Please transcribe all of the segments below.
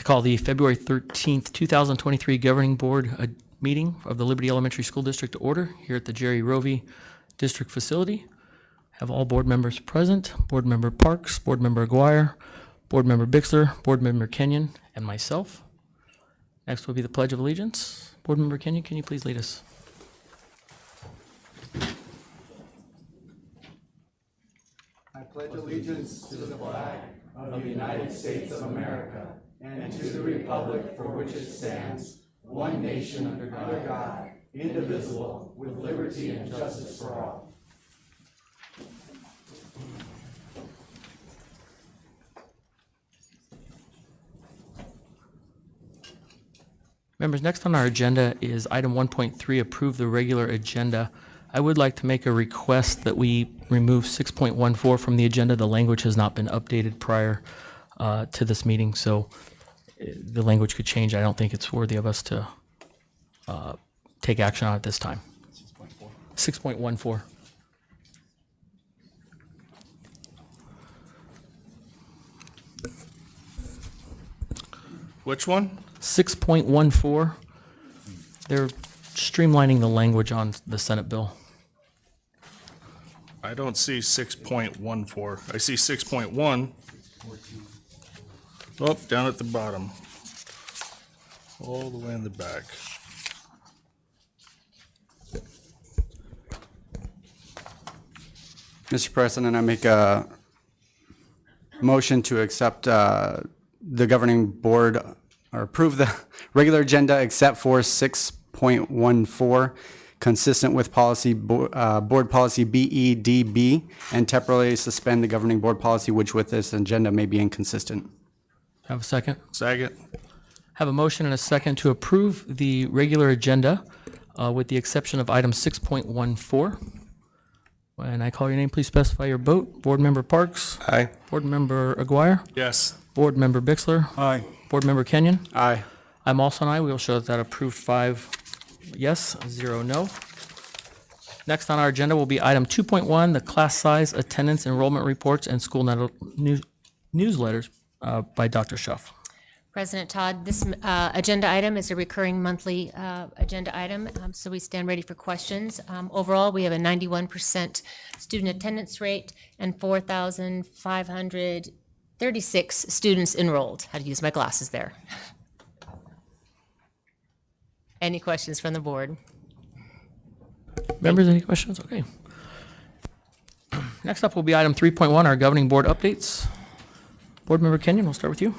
to call the February 13th, 2023 Governing Board meeting of the Liberty Elementary School District to order here at the Jerry Rovey District Facility. Have all board members present, Board Member Parks, Board Member Aguirre, Board Member Bixler, Board Member Kenyon, and myself. Next will be the Pledge of Allegiance. Board Member Kenyon, can you please lead us? I pledge allegiance to the flag of the United States of America and to the republic for which it stands, one nation under God, indivisible, with liberty and justice for all. Members, next on our agenda is item 1.3, approve the regular agenda. I would like to make a request that we remove 6.14 from the agenda. The language has not been updated prior to this meeting, so the language could change. I don't think it's worthy of us to take action on it this time. 6.14. Which one? 6.14. They're streamlining the language on the Senate bill. I don't see 6.14. I see 6.1. Oh, down at the bottom. All the way in the back. Mr. President, I make a motion to accept the governing board or approve the regular agenda except for 6.14, consistent with policy board policy BEDB, and temporarily suspend the governing board policy, which with this agenda may be inconsistent. Have a second? Second. Have a motion and a second to approve the regular agenda with the exception of item 6.14. When I call your name, please specify your vote. Board Member Parks? Aye. Board Member Aguirre? Yes. Board Member Bixler? Aye. Board Member Kenyon? Aye. I'm also an aye. We will show that approved 5 yes, 0 no. Next on our agenda will be item 2.1, the class size, attendance, enrollment reports, and school newsletters by Dr. Schuff. President Todd, this agenda item is a recurring monthly agenda item, so we stand ready for questions. Overall, we have a 91% student attendance rate and 4,536 students enrolled. Had to use my glasses there. Any questions from the board? Members, any questions? Okay. Next up will be item 3.1, our governing board updates. Board Member Kenyon, we'll start with you.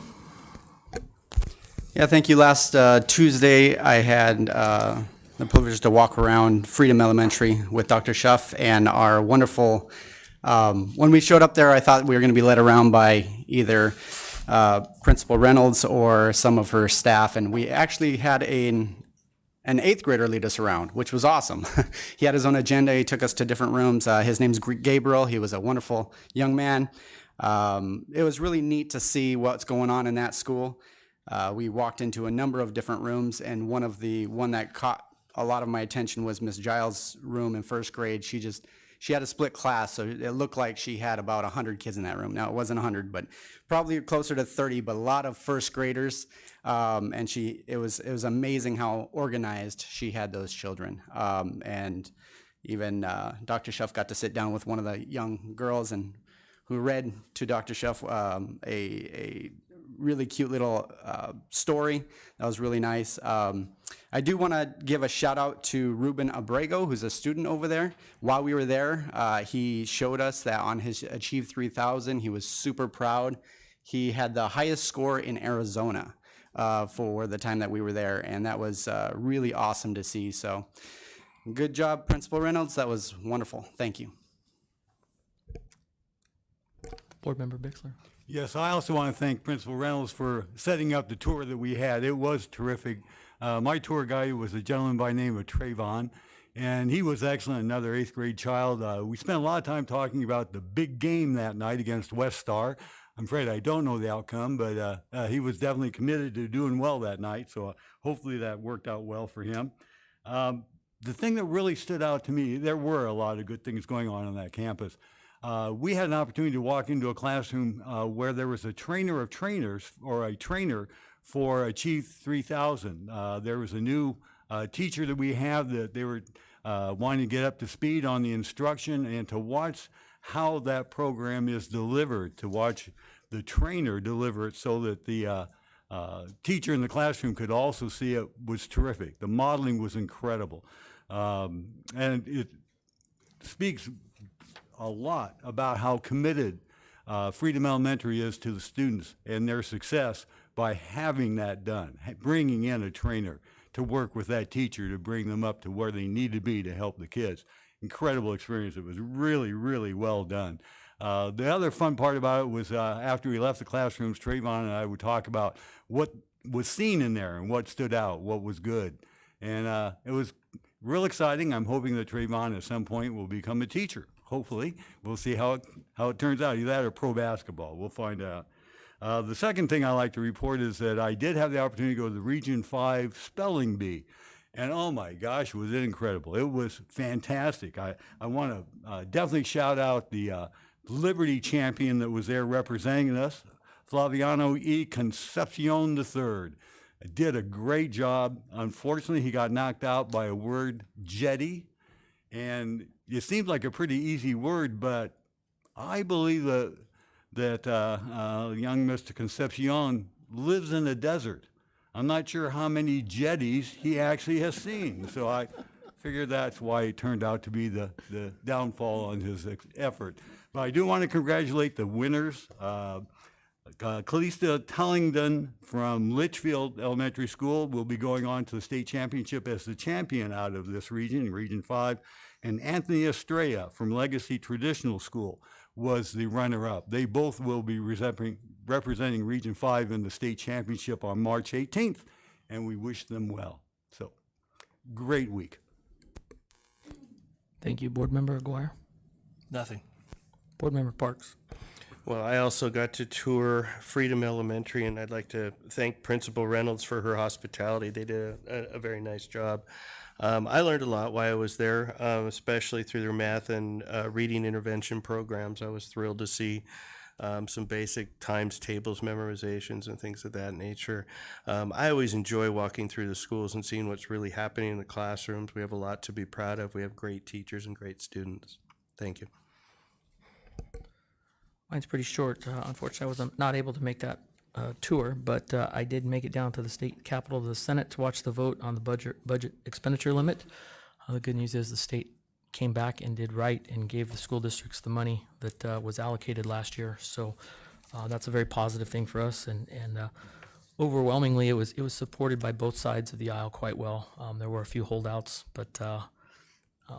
Yeah, thank you. Last Tuesday, I had the privilege to walk around Freedom Elementary with Dr. Schuff and our wonderful, when we showed up there, I thought we were going to be led around by either Principal Reynolds or some of her staff, and we actually had an 8th grader lead us around, which was awesome. He had his own agenda. He took us to different rooms. His name's Gabriel. He was a wonderful young man. It was really neat to see what's going on in that school. We walked into a number of different rooms, and one that caught a lot of my attention was Miss Giles' room in 1st grade. She had a split class, so it looked like she had about 100 kids in that room. Now, it wasn't 100, but probably closer to 30, but a lot of 1st graders. And it was amazing how organized she had those children. And even Dr. Schuff got to sit down with one of the young girls and who read to Dr. Schuff a really cute little story. That was really nice. I do want to give a shout out to Ruben Abrego, who's a student over there. While we were there, he showed us that on his Achieve 3000, he was super proud. He had the highest score in Arizona for the time that we were there, and that was really awesome to see. So good job, Principal Reynolds. That was wonderful. Thank you. Board Member Bixler. Yes, I also want to thank Principal Reynolds for setting up the tour that we had. It was terrific. My tour guide was a gentleman by the name of Trayvon, and he was excellent, another 8th grade child. We spent a lot of time talking about the big game that night against West Star. I'm afraid I don't know the outcome, but he was definitely committed to doing well that night, so hopefully that worked out well for him. The thing that really stood out to me, there were a lot of good things going on that campus. We had an opportunity to walk into a classroom where there was a trainer of trainers, or a trainer for Achieve 3000. There was a new teacher that we have that they were wanting to get up to speed on the instruction and to watch how that program is delivered, to watch the trainer deliver it so that the teacher in the classroom could also see it was terrific. The modeling was incredible. And it speaks a lot about how committed Freedom Elementary is to the students and their success by having that done, bringing in a trainer to work with that teacher to bring them up to where they need to be to help the kids. Incredible experience. It was really, really well done. The other fun part about it was after we left the classrooms, Trayvon and I would talk about what was seen in there and what stood out, what was good. And it was real exciting. I'm hoping that Trayvon at some point will become a teacher. Hopefully. We'll see how it turns out. Either that or pro basketball. We'll find out. The second thing I like to report is that I did have the opportunity to go to the Region 5 Spelling Bee. And oh my gosh, was it incredible. It was fantastic. I want to definitely shout out the Liberty champion that was there representing us, Flaviano E. Concepcion III. Did a great job. Unfortunately, he got knocked out by a word, jetty. And it seems like a pretty easy word, but I believe that young Mr. Concepcion lives in the desert. I'm not sure how many jetties he actually has seen. So I figured that's why it turned out to be the downfall on his effort. But I do want to congratulate the winners. Calista Tellington from Litchfield Elementary School will be going on to the state championship as the champion out of this region, Region 5. And Anthony Estrella from Legacy Traditional School was the runner-up. They both will be representing Region 5 in the state championship on March 18th, and we wish them well. So, great week. Thank you, Board Member Aguirre. Nothing. Board Member Parks. Well, I also got to tour Freedom Elementary, and I'd like to thank Principal Reynolds for her hospitality. They did a very nice job. I learned a lot while I was there, especially through their math and reading intervention programs. I was thrilled to see some basic times tables memorizations and things of that nature. I always enjoy walking through the schools and seeing what's really happening in the classrooms. We have a lot to be proud of. We have great teachers and great students. Thank you. Mine's pretty short. Unfortunately, I was not able to make that tour, but I did make it down to the state capitol of the Senate to watch the vote on the budget expenditure limit. The good news is the state came back and did right and gave the school districts the money that was allocated last year. So that's a very positive thing for us. And overwhelmingly, it was supported by both sides of the aisle quite well. There were a few holdouts, but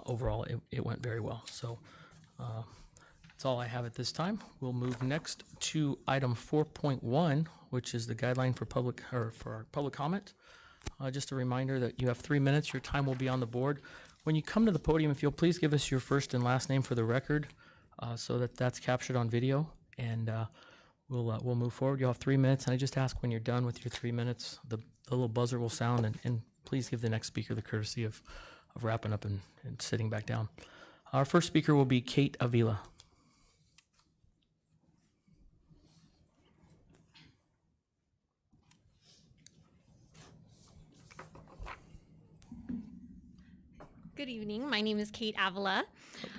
overall, it went very well. So that's all I have at this time. We'll move next to item 4.1, which is the guideline for our public comment. Just a reminder that you have 3 minutes. Your time will be on the board. When you come to the podium, if you'll please give us your first and last name for the record, so that that's captured on video, and we'll move forward. You'll have 3 minutes, and I just ask when you're done with your 3 minutes, the little buzzer will sound, and please give the next speaker the courtesy of wrapping up and sitting back down. Our first speaker will be Kate Avila. Good evening. My name is Kate Avila.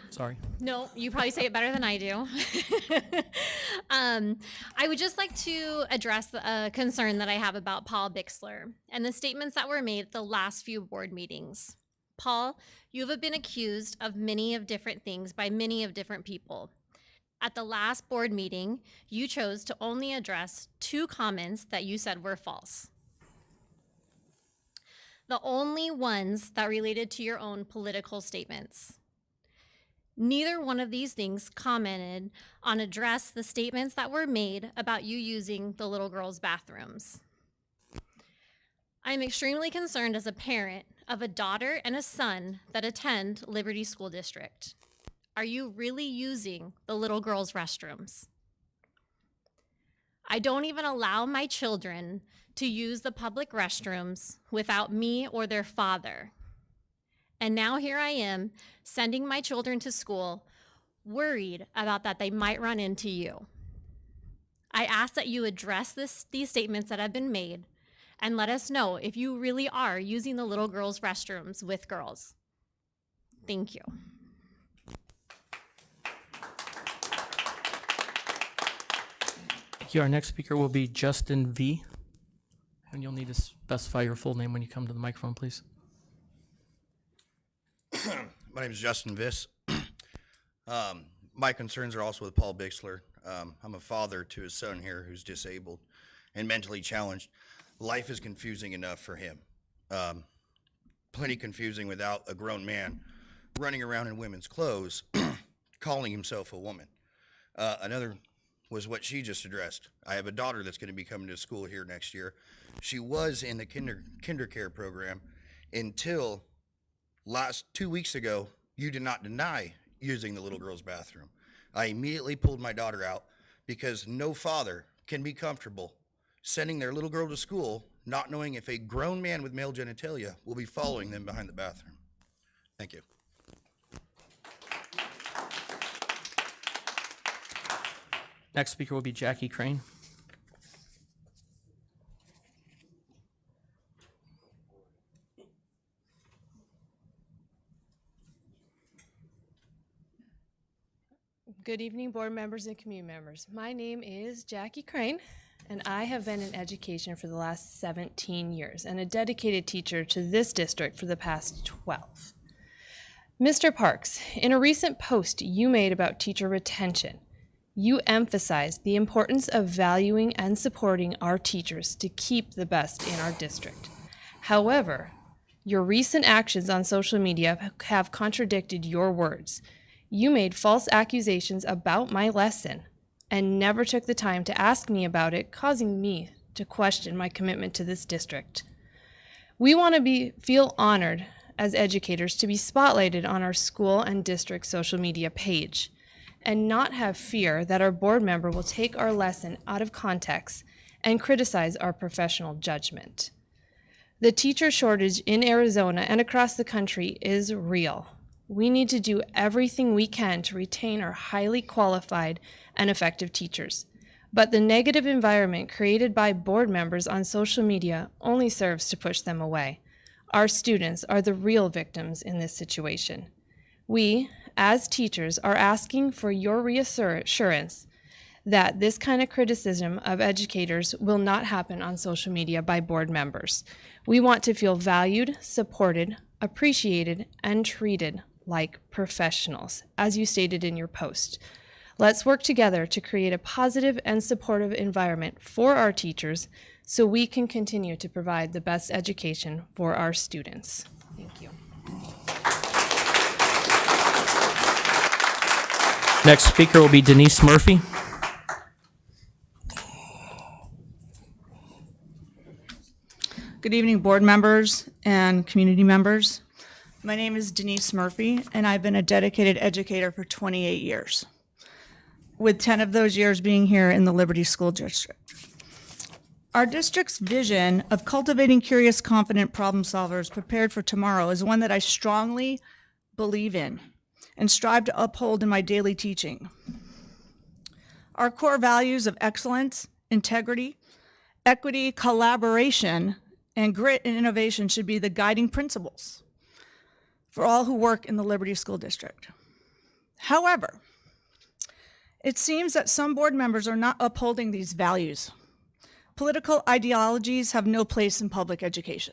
Sorry. No, you probably say it better than I do. I would just like to address a concern that I have about Paul Bixler and the statements that were made at the last few board meetings. Paul, you have been accused of many of different things by many of different people. At the last board meeting, you chose to only address 2 comments that you said were false. The only ones that related to your own political statements. Neither one of these things commented on address the statements that were made about you using the little girls' bathrooms. I'm extremely concerned as a parent of a daughter and a son that attend Liberty School District. Are you really using the little girls' restrooms? I don't even allow my children to use the public restrooms without me or their father. And now here I am sending my children to school worried about that they might run into you. I ask that you address these statements that have been made and let us know if you really are using the little girls' restrooms with girls. Thank you. Thank you. Our next speaker will be Justin V. And you'll need to specify your full name when you come to the microphone, please. My name is Justin Viss. My concerns are also with Paul Bixler. I'm a father to a son here who's disabled and mentally challenged. Life is confusing enough for him. Plenty confusing without a grown man running around in women's clothes, calling himself a woman. Another was what she just addressed. I have a daughter that's going to be coming to school here next year. She was in the kinder care program until 2 weeks ago. You did not deny using the little girl's bathroom. I immediately pulled my daughter out because no father can be comfortable sending their little girl to school not knowing if a grown man with male genitalia will be following them behind the bathroom. Thank you. Next speaker will be Jackie Crane. Good evening, board members and community members. My name is Jackie Crane, and I have been in education for the last 17 years and a dedicated teacher to this district for the past 12. Mr. Parks, in a recent post you made about teacher retention, you emphasized the importance of valuing and supporting our teachers to keep the best in our district. However, your recent actions on social media have contradicted your words. You made false accusations about my lesson and never took the time to ask me about it, causing me to question my commitment to this district. We want to feel honored as educators to be spotlighted on our school and district social media page and not have fear that our board member will take our lesson out of context and criticize our professional judgment. The teacher shortage in Arizona and across the country is real. We need to do everything we can to retain our highly qualified and effective teachers. But the negative environment created by board members on social media only serves to push them away. Our students are the real victims in this situation. We, as teachers, are asking for your reassurance that this kind of criticism of educators will not happen on social media by board members. We want to feel valued, supported, appreciated, and treated like professionals, as you stated in your post. Let's work together to create a positive and supportive environment for our teachers so we can continue to provide the best education for our students. Thank you. Next speaker will be Denise Murphy. Good evening, board members and community members. My name is Denise Murphy, and I've been a dedicated educator for 28 years, with 10 of those years being here in the Liberty School District. Our district's vision of cultivating curious, confident problem solvers prepared for tomorrow is one that I strongly believe in and strive to uphold in my daily teaching. Our core values of excellence, integrity, equity, collaboration, and grit and innovation should be the guiding principles for all who work in the Liberty School District. However, it seems that some board members are not upholding these values. Political ideologies have no place in public education,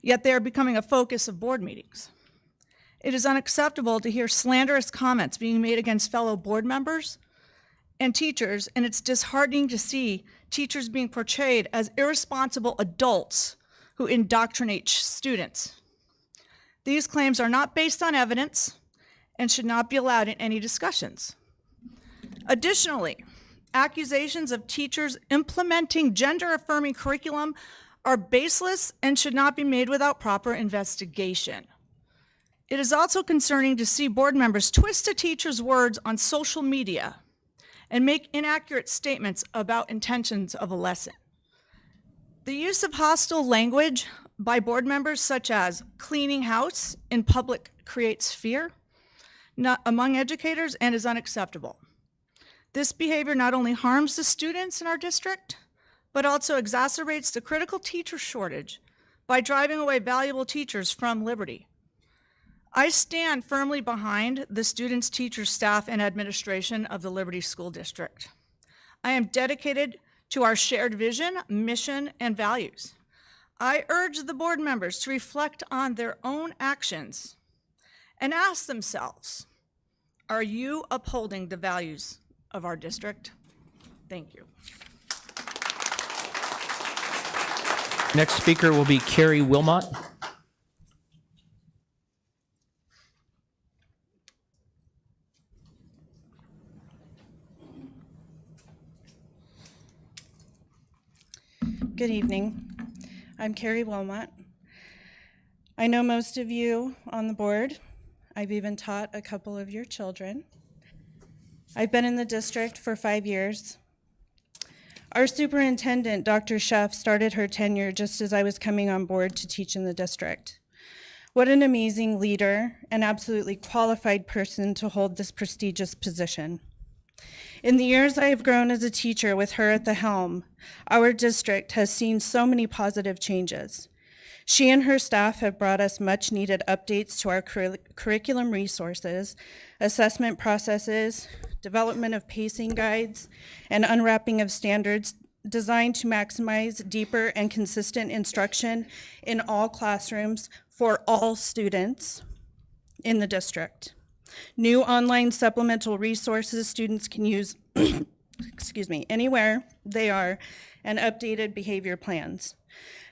yet they are becoming a focus of board meetings. It is unacceptable to hear slanderous comments being made against fellow board members and teachers, and it's disheartening to see teachers being portrayed as irresponsible adults who indoctrinate students. These claims are not based on evidence and should not be allowed in any discussions. Additionally, accusations of teachers implementing gender-affirming curriculum are baseless and should not be made without proper investigation. It is also concerning to see board members twist a teacher's words on social media and make inaccurate statements about intentions of a lesson. The use of hostile language by board members, such as cleaning house in public, creates fear among educators and is unacceptable. This behavior not only harms the students in our district, but also exacerbates the critical teacher shortage by driving away valuable teachers from Liberty. I stand firmly behind the students, teachers, staff, and administration of the Liberty School District. I am dedicated to our shared vision, mission, and values. I urge the board members to reflect on their own actions and ask themselves, are you upholding the values of our district? Thank you. Next speaker will be Carrie Wilmot. Good evening. I'm Carrie Wilmot. I know most of you on the board. I've even taught a couple of your children. I've been in the district for 5 years. Our superintendent, Dr. Schuff, started her tenure just as I was coming on board to teach in the district. What an amazing leader and absolutely qualified person to hold this prestigious position. In the years I have grown as a teacher with her at the helm, our district has seen so many positive changes. She and her staff have brought us much needed updates to our curriculum resources, assessment processes, development of pacing guides, and unwrapping of standards designed to maximize deeper and consistent instruction in all classrooms for all students in the district. New online supplemental resources students can use anywhere they are, and updated behavior plans.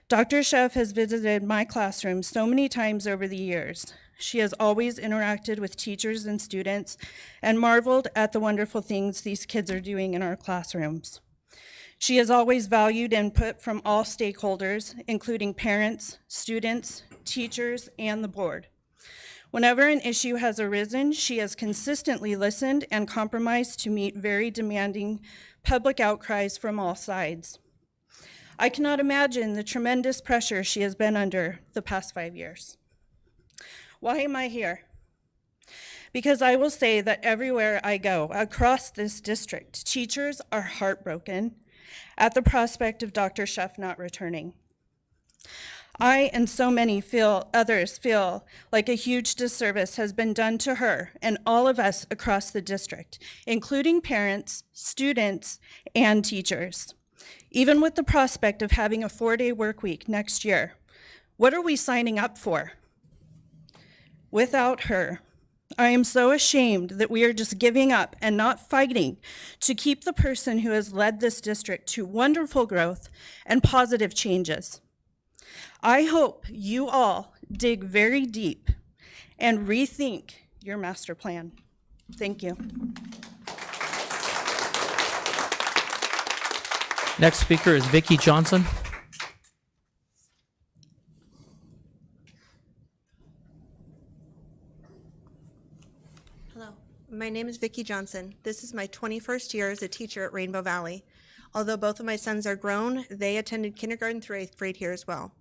Dr. Schuff has visited my classroom so many times over the years. She has always interacted with teachers and students and marveled at the wonderful things these kids are doing in our classrooms. She has always valued input from all stakeholders, including parents, students, teachers, and the board. Whenever an issue has arisen, she has consistently listened and compromised to meet very demanding public outcries from all sides. I cannot imagine the tremendous pressure she has been under the past 5 years. Why am I here? Because I will say that everywhere I go across this district, teachers are heartbroken at the prospect of Dr. Schuff not returning. I and so many others feel like a huge disservice has been done to her and all of us across the district, including parents, students, and teachers. Even with the prospect of having a 4-day work week next year, what are we signing up for? Without her, I am so ashamed that we are just giving up and not fighting to keep the person who has led this district to wonderful growth and positive changes. I hope you all dig very deep and rethink your master plan. Thank you. Next speaker is Vicki Johnson. Hello, my name is Vicki Johnson. This is my 21st year as a teacher at Rainbow Valley. Although both of my sons are grown, they attended kindergarten through 8th grade here as well.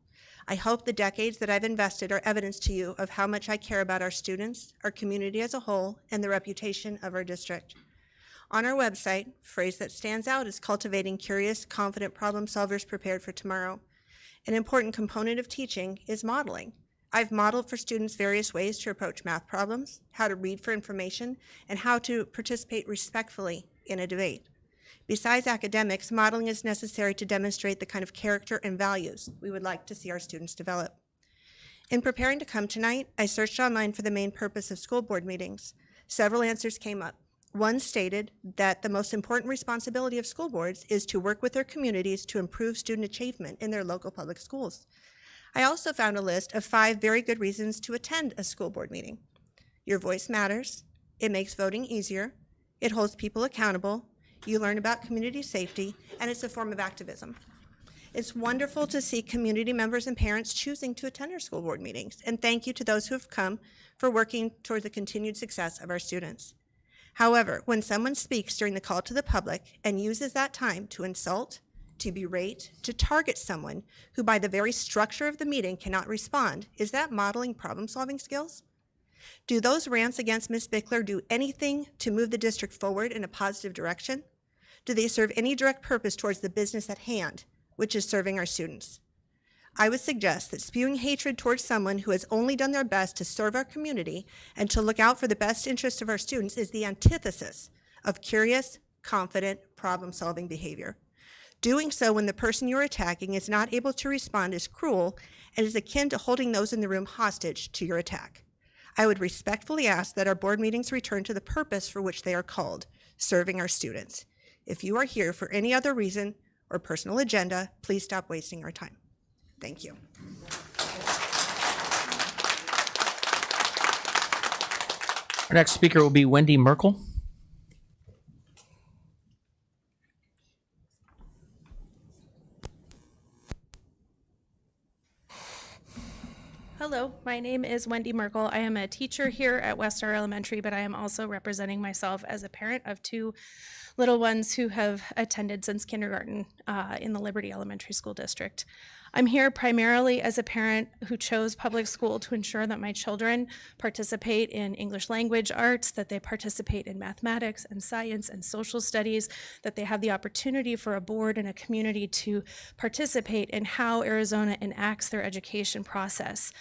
I hope the decades that I've invested are evidence to you of how much I care about our students, our community as a whole, and the reputation of our district. On our website, a phrase that stands out is cultivating curious, confident problem solvers prepared for tomorrow. An important component of teaching is modeling. I've modeled for students various ways to approach math problems, how to read for information, and how to participate respectfully in a debate. Besides academics, modeling is necessary to demonstrate the kind of character and values we would like to see our students develop. In preparing to come tonight, I searched online for the main purpose of school board meetings. Several answers came up. One stated that the most important responsibility of school boards is to work with their communities to improve student achievement in their local public schools. I also found a list of 5 very good reasons to attend a school board meeting. Your voice matters, it makes voting easier, it holds people accountable, you learn about community safety, and it's a form of activism. It's wonderful to see community members and parents choosing to attend our school board meetings, and thank you to those who have come for working toward the continued success of our students. However, when someone speaks during the call to the public and uses that time to insult, to berate, to target someone who by the very structure of the meeting cannot respond, is that modeling problem-solving skills? Do those rants against Ms. Bickler do anything to move the district forward in a positive direction? Do they serve any direct purpose towards the business at hand, which is serving our students? I would suggest that spewing hatred towards someone who has only done their best to serve our community and to look out for the best interest of our students is the antithesis of curious, confident, problem-solving behavior. Doing so when the person you're attacking is not able to respond is cruel and is akin to holding those in the room hostage to your attack. I would respectfully ask that our board meetings return to the purpose for which they are called, serving our students. If you are here for any other reason or personal agenda, please stop wasting our time. Thank you. Our next speaker will be Wendy Merkel. Hello, my name is Wendy Merkel. I am a teacher here at Westar Elementary, but I am also representing myself as a parent of two little ones who have attended since kindergarten in the Liberty Elementary School District. I'm here primarily as a parent who chose public school to ensure that my children participate in English language arts, that they participate in mathematics and science and social studies, that they have the opportunity for a board and a community to participate in how Arizona enacts their education process.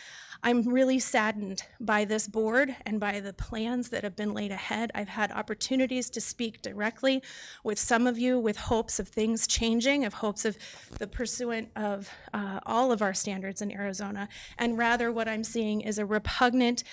I'm really saddened by this board and by the plans that have been laid ahead. I've had opportunities to speak directly with some of you with hopes of things changing, of hopes of the pursuant of all of our standards in Arizona. And rather what I'm seeing is a repugnant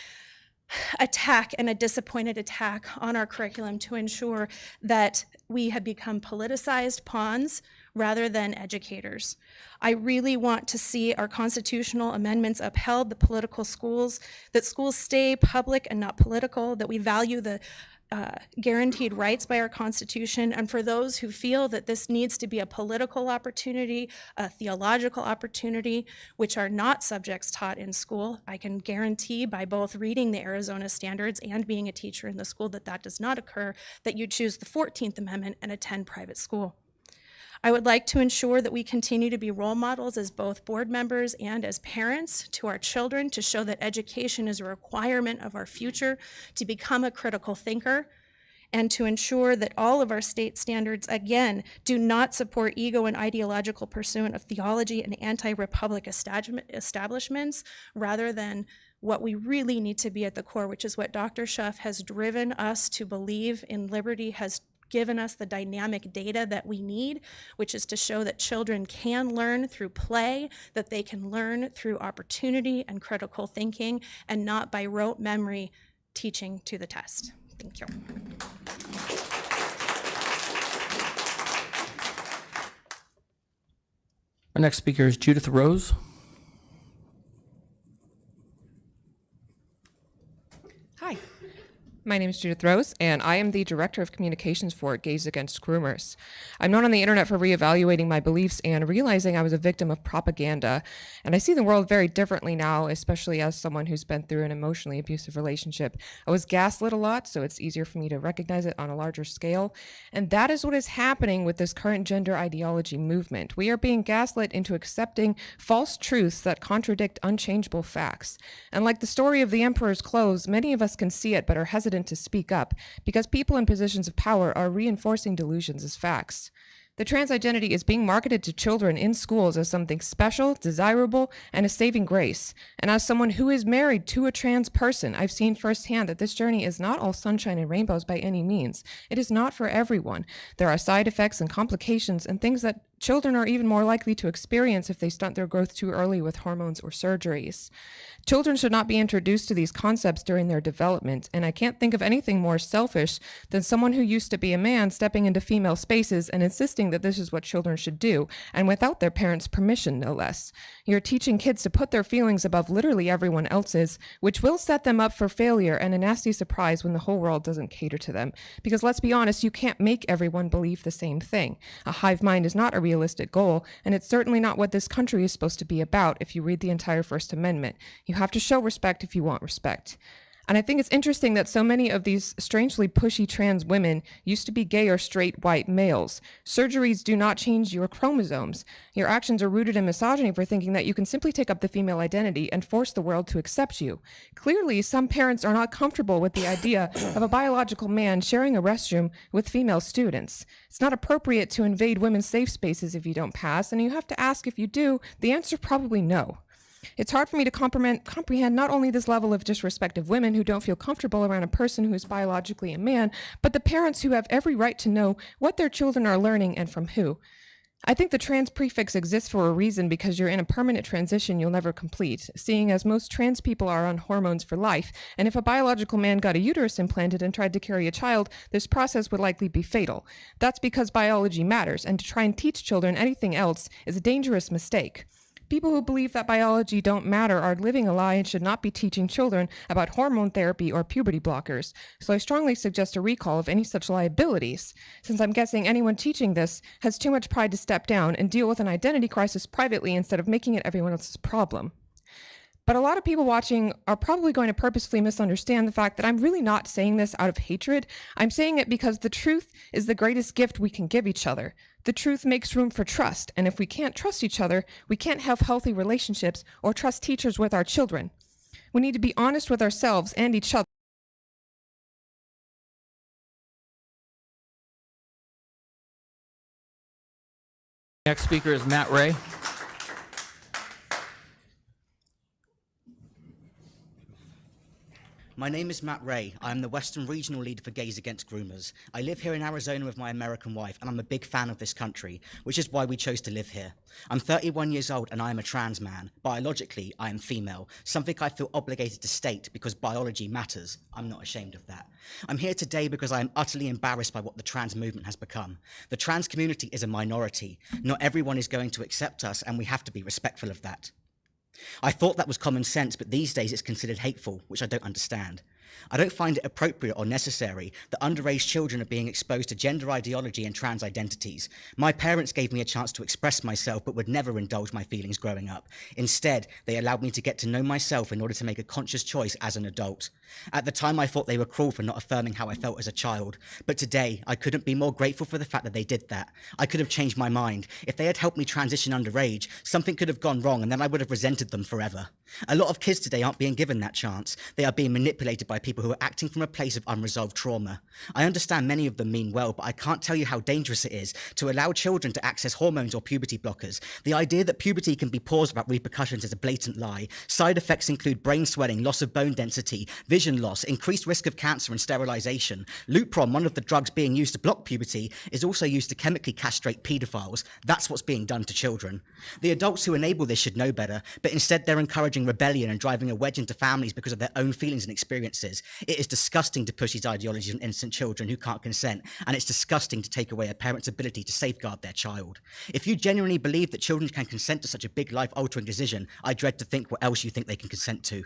attack and a disappointed attack on our curriculum to ensure that we have become politicized pawns rather than educators. I really want to see our constitutional amendments upheld, the political schools, that schools stay public and not political, that we value the guaranteed rights by our Constitution, and for those who feel that this needs to be a political opportunity, a theological opportunity, which are not subjects taught in school, I can guarantee by both reading the Arizona standards and being a teacher in the school that that does not occur, that you choose the 14th Amendment and attend private school. I would like to ensure that we continue to be role models as both board members and as parents to our children, to show that education is a requirement of our future, to become a critical thinker, and to ensure that all of our state standards, again, do not support ego and ideological pursuit of theology and anti-republic establishments, rather than what we really need to be at the core, which is what Dr. Schuff has driven us to believe in Liberty, has given us the dynamic data that we need, which is to show that children can learn through play, that they can learn through opportunity and critical thinking, and not by rote memory teaching to the test. Thank you. Our next speaker is Judith Rose. Hi, my name is Judith Rose, and I am the Director of Communications for Gays Against Groomers. I'm known on the internet for reevaluating my beliefs and realizing I was a victim of propaganda, and I see the world very differently now, especially as someone who's been through an emotionally abusive relationship. I was gaslit a lot, so it's easier for me to recognize it on a larger scale, and that is what is happening with this current gender ideology movement. We are being gaslit into accepting false truths that contradict unchangeable facts. And like the story of the emperor's clothes, many of us can see it but are hesitant to speak up because people in positions of power are reinforcing delusions as facts. The trans identity is being marketed to children in schools as something special, desirable, and a saving grace. And as someone who is married to a trans person, I've seen firsthand that this journey is not all sunshine and rainbows by any means. It is not for everyone. There are side effects and complications and things that children are even more likely to experience if they stunt their growth too early with hormones or surgeries. Children should not be introduced to these concepts during their development, and I can't think of anything more selfish than someone who used to be a man stepping into female spaces and insisting that this is what children should do, and without their parents' permission, no less. You're teaching kids to put their feelings above literally everyone else's, which will set them up for failure and a nasty surprise when the whole world doesn't cater to them. Because let's be honest, you can't make everyone believe the same thing. A hive mind is not a realistic goal, and it's certainly not what this country is supposed to be about if you read the entire First Amendment. You have to show respect if you want respect. And I think it's interesting that so many of these strangely pushy trans women used to be gay or straight white males. Surgeries do not change your chromosomes. Your actions are rooted in misogyny for thinking that you can simply take up the female identity and force the world to accept you. Clearly, some parents are not comfortable with the idea of a biological man sharing a restroom with female students. It's not appropriate to invade women's safe spaces if you don't pass, and you have to ask if you do. The answer probably no. It's hard for me to comprehend not only this level of disrespect of women who don't feel comfortable around a person who is biologically a man, but the parents who have every right to know what their children are learning and from who. I think the trans prefix exists for a reason because you're in a permanent transition you'll never complete, seeing as most trans people are on hormones for life, and if a biological man got a uterus implanted and tried to carry a child, this process would likely be fatal. That's because biology matters, and to try and teach children anything else is a dangerous mistake. People who believe that biology don't matter are living a lie and should not be teaching children about hormone therapy or puberty blockers. So I strongly suggest a recall of any such liabilities, since I'm guessing anyone teaching this has too much pride to step down and deal with an identity crisis privately instead of making it everyone else's problem. But a lot of people watching are probably going to purposefully misunderstand the fact that I'm really not saying this out of hatred. I'm saying it because the truth is the greatest gift we can give each other. The truth makes room for trust, and if we can't trust each other, we can't have healthy relationships or trust teachers with our children. We need to be honest with ourselves and each other. Next speaker is Matt Ray. My name is Matt Ray. I am the Western Regional Leader for Gays Against Groomers. I live here in Arizona with my American wife, and I'm a big fan of this country, which is why we chose to live here. I'm 31 years old and I am a trans man. Biologically, I am female, something I feel obligated to state because biology matters. I'm not ashamed of that. I'm here today because I am utterly embarrassed by what the trans movement has become. The trans community is a minority. Not everyone is going to accept us, and we have to be respectful of that. I thought that was common sense, but these days it's considered hateful, which I don't understand. I don't find it appropriate or necessary that underage children are being exposed to gender ideology and trans identities. My parents gave me a chance to express myself but would never indulge my feelings growing up. Instead, they allowed me to get to know myself in order to make a conscious choice as an adult. At the time, I thought they were cruel for not affirming how I felt as a child. But today, I couldn't be more grateful for the fact that they did that. I could have changed my mind. If they had helped me transition underage, something could have gone wrong and then I would have resented them forever. A lot of kids today aren't being given that chance. They are being manipulated by people who are acting from a place of unresolved trauma. I understand many of them mean well, but I can't tell you how dangerous it is to allow children to access hormones or puberty blockers. The idea that puberty can be paused without repercussions is a blatant lie. Side effects include brain swelling, loss of bone density, vision loss, increased risk of cancer and sterilization. Lupron, one of the drugs being used to block puberty, is also used to chemically castrate pedophiles. That's what's being done to children. The adults who enable this should know better, but instead they're encouraging rebellion and driving a wedge into families because of their own feelings and experiences. It is disgusting to push these ideologies on innocent children who can't consent, and it's disgusting to take away a parent's ability to safeguard their child. If you genuinely believe that children can consent to such a big life-altering decision, I dread to think what else you think they can consent to.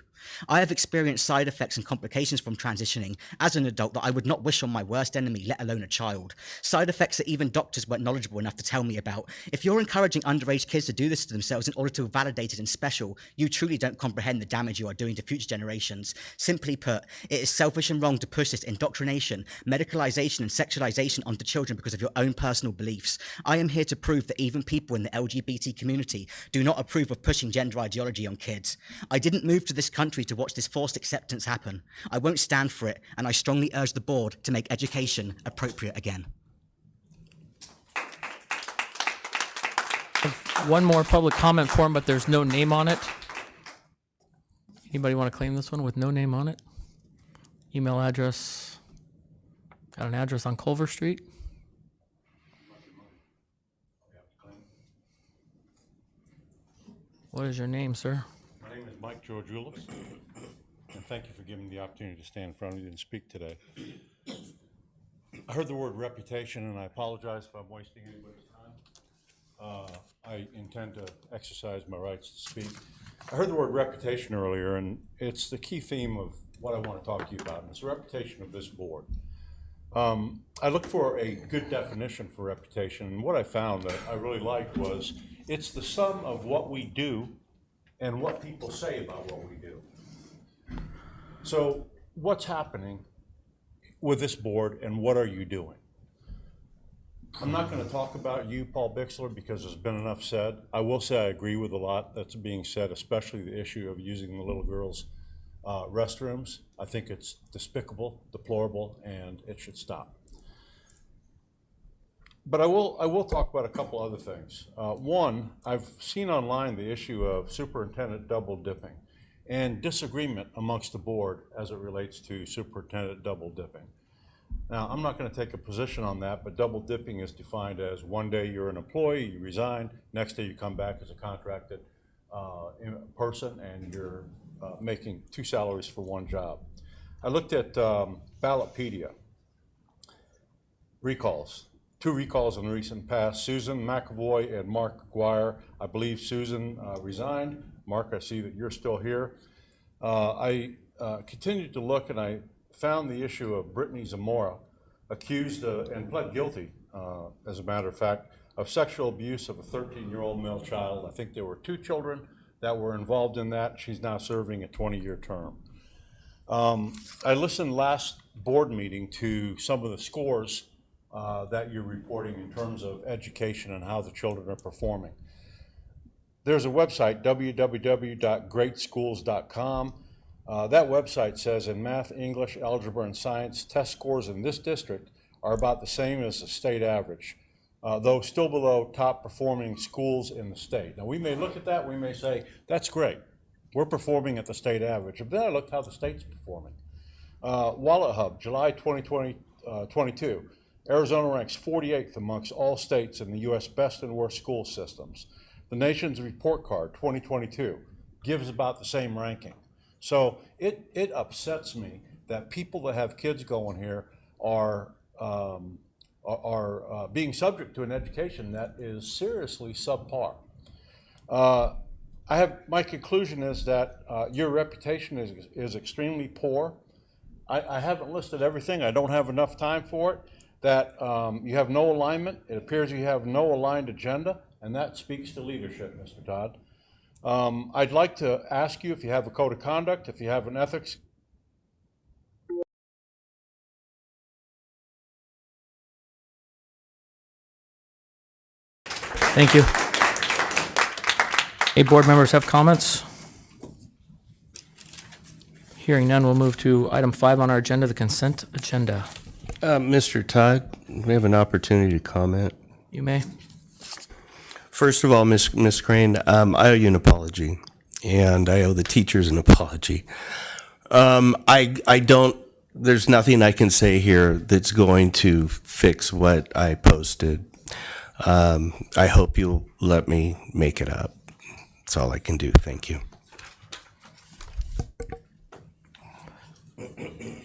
I have experienced side effects and complications from transitioning as an adult that I would not wish on my worst enemy, let alone a child. Side effects that even doctors weren't knowledgeable enough to tell me about. If you're encouraging underage kids to do this to themselves in order to validate it and special, you truly don't comprehend the damage you are doing to future generations. Simply put, it is selfish and wrong to push this indoctrination, medicalization and sexualization onto children because of your own personal beliefs. I am here to prove that even people in the LGBT community do not approve of pushing gender ideology on kids. I didn't move to this country to watch this forced acceptance happen. I won't stand for it, and I strongly urge the board to make education appropriate again. One more public comment form, but there's no name on it. Anybody want to claim this one with no name on it? Email address. Got an address on Culver Street. What is your name, sir? My name is Mike Georgioulis, and thank you for giving me the opportunity to stand in front of you and speak today. I heard the word reputation, and I apologize if I'm wasting anybody's time. I intend to exercise my rights to speak. I heard the word reputation earlier, and it's the key theme of what I want to talk to you about, and it's the reputation of this board. I looked for a good definition for reputation, and what I found that I really liked was it's the sum of what we do and what people say about what we do. So what's happening with this board and what are you doing? I'm not going to talk about you, Paul Bixler, because there's been enough said. I will say I agree with a lot that's being said, especially the issue of using the little girls' restrooms. I think it's despicable, deplorable, and it should stop. But I will talk about a couple other things. One, I've seen online the issue of superintendent double dipping and disagreement amongst the board as it relates to superintendent double dipping. Now, I'm not going to take a position on that, but double dipping is defined as one day you're an employee, you resign, next day you come back as a contracted person, and you're making two salaries for one job. I looked at Ballotpedia recalls. 2 recalls in the recent past, Susan McAvoy and Mark Guire. I believe Susan resigned. Mark, I see that you're still here. I continued to look, and I found the issue of Brittany Zamora, accused and pled guilty, as a matter of fact, of sexual abuse of a 13-year-old male child. I think there were 2 children that were involved in that. She's now serving a 20-year term. I listened last board meeting to some of the scores that you're reporting in terms of education and how the children are performing. There's a website, www.greatschools.com. That website says in math, English, algebra, and science, test scores in this district are about the same as the state average, though still below top performing schools in the state. Now, we may look at that, we may say, that's great. We're performing at the state average. But then I looked how the state's performing. Wallet Hub, July 2022. Arizona ranks 48th amongst all states in the U.S. best and worst school systems. The Nation's Report Card 2022 gives about the same ranking. So it upsets me that people that have kids going here are being subject to an education that is seriously subpar. My conclusion is that your reputation is extremely poor. I haven't listed everything. I don't have enough time for it. That you have no alignment. It appears you have no aligned agenda, and that speaks to leadership, Mr. Todd. I'd like to ask you if you have a code of conduct, if you have an ethics. Thank you. Any board members have comments? Hearing none, we'll move to item 5 on our agenda, the consent agenda. Mr. Todd, we have an opportunity to comment. You may. First of all, Ms. Crane, I owe you an apology, and I owe the teachers an apology. There's nothing I can say here that's going to fix what I posted. I hope you'll let me make it up. That's all I can do. Thank you.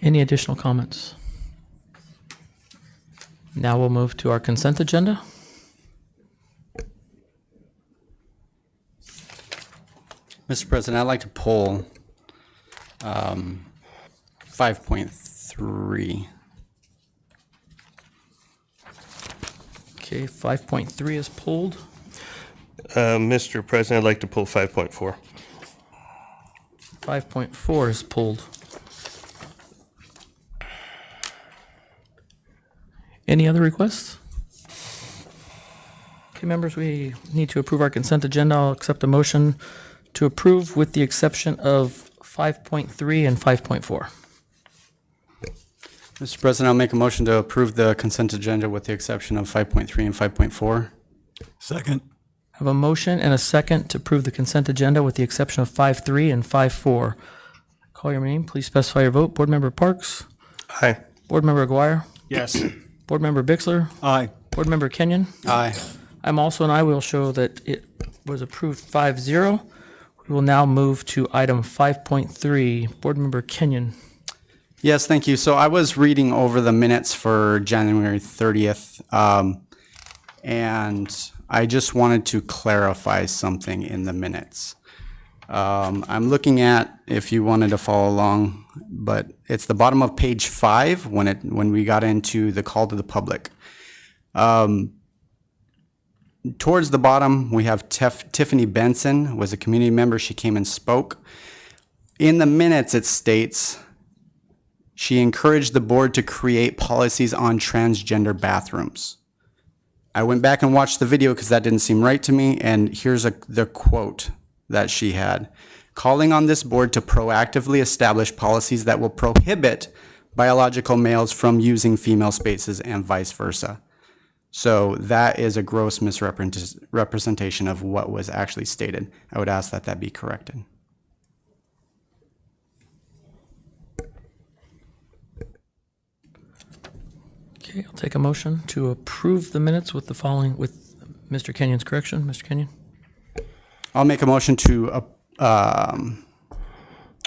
Any additional comments? Now we'll move to our consent agenda. Mr. President, I'd like to pull 5.3. Okay, 5.3 is pulled. Mr. President, I'd like to pull 5.4. 5.4 is pulled. Any other requests? Okay, members, we need to approve our consent agenda. I'll accept a motion to approve with the exception of 5.3 and 5.4. Mr. President, I'll make a motion to approve the consent agenda with the exception of 5.3 and 5.4. Second. I have a motion and a second to approve the consent agenda with the exception of 5.3 and 5.4. Call your name. Please specify your vote. Board Member Parks? Aye. Board Member Aguirre? Yes. Board Member Bixler? Aye. Board Member Kenyon? Aye. I'm also an aye. Will show that it was approved 5-0. We will now move to item 5.3. Board Member Kenyon. Yes, thank you. So I was reading over the minutes for January 30th, and I just wanted to clarify something in the minutes. I'm looking at, if you wanted to follow along, but it's the bottom of page 5 when we got into the call to the public. Towards the bottom, we have Tiffany Benson was a community member. She came and spoke. In the minutes, it states She encouraged the board to create policies on transgender bathrooms. I went back and watched the video because that didn't seem right to me, and here's the quote that she had. Calling on this board to proactively establish policies that will prohibit biological males from using female spaces and vice versa. So that is a gross misrepresentation of what was actually stated. I would ask that that be corrected. Okay, I'll take a motion to approve the minutes with the following, with Mr. Kenyon's correction. Mr. Kenyon? I'll make a motion to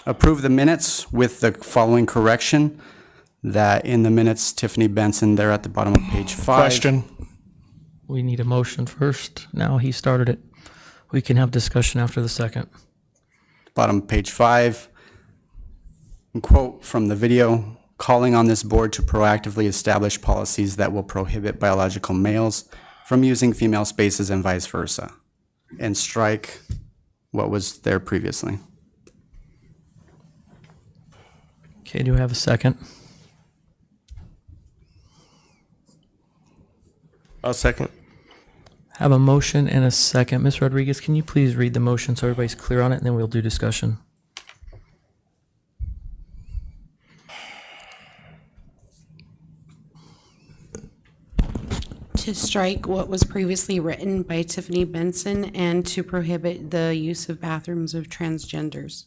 approve the minutes with the following correction, that in the minutes, Tiffany Benson, there at the bottom of page 5. Question. We need a motion first. Now he started it. We can have discussion after the second. Bottom of page 5, quote from the video, calling on this board to proactively establish policies that will prohibit biological males from using female spaces and vice versa, and strike what was there previously. Okay, do we have a second? I'll second. Have a motion and a second. Ms. Rodriguez, can you please read the motion so everybody's clear on it, and then we'll do discussion. To strike what was previously written by Tiffany Benson and to prohibit the use of bathrooms of transgenders.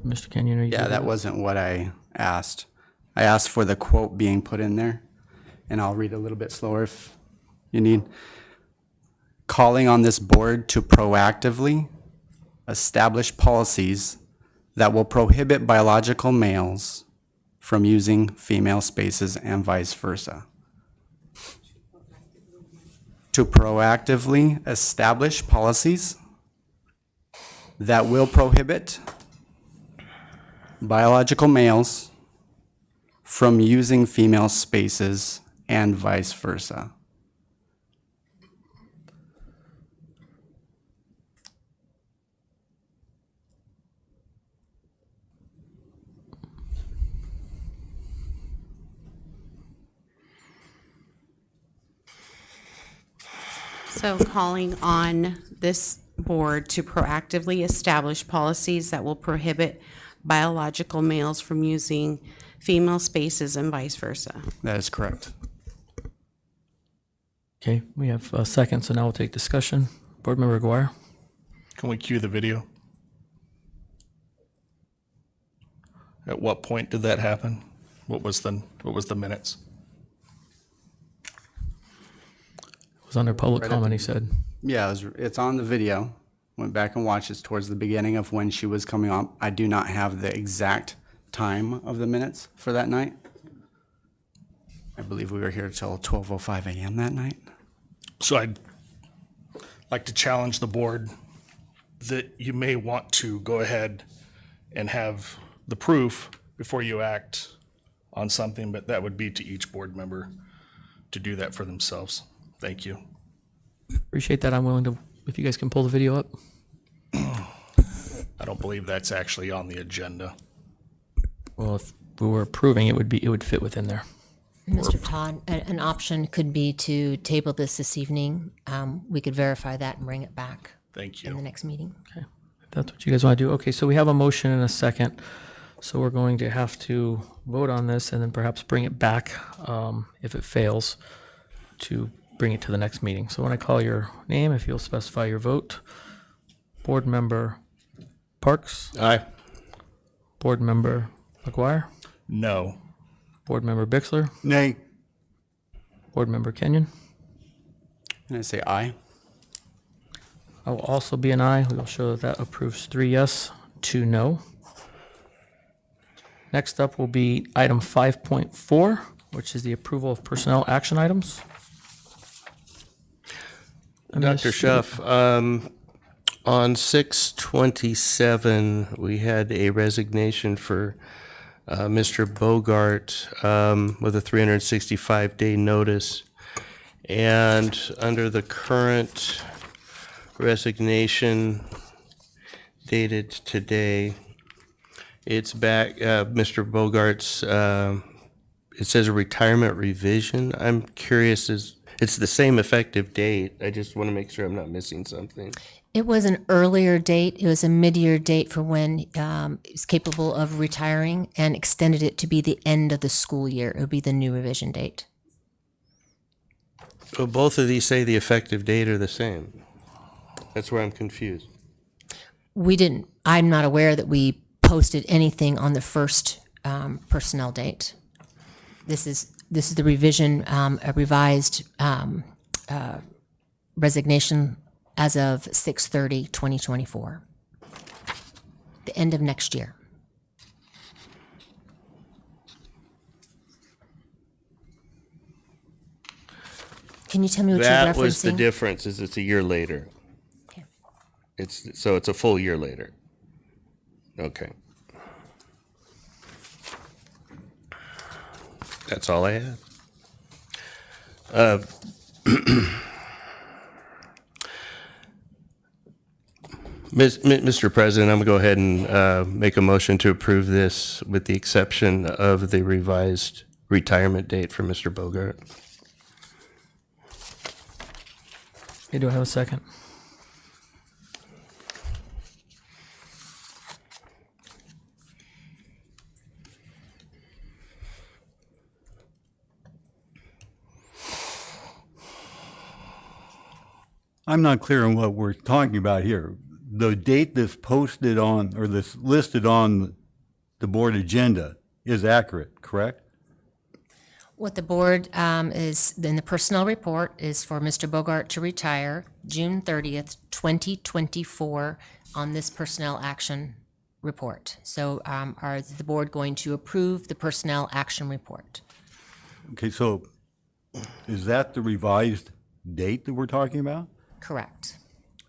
Mr. Kenyon, are you? Yeah, that wasn't what I asked. I asked for the quote being put in there, and I'll read a little bit slower if you need. Calling on this board to proactively establish policies that will prohibit biological males from using female spaces and vice versa. To proactively establish policies that will prohibit biological males from using female spaces and vice versa. So calling on this board to proactively establish policies that will prohibit biological males from using female spaces and vice versa. That is correct. Okay, we have a second, so now we'll take discussion. Board Member Aguirre? Can we cue the video? At what point did that happen? What was the minutes? It was under public Right at comment, the- he said. Yeah, it's on the video. Went back and watched. It's towards the beginning of when she was coming on. I do not have the exact time of the minutes for that night. I believe we were here till 12:05 a.m. that night. So I'd like to challenge the board that you may want to go ahead and have the proof before you act on something, but that would be to each board member to do that for themselves. Thank you. Appreciate that. I'm willing to, if you guys can pull the video up. I don't believe that's actually on the agenda. Well, if we were approving, it would fit within there. Mr. Todd, an option could be to table this evening. We could verify that and bring it back. Thank you. In the next meeting. Okay, if that's what you guys want to do. Okay, so we have a motion and a second. So we're going to have to vote on this and then perhaps bring it back, if it fails, to bring it to the next meeting. So when I call your name, if you'll specify your vote. Board Member Parks? Aye. Board Member McGuire? No. Board Member Bixler? Nay. Board Member Kenyon? And I say aye. I will also be an aye. We will show that that approves 3 yes, 2 no. Next up will be item 5.4, which is the approval of personnel action items. Dr. Schuff, on 6/27, we had a resignation for Mr. Bogart with a 365-day notice. And under the current resignation, updated today. It's back, Mr. Bogart's, it says a retirement revision. I'm curious, it's the same effective date. I just want to make sure I'm not missing something. It was an earlier date. It was a mid-year date for when he was capable of retiring, and extended it to be the end of the school year. It would be the new revision date. Well, both of these say the effective date are the same. That's where I'm confused. I'm not aware that we posted anything on the first personnel date. This is the revision, a revised resignation as of 6/30/2024, the end of next year. Can you tell me what you're referencing? That was the difference, is it's a year later. Okay. It's a full year later. Okay. That's all I had. Mr. President, I'm going to go ahead and make a motion to approve this with the exception of the revised retirement date for Mr. Bogart. Okay, do I have a second? I'm not clear on what we're talking about here. The date that's posted on, or that's listed on the board agenda is accurate, correct? What the board is, in the personnel report, is for Mr. Bogart to retire June 30th, 2024 on this personnel action report. So are the board going to approve the personnel action report? Okay, so is that the revised date that we're talking about? Correct.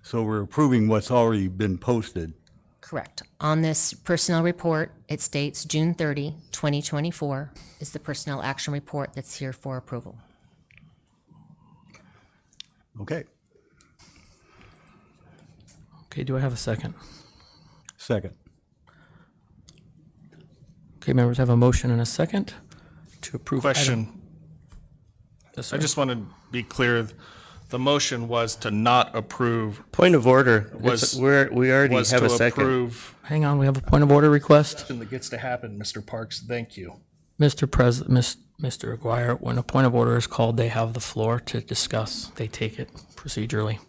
So we're approving what's already been posted. Correct. On this personnel report, it states June 30, 2024 is the personnel action report that's here for approval. Okay. Okay, do I have a second? Second. Okay, members have a motion and a second to approve. Question. Yes, I sir. just want to be clear. The motion was to not approve. Point of order. Was We already was have to a second. approve. Hang on, we have a point of order request. That gets to happen, Mr. Parks. Thank you. Mr. Mr. Aguirre, when a point of order is called, they have the floor to discuss. They take it procedurally.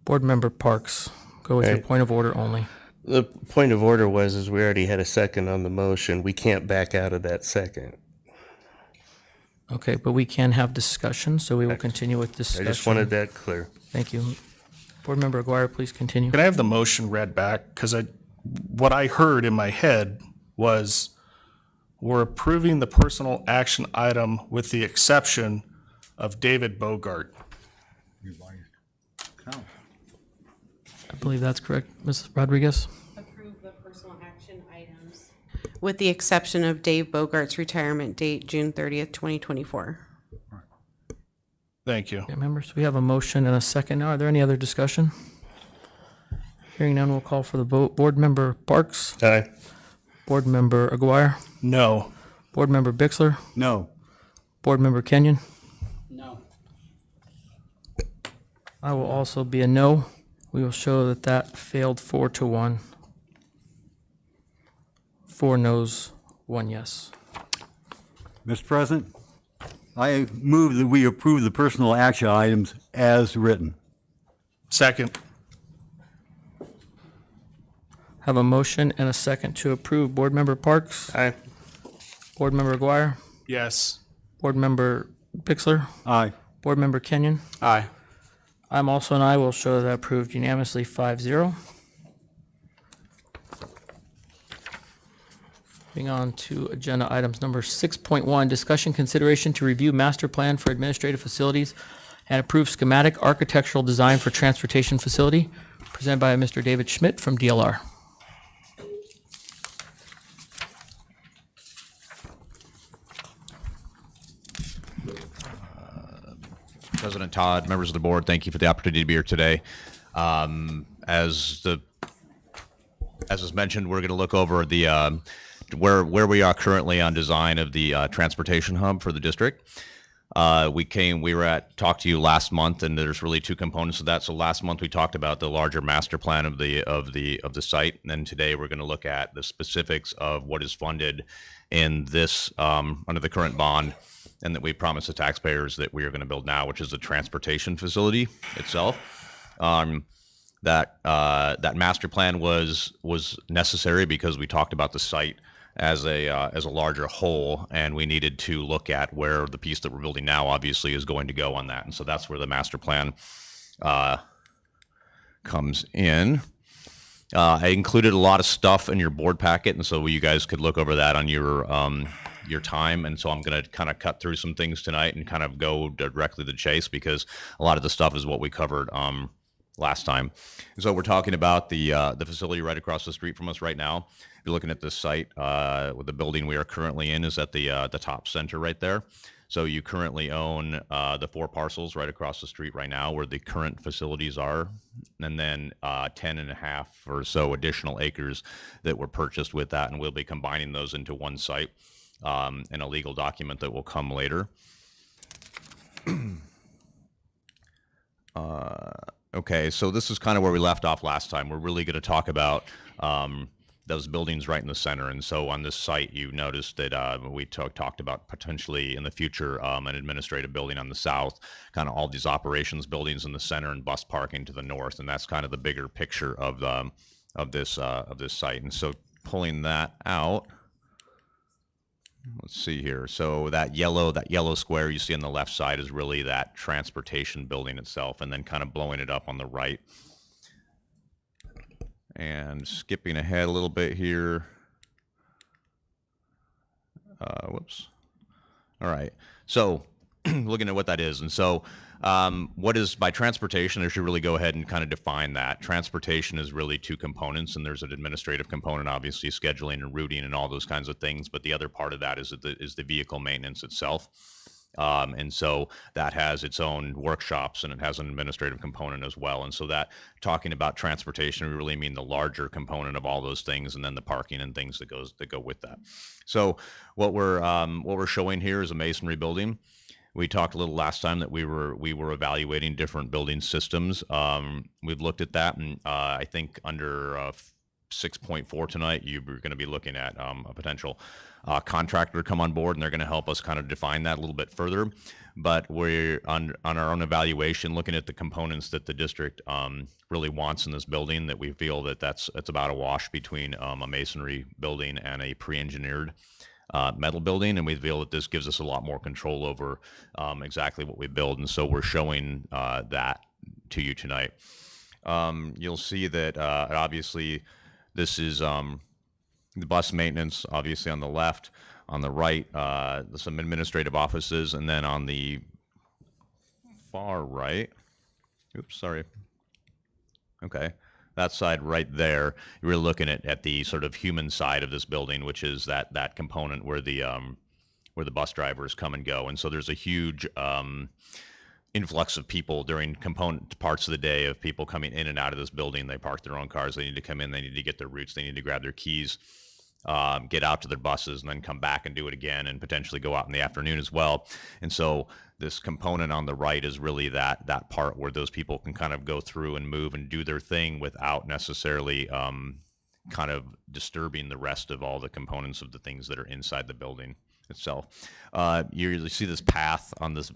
Board Member Parks, go with your Right. point of order only. The point of order is we already had a second on the motion. We can't back out of that second. Okay, but we can have discussion, so we will continue with I discussion. just wanted that clear. Thank you. Board Member Aguirre, please continue. Can I have the motion read back? Because what I heard in my head was we're approving the personal action item with the exception of David Bogart. I believe that's correct. Mrs. Rodriguez? Approve the personal action items. With the exception of Dave Bogart's retirement date, June 30th, 2024. Thank you. Okay, members, we have a motion and a second now. Are there any other discussion? Hearing none, we'll call for the vote. Board Member Parks? Aye. Board Member Aguirre? No. Board Member Bixler? No. Board Member Kenyon? No. I will also be a no. We will show that that failed 4-1. 4 noes, 1 yes. Mr. President, I move that we approve the personal action items as written. Second. Have a motion and a second to approve. Board Member Parks? Aye. Board Member Aguirre? Yes. Board Member Bixler? Aye. Board Member Kenyon? Aye. I'm also an aye. Will show that approved unanimously 5-0. Moving on to agenda items number 6.1, discussion consideration to review master plan for administrative facilities and approve schematic architectural design for transportation facility, presented by Mr. David Schmidt from DLR. President Todd, members of the board, thank you for the opportunity to be here today. as was mentioned, we're going to look over the where we are currently on design of the transportation hub for the district. We talked to you last month, and there's really two components of that. So last month we talked about the larger master plan of the site, and then today we're going to look at the specifics of what is funded in this under the current bond, and that we promised the taxpayers that we are going to build now, which is the transportation facility itself. That master plan was necessary because we talked about the site as a larger whole, and we needed to look at where the piece that we're building now obviously is going to go on that, and so that's where the master plan comes in. I included a lot of stuff in your board packet, and so you guys could look over that on your time. And so I'm going to kind of cut through some things tonight and kind of go directly to the chase, because a lot of the stuff is what we covered last time. And so we're talking about the facility right across the street from us right now. If you're looking at this site, with the building we are currently in is at the top center right there. So you currently own the 4 parcels right across the street right now where the current facilities are, and then 10.5 or so additional acres that were purchased with that, and we'll be combining those into one site in a legal document that will come later. Okay, so this is kind of where we left off last time. We're really going to talk about those buildings right in the center. And so on this site, you noticed that we talked about potentially in the future an administrative building on the south, kind of all these operations buildings in the center, and bus parking to the north. And that's kind of the bigger picture of this site. And so pulling that out, let's see here. So that yellow square you see on the left side is really that transportation building itself, and then kind of blowing it up on the right. And skipping ahead a little bit here. Whoops. All right. So looking at what that is. And so what is by transportation? I should really go ahead and kind of define that. Transportation is really 2 components, and there's an administrative component, obviously scheduling and routing and all those kinds of things. But the other part of that is the vehicle maintenance itself. And so that has its own workshops, and it has an administrative component as well. And so that, talking about transportation, we really mean the larger component of all those things, and then the parking and things that go with that. So what we're showing here is a masonry building. We talked a little last time that we were evaluating different building systems. We've looked at that, and I think under 6.4 tonight, you're going to be looking at a potential contractor to come on board, and they're going to help us kind of define that a little bit further. But we're on our own evaluation, looking at the components that the district really wants in this building, that we feel that it's about a wash between a masonry building and a pre-engineered metal building, and we feel that this gives us a lot more control over exactly what we build. And so we're showing that to you tonight. You'll see that obviously this is the bus maintenance, obviously on the left. On the right, some administrative offices, and then on the far right, oops, sorry. Okay, that side right there, you're really looking at the sort of human side of this building, which is that component where the bus drivers come and go. And so there's a huge influx of people during component parts of the day, of people coming in and out of this building. They park their own cars, they need to come in, they need to get their routes, they need to grab their keys, get out to their buses, and then come back and do it again, and potentially go out in the afternoon as well. And so this component on the right is really that part where those people can kind of go through and move and do their thing without necessarily kind of disturbing the rest of all the components of the things that are inside the building itself. You usually see this path on this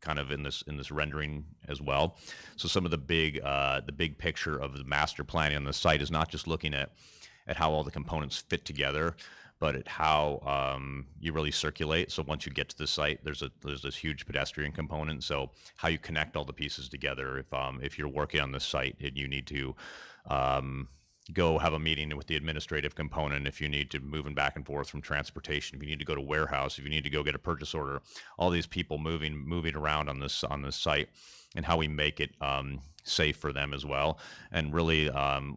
kind of in this rendering as well. So some of the big picture of the master planning on the site is not just looking at how all the components fit together, but at how you really circulate. So once you get to the site, there's this huge pedestrian component. So how you connect all the pieces together. If you're working on this site and you need to go have a meeting with the administrative component, if you need to moving back and forth from transportation, if you need to go to warehouse, if you need to go get a purchase order, all these people moving around on this site, and how we make it safe for them as well, and really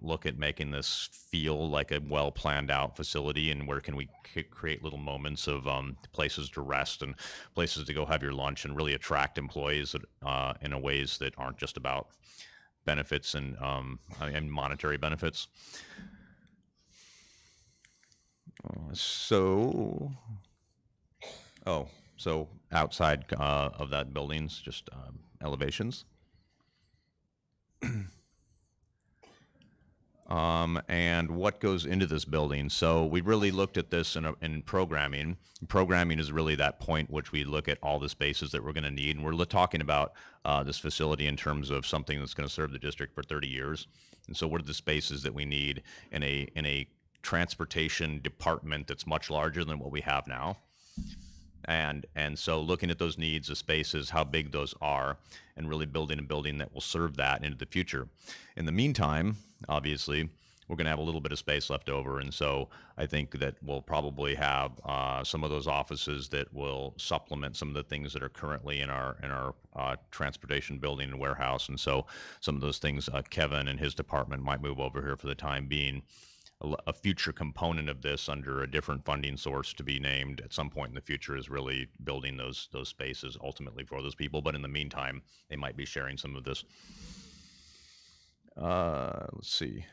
look at making this feel like a well planned out facility, and where can we create little moments of places to rest and places to go have your lunch, and really attract employees in a ways that aren't just about benefits and monetary benefits. So outside of that building's just elevations. And what goes into this building. So we really looked at this in programming. Programming is really that point which we look at all the spaces that we're going to need. And we're talking about this facility in terms of something that's going to serve the district for 30 years. And so what are the spaces that we need in a transportation department that's much larger than what we have now? And so looking at those needs, the spaces, how big those are, and really building a building that will serve that into the future. In the meantime, obviously, we're going to have a little bit of space left over. And so I think that we'll probably have some of those offices that will supplement some of the things that are currently in our transportation building and warehouse. And so some of those things, Kevin and his department might move over here for the time being. A future component of this under a different funding source to be named at some point in the future is really building those spaces ultimately for those people. But in the meantime, they might be sharing some of this. Let's see.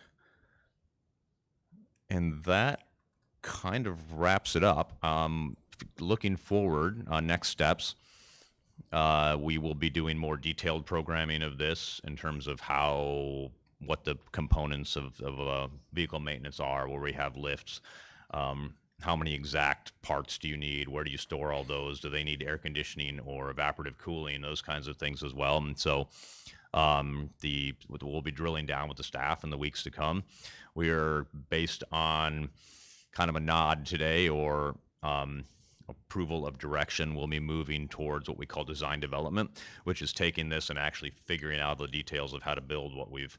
And that kind of wraps it up. Looking forward, next steps, we will be doing more detailed programming of this in terms of what the components of vehicle maintenance are, where we have lifts, how many exact parts do you need, where do you store all those, do they need air conditioning or evaporative cooling, those kinds of things as well. And so we'll be drilling down with the staff in the weeks to come. We are, based on kind of a nod today or approval of direction, we'll be moving towards what we call design development, which is taking this and actually figuring out the details of how to build what we've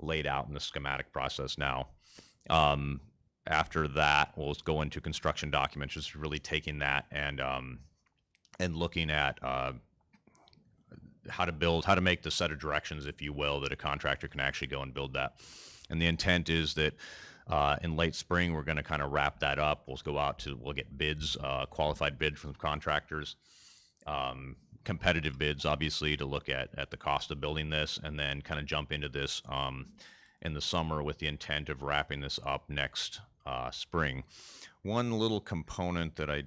laid out in the schematic process now. After that, we'll go into construction documents, just really taking that and looking at how to make the set of directions, if you will, that a contractor can actually go and build that. And the intent is that in late spring, we're going to kind of wrap that up. We'll get bids, qualified bids from contractors, competitive bids, obviously, to look at the cost of building this, and then kind of jump into this in the summer with the intent of wrapping this up next spring. One little component that I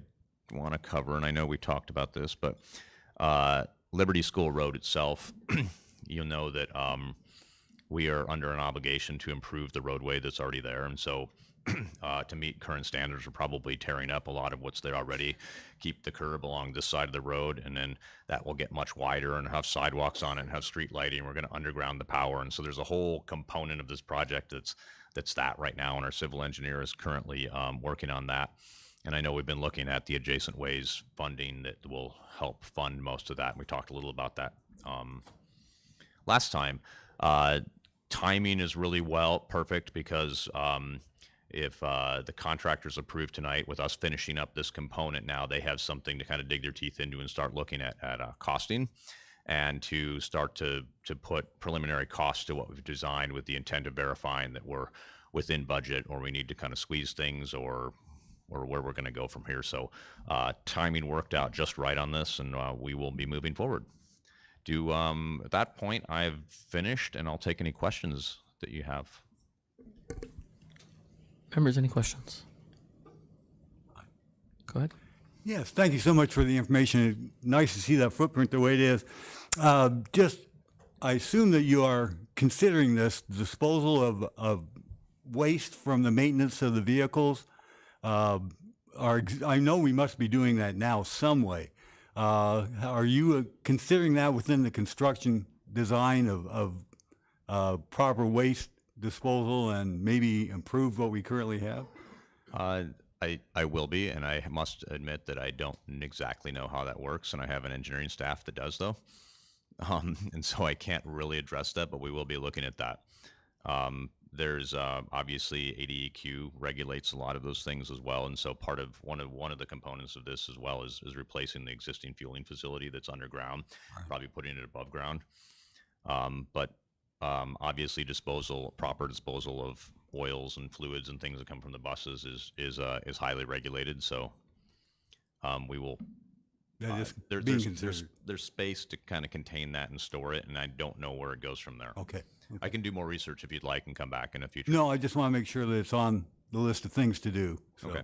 want to cover, and I know we talked about this, but Liberty School Road itself, you'll know that we are under an obligation to improve the roadway that's already there. And so to meet current standards, we're probably tearing up a lot of what's there already, keep the curb along this side of the road, and then that will get much wider and have sidewalks on it and have street lighting. We're going to underground the power. And so there's a whole component of this project that's that right now, and our civil engineer is currently working on that. And I know we've been looking at the adjacent ways funding that will help fund most of that. And we talked a little about that last time. Timing is really perfect because if the contractor's approved tonight with us finishing up this component now, they have something to kind of dig their teeth into and start looking at costing, and to start to put preliminary costs to what we've designed with the intent of verifying that we're within budget, or we need to kind of squeeze things, or where we're going to go from here. So timing worked out just right on this, and we will be moving forward. At that point, I've finished, and I'll take any questions that you have. Members, any questions? Go ahead. Yes, thank you so much for the information. Nice to see that footprint the way it is. I assume that you are considering this disposal of waste from the maintenance of the vehicles. I know we must be doing that now some way. Are you considering that within the construction design of proper waste disposal and maybe improve what we currently have? I will be, and I must admit that I don't exactly know how that works, and I have an engineering staff that does, though. And so I can't really address that, but we will be looking at that. There's obviously ADEQ regulates a lot of those things as well, and so part of one of the components of this as well is replacing the existing fueling facility that's underground, probably putting it above ground. But obviously proper disposal of oils and fluids and things that come from the buses is highly regulated. So we will. There's space to kind of contain that and store it, and I don't know where it goes from there. Okay. I can do more research if you'd like and come back in a future. No, I just want to make sure that it's on the list of things to do. So. Okay.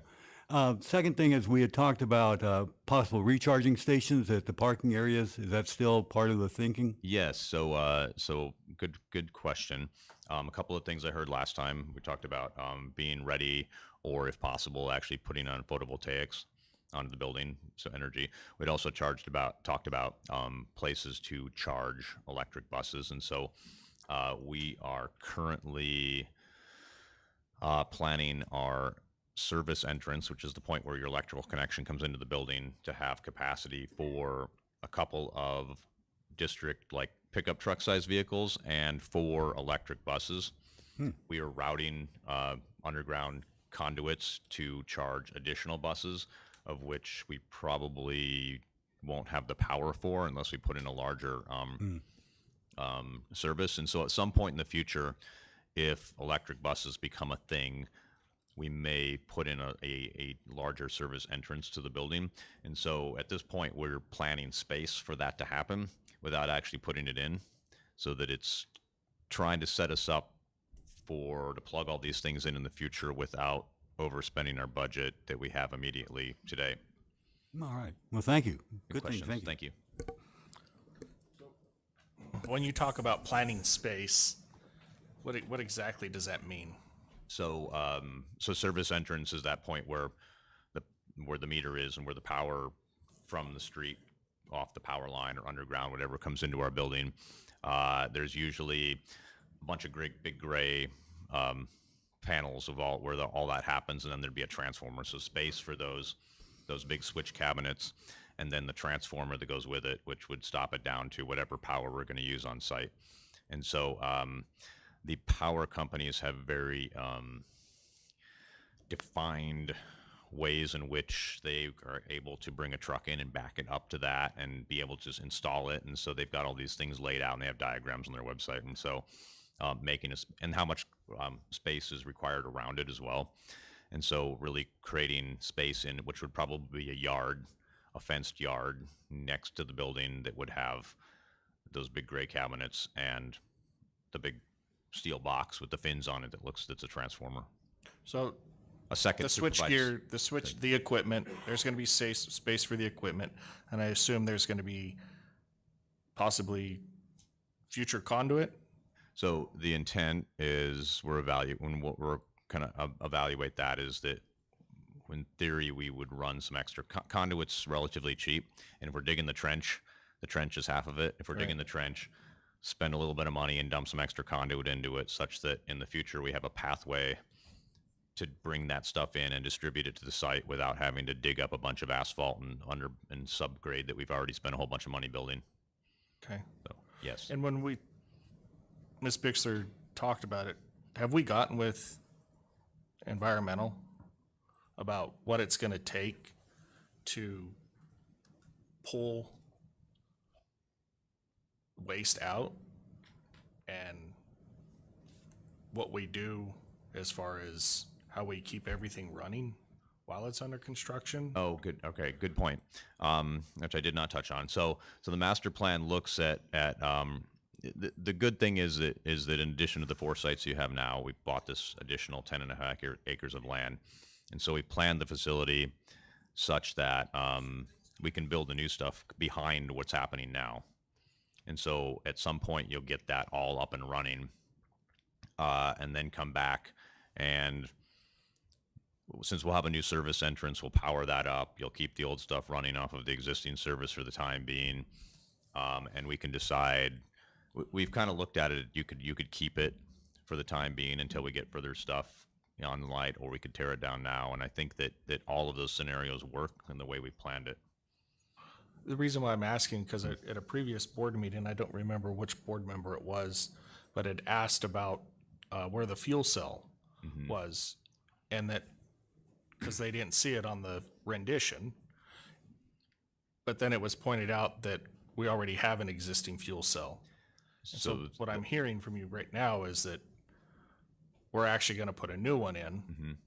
Second thing is we had talked about possible recharging stations at the parking areas. Is that still part of the thinking? Yes. So good question. A couple of things I heard last time. We talked about being ready, or if possible, actually putting on photovoltaics onto the building, so energy. We'd also talked about places to charge electric buses, and so we are currently planning our service entrance, which is the point where your electrical connection comes into the building, to have capacity for a couple of district like pickup truck size vehicles and 4 electric buses. We are routing underground conduits to charge additional buses, of which we probably won't have the power for unless we put in a larger service. And so at some point in the future, if electric buses become a thing, we may put in a larger service entrance to the building. And so at this point, we're planning space for that to happen without actually putting it in, so that it's trying to set us up to plug all these things in the future without overspending our budget that we have immediately today. All right. Well, thank you. Good thing. Questions. Thank you. Thank you. When you talk about planning space, what exactly does that mean? So service entrance is that point where the meter is and where the power from the street off the power line or underground, whatever, comes into our building. There's usually a bunch of big gray panels of where all that happens, and then there'd be a transformer. So space for those big switch cabinets, and then the transformer that goes with it, which would stop it down to whatever power we're going to use on site. And so the power companies have very defined ways in which they are able to bring a truck in and back it up to that and be able to just install it. And so they've got all these things laid out, and they have diagrams on their website. And so and how much space is required around it as well. And so really creating space in which would probably be a fenced yard next to the building that would have those big gray cabinets and the big steel box with the fins on it that's a transformer. So a second the switch gear, the equipment, there's going to be space for the equipment, and I assume there's going to be possibly future conduit. So the intent is what we're kind of evaluate that is that in theory we would run some extra conduits relatively cheap, and if we're digging the trench is half of it. If we're digging the trench, spend a little bit of money and dump some extra conduit into it, such that in the future we have a pathway to bring that stuff in and distribute it to the site without having to dig up a bunch of asphalt and subgrade that we've already spent a whole bunch of money building. Okay. So yes. And when Ms. Bixler talked about it, have we gotten with environmental about what it's going to take to pull waste out, and what we do as far as how we keep everything running while it's under construction? Oh, good. Okay, good point. Which I did not touch on. So the master plan looks at the good thing is that in addition to the 4 sites you have now, we bought this additional 10.5 acres of land, and so we planned the facility such that we can build the new stuff behind what's happening now. And so at some point you'll get that all up and running, and then come back, and since we'll have a new service entrance, we'll power that up. You'll keep the old stuff running off of the existing service for the time being, and we can decide. We've kind of looked at it. You could keep it for the time being until we get further stuff on the light, or we could tear it down now. And I think that all of those scenarios work in the way we planned it. The reason why I'm asking, because at a previous board meeting, I don't remember which board member it was, but it asked about where the fuel cell was, and that because they didn't see it on the rendition, but then it was pointed out that we already have an existing fuel cell. So what I'm hearing from you right now is that we're actually going to put a new one in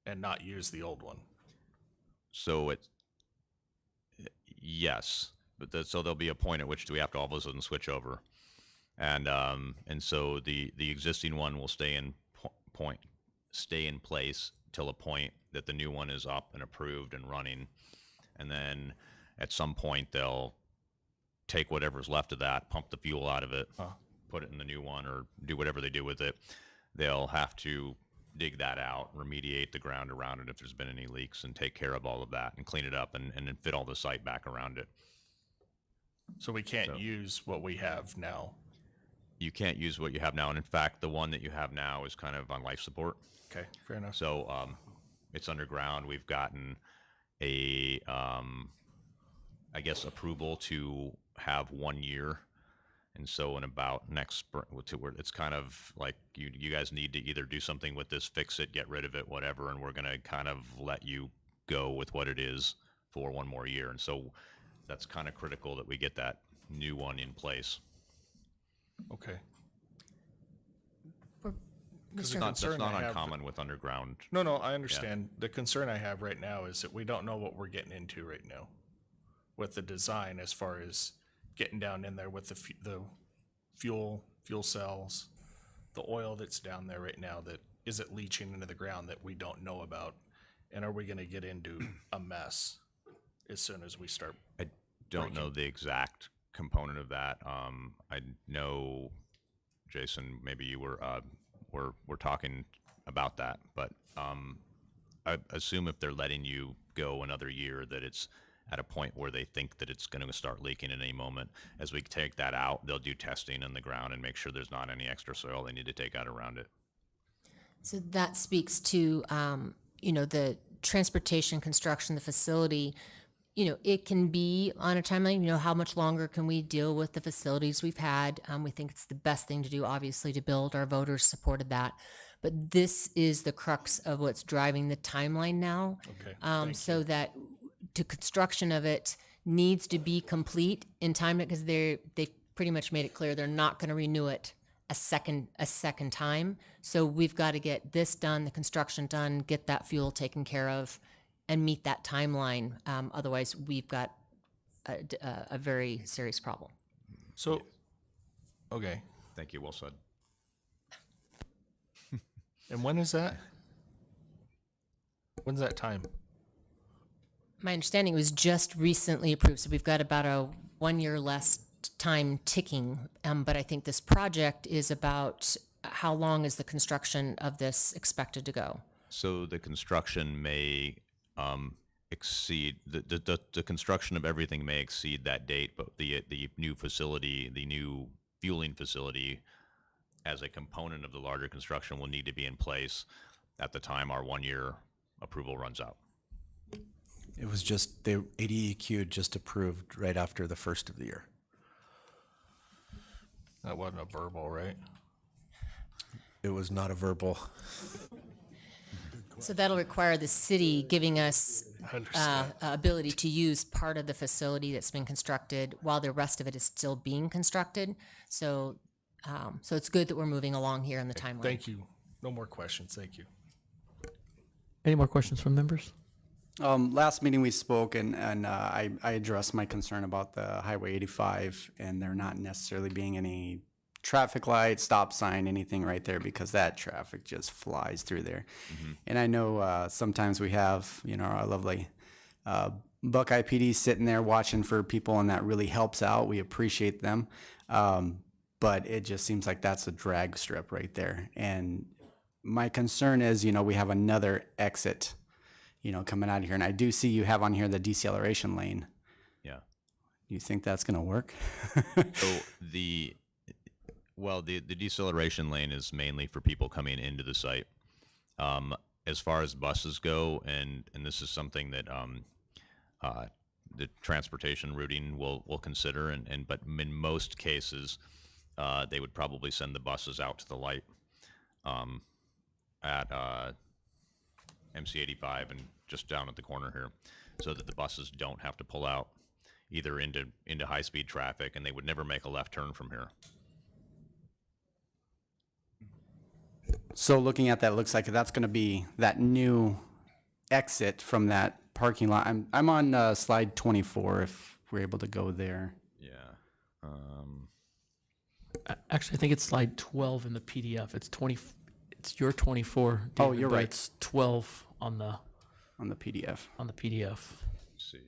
and not use the old one. So yes, but so there'll be a point at which we have to all of a sudden switch over. And so the existing one will stay in stay in place till a point that the new one is up and approved and running, and then at some point they'll take whatever's left of that, pump the fuel out of it, put it in the new one, or do whatever they do with it. They'll have to dig that out, remediate the ground around it if there's been any leaks, and take care of all of that and clean it up and then fit all the site back around it. So we can't use what we have now. You can't use what you have now, and in fact, the one that you have now is kind of on life support. Okay, fair enough. So it's underground. We've gotten a, I guess, approval to have 1 year. And so in about next spring, it's kind of like you guys need to either do something with this, fix it, get rid of it, whatever, and we're going to kind of let you go with what it is for 1 more year. And so that's kind of critical that we get that new one in place. Okay. Because that's not uncommon with underground. No, I understand. The concern I have right now is that we don't know what we're getting into right now with the design, as far as getting down in there with the fuel cells, the oil that's down there right now, that is it leaching into the ground that we don't know about, and are we going to get into a mess as soon as we start? I don't know the exact component of that. I know, Jason, maybe you were we're talking about that, but I assume if they're letting you go another year, that it's at a point where they think that it's going to start leaking at any moment. As we take that out, they'll do testing on the ground and make sure there's not any extra soil they need to take out around it. So that speaks to, the transportation, construction, the facility. It can be on a timeline. How much longer can we deal with the facilities we've had? We think it's the best thing to do, obviously, to build. Our voters supported that. But this is the crux of what's driving the timeline now. Okay. So that the construction of it needs to be complete in time, because they've pretty much made it clear they're not going to renew it a second time. So we've got to get this done, the construction done, get that fuel taken care of, and meet that timeline. Otherwise, we've got a very serious problem. So, okay. Thank you. Well said. And when is that? When's that time? My understanding was just recently approved, so we've got about a 1 year less time ticking. But I think this project is about how long is the construction of this expected to go? So the construction may exceed the construction of everything may exceed that date, but the new facility, the new fueling facility, as a component of the larger construction, will need to be in place at the time our 1 year approval runs out. It was just, the ADEQ just approved right after the first of the year. That wasn't a verbal, right? It was not a verbal. So that'll require the city giving us understand. ability to use part of the facility that's been constructed while the rest of it is still being constructed. So it's good that we're moving along here in the timeline. Thank you. No more questions. Thank you. Any more questions from members? Last meeting we spoke, and I addressed my concern about the Highway 85 and there not necessarily being any traffic light, stop sign, anything right there, because that traffic just flies through there. Mm-hmm. And I know sometimes we have, our lovely Buckeye PD sitting there watching for people, and that really helps out. We appreciate them. But it just seems like that's a drag strip right there. And my concern is, we have another exit coming out of here. And I do see you have on here the deceleration lane. Yeah. Do you think that's going to work? So the deceleration lane is mainly for people coming into the site. As far as buses go, and this is something that the transportation routing will consider, but in most cases, they would probably send the buses out to the light at MC 85 and just down at the corner here, so that the buses don't have to pull out either into high-speed traffic, and they would never make a left turn from here. So looking at that, it looks like that's going to be that new exit from that parking lot. I'm on slide 24, if we're able to go there. Yeah. Actually, I think it's slide 12 in the PDF. It's 20, it's your 24. Oh, David, you're but right. It's 12 on the PDF. PDF. Let's see.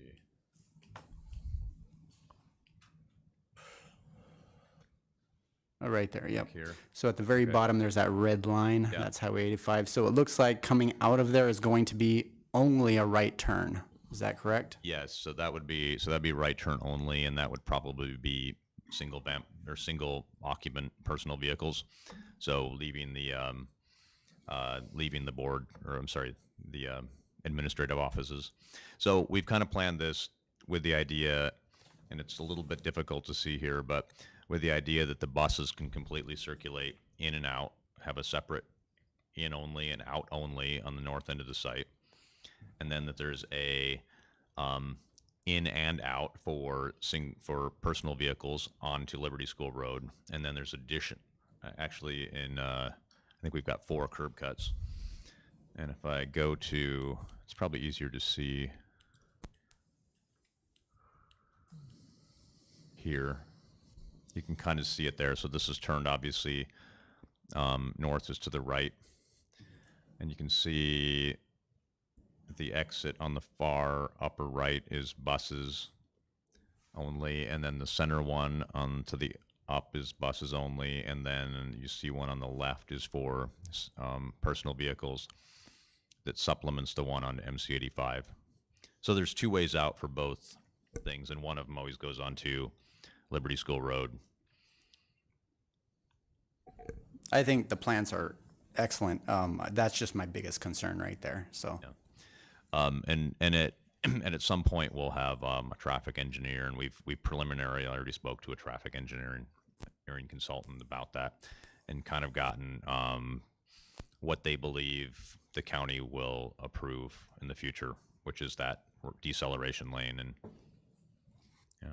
Oh, right there, yep. Here. So at the very bottom, there's that red line. Yeah. That's Highway 85. So it looks like coming out of there is going to be only a right turn. Is that correct? Yes, so that'd be right turn only, and that would probably be single vamp or single occupant personal vehicles. So leaving the board, or I'm sorry, the administrative offices. So we've kind of planned this with the idea, and it's a little bit difficult to see here, but with the idea that the buses can completely circulate in and out, have a separate in only and out only on the north end of the site, and then that there's a in and out for personal vehicles onto Liberty School Road, and then there's actually I think we've got 4 curb cuts. And if I go to, it's probably easier to see here. You can kind of see it there. So this is turned obviously north is to the right, and you can see the exit on the far upper right is buses only, and then the center one on to the up is buses only, and then you see one on the left is for personal vehicles that supplements the one on MC85. So there's 2 ways out for both things, and one of them always goes on to Liberty School Road. I think the plans are excellent. That's just my biggest concern right there, so. Yeah. And at some point we'll have a traffic engineer, and we preliminarily already spoke to a traffic engineering consultant about that, and kind of gotten what they believe the county will approve in the future, which is that deceleration lane. And yeah.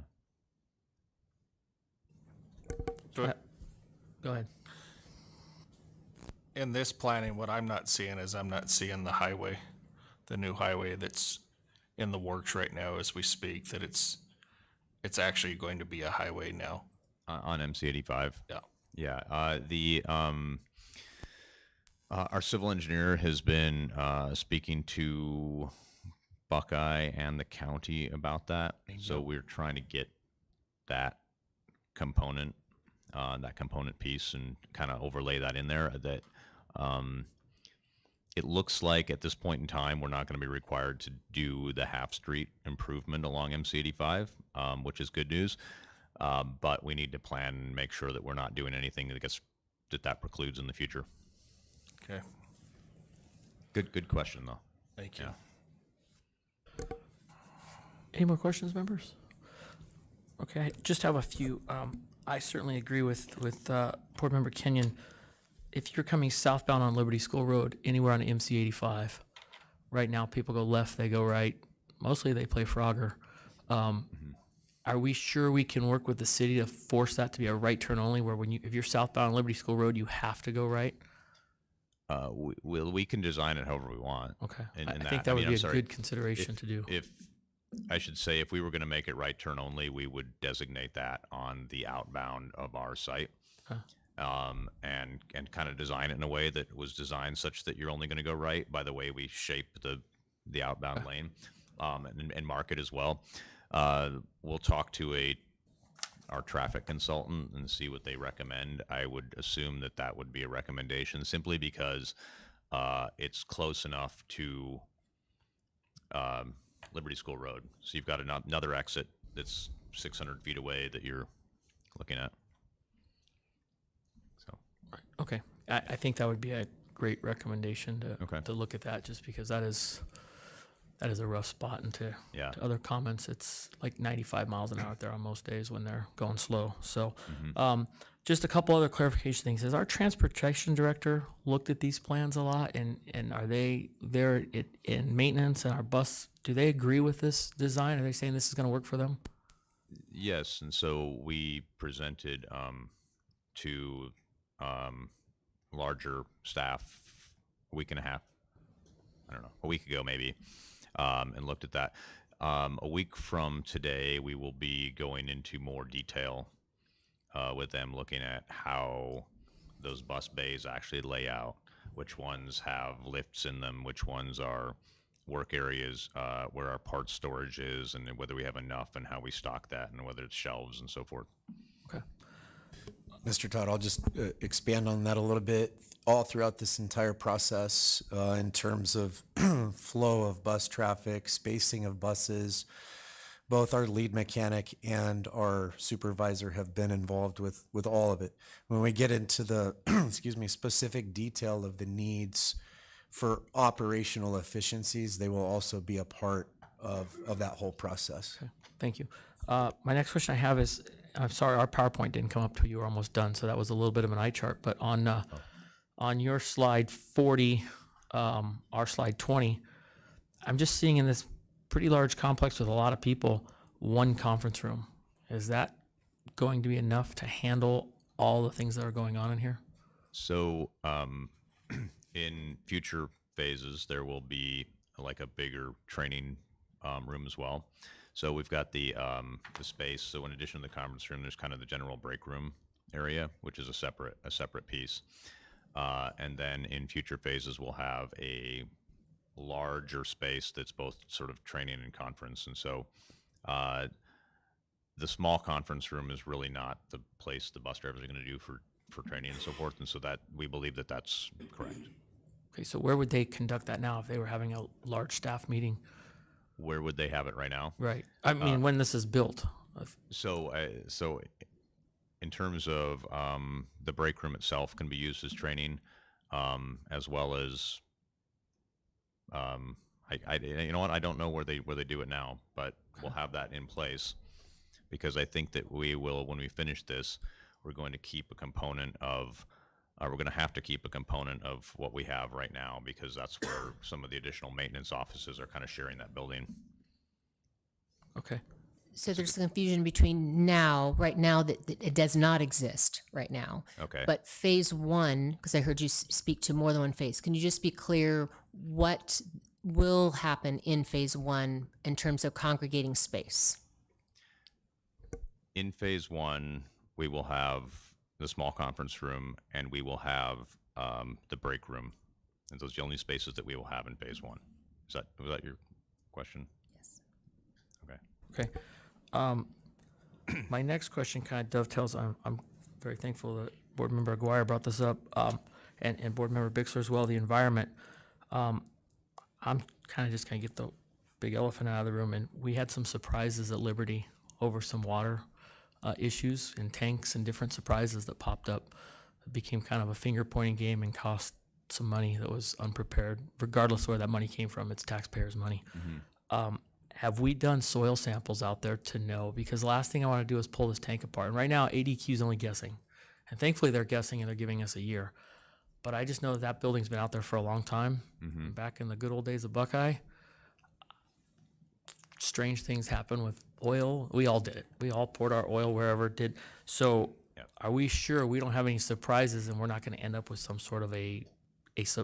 Go ahead. In this planning, what I'm not seeing is I'm not seeing the highway, the new highway that's in the works right now as we speak, that it's actually going to be a highway now. On MC85. Yeah. Yeah. Our civil engineer has been speaking to Buckeye and the county about that. So we're trying to get that component piece and kind of overlay that in there. That it looks like at this point in time, we're not going to be required to do the half street improvement along MC85, which is good news. But we need to plan and make sure that we're not doing anything that precludes in the future. Okay. Good question, though. Thank you. Yeah. Any more questions, members? Okay, I just have a few. I certainly agree with Board Member Kenyon. If you're coming southbound on Liberty School Road, anywhere on MC 85, right now people go left, they go right. Mostly they play Frogger. Are we sure we can work with the city to force that to be a right turn only, where if you're southbound on Liberty School Road, you have to go right? We can design it however we want. Okay. I think that would be a good consideration to do. If I should say, if we were going to make it right turn only, we would designate that on the outbound of our site, and kind of design it in a way that was designed such that you're only going to go right by the way we shape the outbound lane, and mark it as well. We'll talk to our traffic consultant and see what they recommend. I would assume that would be a recommendation, simply because it's close enough to Liberty School Road. So you've got another exit that's 600 feet away that you're looking at. So. Okay, I think that would be a great recommendation to look at that, just because that is a rough spot. And to other comments, it's like 95 miles an hour out there on most days when they're going slow. So just a couple other clarification things. Has our transportation director looked at these plans a lot, and are they there in maintenance and our bus? Do they agree with this design? Are they saying this is going to work for them? Yes, and so we presented to larger staff a week ago maybe, and looked at that. A week from today, we will be going into more detail with them, looking at how those bus bays actually lay out, which ones have lifts in them, which ones are work areas where our parts storage is, and whether we have enough and how we stock that, and whether it's shelves and so forth. Okay. Mr. Todd, I'll just expand on that a little bit. All throughout this entire process, in terms of flow of bus traffic, spacing of buses, both our lead mechanic and our supervisor have been involved with all of it. When we get into the excuse me, specific detail of the needs for operational efficiencies, they will also be a part of that whole process. Okay. Thank you. My next question I have is, I'm sorry, our PowerPoint didn't come up till you were almost done, so that was a little bit of an eye chart. But on your slide 40, our slide 20, I'm just seeing in this pretty large complex with a lot of people, one conference room. Is that going to be enough to handle all the things that are going on in here? So in future phases, there will be like a bigger training room as well. So we've got the space. So in addition to the conference room, there's kind of the general break room area, which is a separate piece. And then in future phases, we'll have a larger space that's both sort of training and conference. And so the small conference room is really not the place the bus drivers are going to do for training and so forth. And so that we believe that that's correct. Okay, so where would they conduct that now if they were having a large staff meeting? Where would they have it right now? Right. I mean, when this is built. So in terms of the break room itself can be used as training, as well as you know what, I don't know where they do it now, but we'll have that in place, because I think that we will, when we finish this, we're going to keep a component of we're going to have to keep a component of what we have right now, because that's where some of the additional maintenance offices are kind of sharing that building. Okay. So there's confusion between right now that it does not exist right now. Okay. But phase one, because I heard you speak to more than one phase, can you just be clear what will happen in phase one in terms of congregating space? In phase one, we will have the small conference room, and we will have the break room. And those are the only spaces that we will have in phase one. Was that your question? Yes. Okay. Okay. My next question kind of dovetails. I'm very thankful that Board Member Aguirre brought this up, and Board Member Bixler as well, the environment. I'm kind of just going to get the big elephant out of the room, and we had some surprises at Liberty over some water issues and tanks and different surprises that popped up. It became kind of a finger-pointing game and cost some money that was unprepared. Regardless of where that money came from, it's taxpayers' money. Mm-hmm. Have we done soil samples out there to know? Because the last thing I want to do is pull this tank apart. And right now, ADQ is only guessing. And thankfully, they're guessing and they're giving us a year. But I just know that building's been out there for a long time. Mm-hmm. Back in the good old days of Buckeye, strange things happen with oil. We all did it. We all poured our oil wherever it did. So are we sure we don't have any surprises and we're not going to end up with some sort of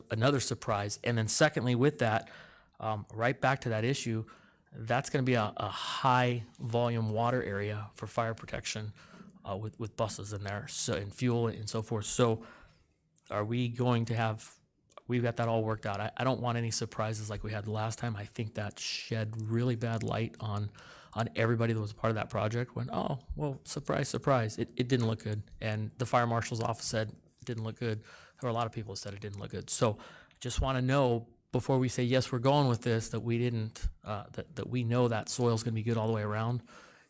another surprise? And then secondly, with that, right back to that issue, that's going to be a high volume water area for fire protection with buses in there, so and fuel and so forth. So are we going to have, we've got that all worked out. I don't want any surprises like we had the last time. I think that shed really bad light on everybody that was a part of that project when, oh, well, surprise, surprise. It didn't look good. And the fire marshal's office said it didn't look good. There were a lot of people that said it didn't look good. So just want to know before we say, yes, we're going with this, that we didn't, that we know that soil's going to be good all the way around.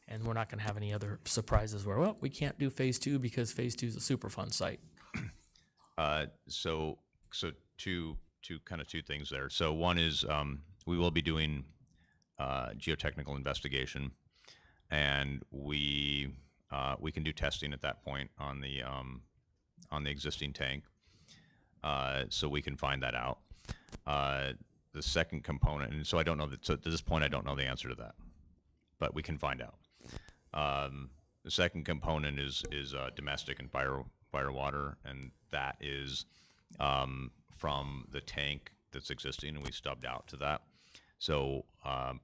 And we're not going to have any other surprises where, well, we can't do phase two because phase two is a Superfund site. So two things there. So one is we will be doing geotechnical investigation, and we can do testing at that point on the existing tank, so we can find that out. The second component, and so I don't know that. So to this point, I don't know the answer to that, but we can find out. The second component is domestic and fire water, and that is from the tank that's existing, and we stubbed out to that. So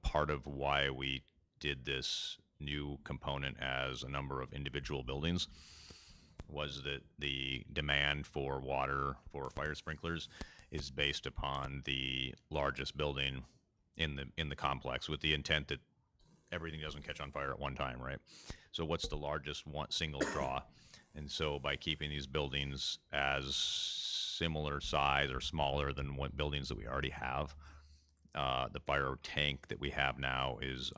part of why we did this new component as a number of individual buildings was that the demand for water for fire sprinklers is based upon the largest building in the complex, with the intent that everything doesn't catch on fire at one time, right? So what's the largest one single draw? And so by keeping these buildings as similar size or smaller than what buildings that we already have, the fire tank that we have now is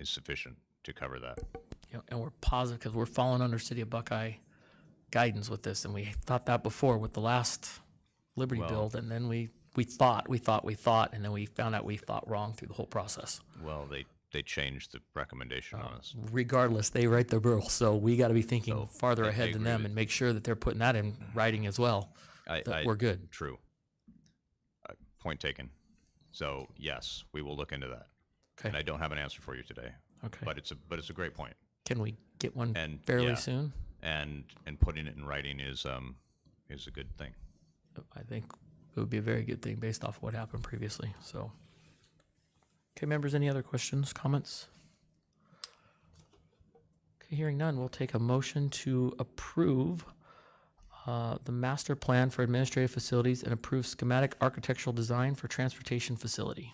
sufficient to cover that. And we're positive because we're falling under City of Buckeye guidance with this, and we thought that before with the last Liberty Well- build, and then we thought, and then we found out we thought wrong through the whole process. Well, they changed the recommendation on us. Regardless, they write the rule, so we got to be thinking So, farther I ahead than agree them with- and make sure that they're putting that in writing as well. That we're good. True. Point taken. So yes, we will look into that. Okay. And I don't have an answer for you today. Okay. But it's a great point. Can we get one And fairly yeah, soon? And putting it in writing is a good thing. I think it would be a very good thing based off what happened previously. So, okay, members, any other questions, comments? Okay, hearing none, we'll take a motion to approve the master plan for administrative facilities and approve schematic architectural design for transportation facility.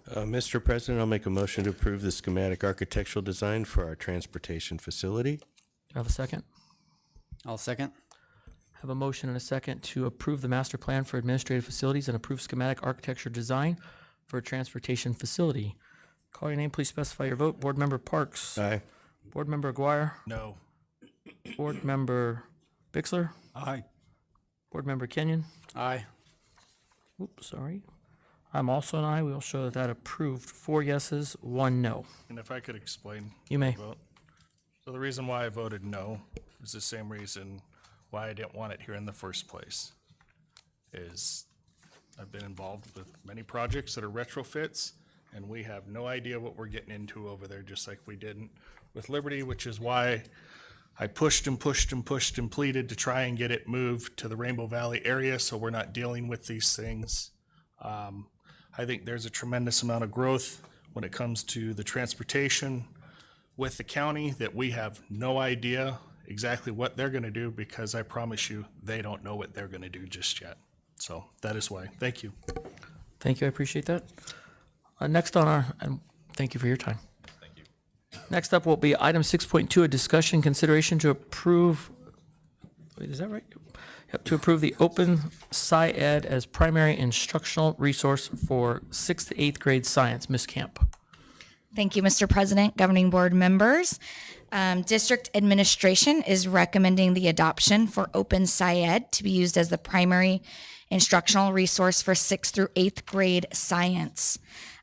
Mr. President, I'll make a motion to approve the schematic architectural design for our transportation facility. Do I have a second? I'll second. Have a motion and a second to approve the master plan for administrative facilities and approve schematic architecture design for a transportation facility. Call your name, please specify your vote. Board Member Parks. Aye. Board Member Aguirre. No. Board Member Bixler. Aye. Board Member Kenyon. Aye. Oops, sorry. I'm also an aye. We'll show that that approved. 4 yeses, 1 no. And if I could explain. You may. my vote. So the reason why I voted no is the same reason why I didn't want it here in the first place. Is I've been involved with many projects that are retrofits, and we have no idea what we're getting into over there, just like we didn't with Liberty, which is why I pushed and pushed and pushed and pleaded to try and get it moved to the Rainbow Valley area so we're not dealing with these things. I think there's a tremendous amount of growth when it comes to the transportation with the county that we have no idea exactly what they're gonna do, because I promise you, they don't know what they're gonna do just yet. So that is why. Thank you. Thank you, I appreciate that. Next on our, and thank you for your time. Thank you. Next up will be item 6.2, a discussion consideration to approve, wait, is that right? Yep, to approve the Open SciEd as primary instructional resource for 6th to 8th grade science. Ms. Camp. Thank you, Mr. President, governing board members. District administration is recommending the adoption for Open SciEd to be used as the primary instructional resource for 6th through 8th grade science.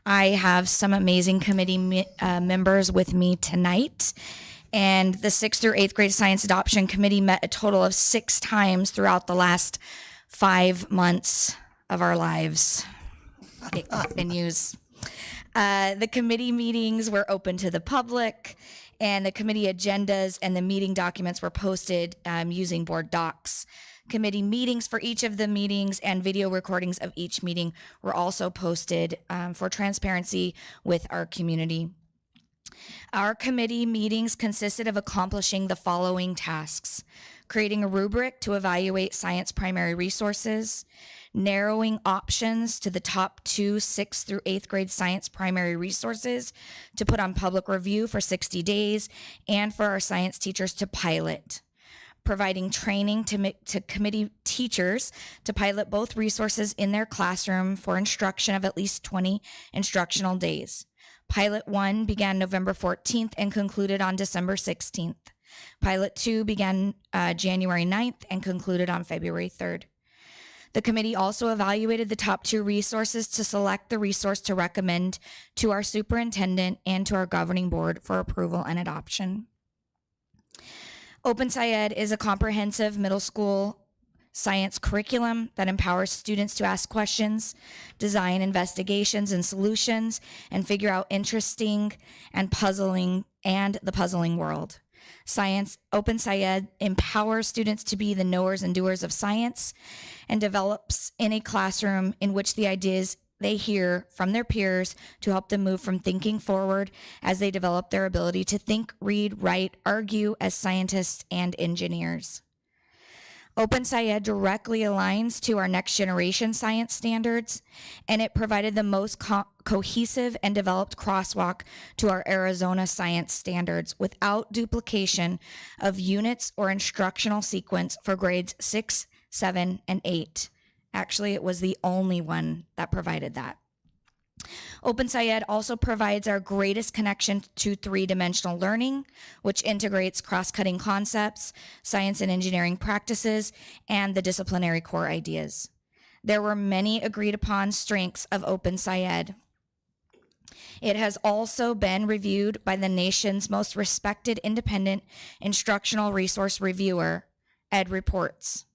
I have some amazing committee members with me tonight. And the 6th through 8th grade science adoption committee met a total of 6 times throughout the last 5 months of our lives. It continues. The committee meetings were open to the public, and the committee agendas and the meeting documents were posted using board docs. Committee meetings for each of the meetings and video recordings of each meeting were also posted for transparency with our community. Our committee meetings consisted of accomplishing the following tasks: creating a rubric to evaluate science primary resources, narrowing options to the top 2 6th through 8th grade science primary resources to put on public review for 60 days and for our science teachers to pilot, providing training to committee teachers to pilot both resources in their classroom for instruction of at least 20 instructional days. Pilot 1 began November 14th and concluded on December 16th. Pilot 2 began January 9th and concluded on February 3rd. The committee also evaluated the top 2 resources to select the resource to recommend to our superintendent and to our governing board for approval and adoption. Open SciEd is a comprehensive middle school science curriculum that empowers students to ask questions, design investigations and solutions, and figure out interesting and the puzzling world. Open SciEd empowers students to be the knowers and doers of science and develops in a classroom in which the ideas they hear from their peers to help them move from thinking forward as they develop their ability to think, read, write, argue as scientists and engineers. Open SciEd directly aligns to our next generation science standards, and it provided the most cohesive and developed crosswalk to our Arizona science standards without duplication of units or instructional sequence for grades 6, 7, and 8. Actually, it was the only one that provided that. Open SciEd also provides our greatest connection to three-dimensional learning, which integrates cross-cutting concepts, science and engineering practices, and the disciplinary core ideas. There were many agreed-upon strengths of Open SciEd. It has also been reviewed by the nation's most respected independent instructional resource reviewer, Ed Reports.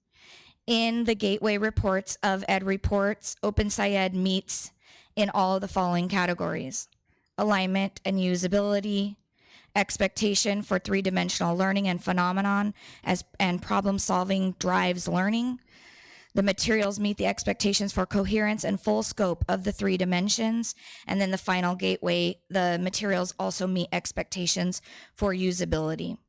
In the gateway reports of Ed Reports, Open SciEd meets in all of the following categories: alignment and usability, expectation for three-dimensional learning and phenomenon and problem-solving drives learning. The materials meet the expectations for coherence and full scope of the three dimensions. And then the final gateway, the materials also meet expectations for usability.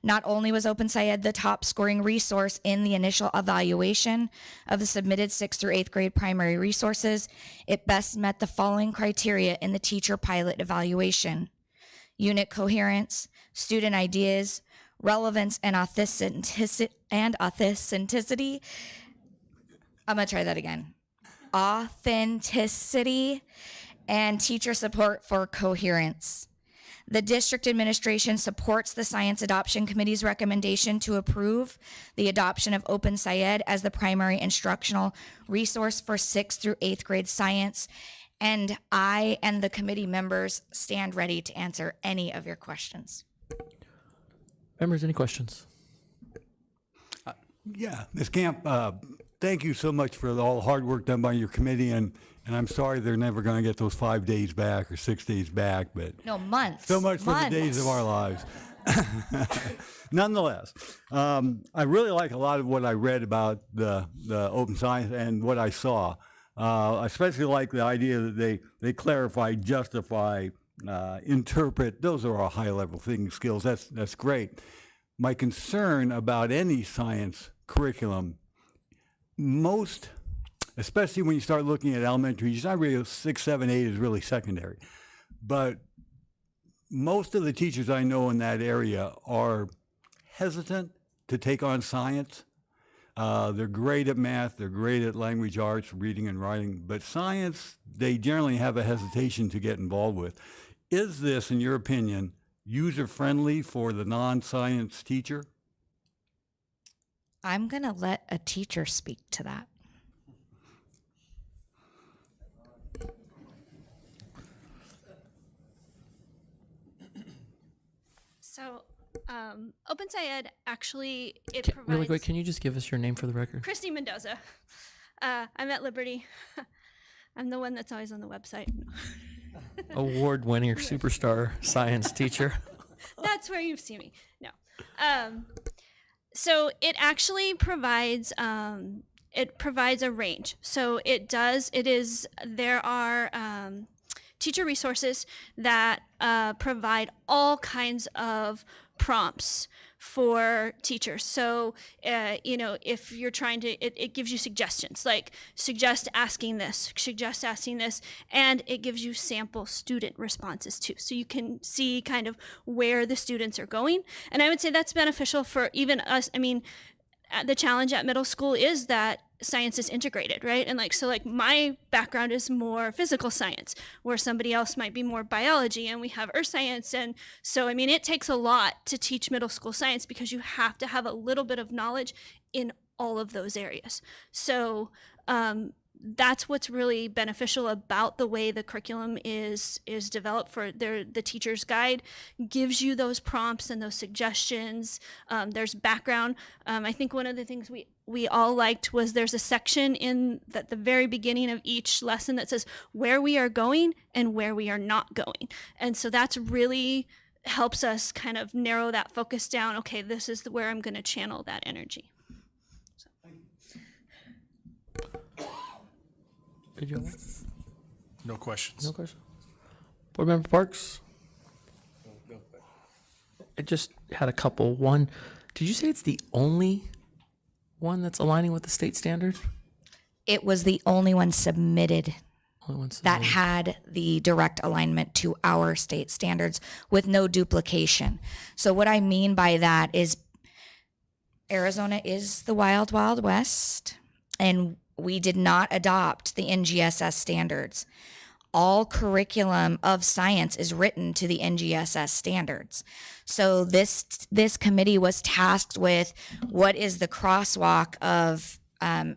Not only was Open SciEd the top scoring resource in the initial evaluation of the submitted 6th through 8th grade primary resources, it best met the following criteria in the teacher pilot evaluation: unit coherence, student ideas, relevance and authenticity. I'm gonna try that again. Authenticity and teacher support for coherence. The district administration supports the Science Adoption Committee's recommendation to approve the adoption of Open SciEd as the primary instructional resource for 6th through 8th grade science. And I and the committee members stand ready to answer any of your questions. Members, any questions? Yeah, Ms. Camp, thank you so much for all the hard work done by your committee, and I'm sorry they're never going to get those 5 days back or 6 days back, but No, months. so much for the days of our lives. Nonetheless, I really like a lot of what I read about the open science and what I saw. I especially like the idea that they clarify, justify, interpret. Those are all high-level thinking skills. That's great. My concern about any science curriculum, most, especially when you start looking at elementary, it's not really 6, 7, 8 is really secondary. But most of the teachers I know in that area are hesitant to take on science. They're great at math, they're great at language arts, reading and writing, but science, they generally have a hesitation to get involved with. Is this, in your opinion, user-friendly for the non-science teacher? I'm going to let a teacher speak to that. So, Open SciEd actually, it provides... Really quick, can you just give us your name for the record? Christy Mendoza. I'm at Liberty. I'm the one that's always on the website. Award-winning superstar science teacher. That's where you've seen me. No. So it actually provides a range. So there are teacher resources that provide all kinds of prompts for teachers. So, if you're trying to, it gives you suggestions, like suggest asking this, and it gives you sample student responses too. So you can see kind of where the students are going. And I would say that's beneficial for even us. I mean, the challenge at middle school is that science is integrated, right? And so my background is more physical science, where somebody else might be more biology, and we have earth science. And so, I mean, it takes a lot to teach middle school science because you have to have a little bit of knowledge in all of those areas. So, that's what's really beneficial about the way the curriculum is developed. For the teacher's guide gives you those prompts and those suggestions. There's background. I think one of the things we all liked was there's a section in the very beginning of each lesson that says where we are going and where we are not going. And so that's really helps us kind of narrow that focus down. Okay, this is where I'm going to channel that energy. Did you No questions. No question. Board Member Parks? I just had a couple. One, did you say it's the only one that's aligning with the state standard? It was the only one submitted Only one that submitted. had the direct alignment to our state standards with no duplication. So what I mean by that is Arizona is the wild, wild west, and we did not adopt the NGSS standards. All curriculum of science is written to the NGSS standards. So this committee was tasked with what is the crosswalk of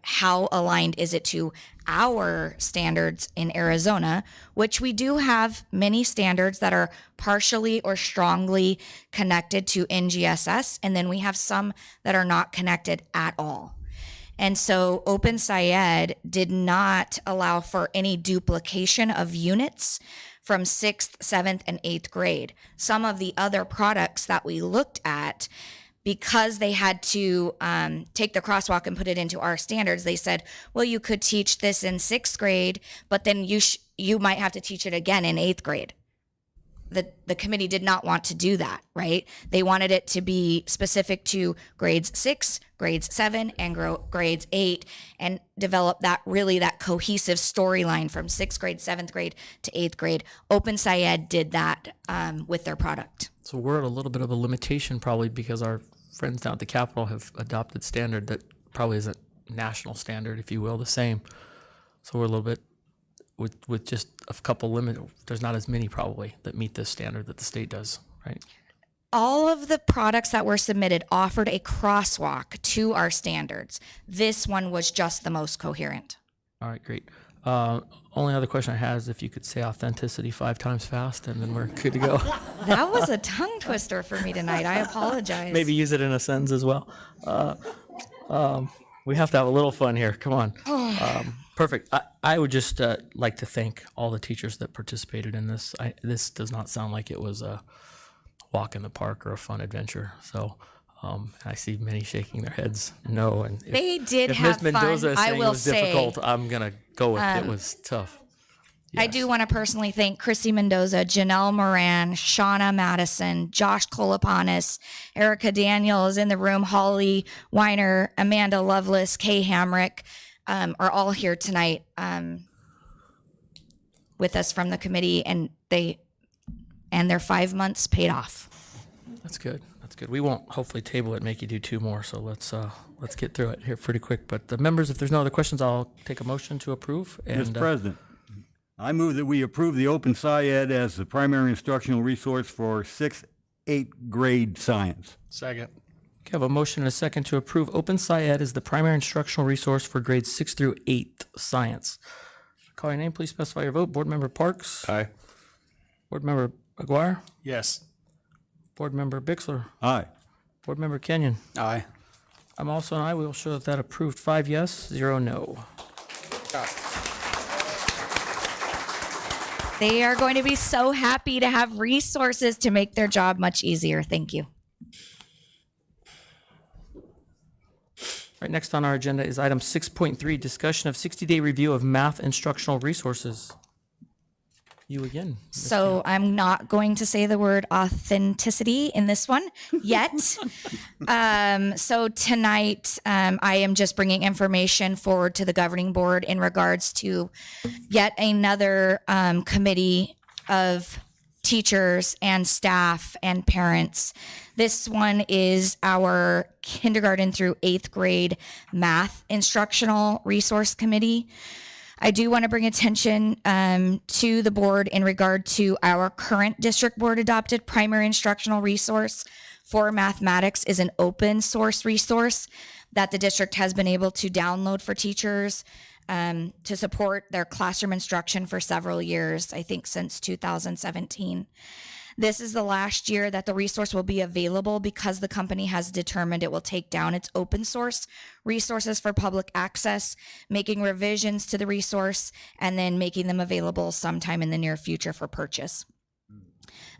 how aligned is it to our standards in Arizona, which we do have many standards that are partially or strongly connected to NGSS, and then we have some that are not connected at all. And so Open SciEd did not allow for any duplication of units from 6th, 7th, and 8th grade. Some of the other products that we looked at, because they had to take the crosswalk and put it into our standards, they said, well, you could teach this in 6th grade, but then you might have to teach it again in 8th grade. The committee did not want to do that, right? They wanted it to be specific to grades 6, grades 7, and grades 8, and develop that cohesive storyline from 6th grade, 7th grade to 8th grade. Open SciEd did that with their product. So we're at a little bit of a limitation probably because our friends down at the Capitol have adopted standard that probably is a national standard, if you will, the same. So we're a little bit with just a couple there's not as many probably that meet this standard that the state does, right? All of the products that were submitted offered a crosswalk to our standards. This one was just the most coherent. All right, great. Only other question I had is if you could say authenticity 5 times fast and then we're good to go. That was a tongue twister for me tonight. I apologize. Maybe use it in a sentence as well. We have to have a little fun here. Come on. Perfect. I would just like to thank all the teachers that participated in this. This does not sound like it was a walk in the park or a fun adventure. So I see many shaking their heads no. And They did if have Ms. Mendoza fun. is I saying will it was say, difficult, I'm going to go with it was tough. I do want to personally thank Chrissy Mendoza, Janelle Moran, Shauna Madison, Josh Kolopanis, Erica Daniel is in the room, Holly Weiner, Amanda Lovelace, Kay Hamrick are all here tonight with us from the committee, and their 5 months paid off. That's good. That's good. We won't hopefully table it, make you do 2 more. So let's get through it here pretty quick. But the members, if there's no other questions, I'll take a motion to approve. And, Mr. President, I move that we approve the Open SciEd as the primary instructional resource for 6th, 8th grade science. Second. Okay, I have a motion and a second to approve Open SciEd as the primary instructional resource for grades 6 through 8 science. Call your name, please specify your vote. Board Member Parks? Aye. Board Member Aguirre? Yes. Board Member Bixler? Aye. Board Member Kenyon? Aye. I'm also an aye. We will show that approved. 5 yes, 0 no. They are going to be so happy to have resources to make their job much easier. Thank you. Right, next on our agenda is item 6.3, discussion of 60-day review of math instructional resources. You again. So I'm not going to say the word authenticity in this one yet. So tonight, I am just bringing information forward to the governing board in regards to yet another committee of teachers and staff and parents. This one is our kindergarten through 8th grade math instructional resource committee. I do want to bring attention to the board in regard to our current district board adopted primary instructional resource for mathematics is an open source resource that the district has been able to download for teachers to support their classroom instruction for several years, I think since 2017. This is the last year that the resource will be available because the company has determined it will take down its open source resources for public access, making revisions to the resource, and then making them available sometime in the near future for purchase.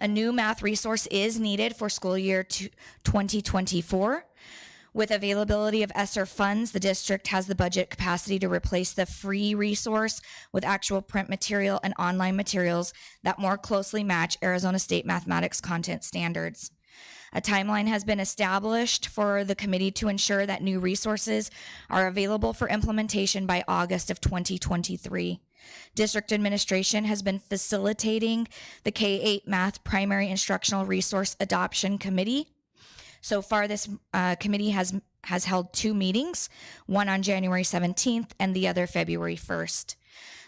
A new math resource is needed for school year 2024. With availability of ESSER funds, the district has the budget capacity to replace the free resource with actual print material and online materials that more closely match Arizona State mathematics content standards. A timeline has been established for the committee to ensure that new resources are available for implementation by August of 2023. District administration has been facilitating the K-8 Math Primary Instructional Resource Adoption Committee. So far, this committee has held 2 meetings, one on January 17th and the other February 1st.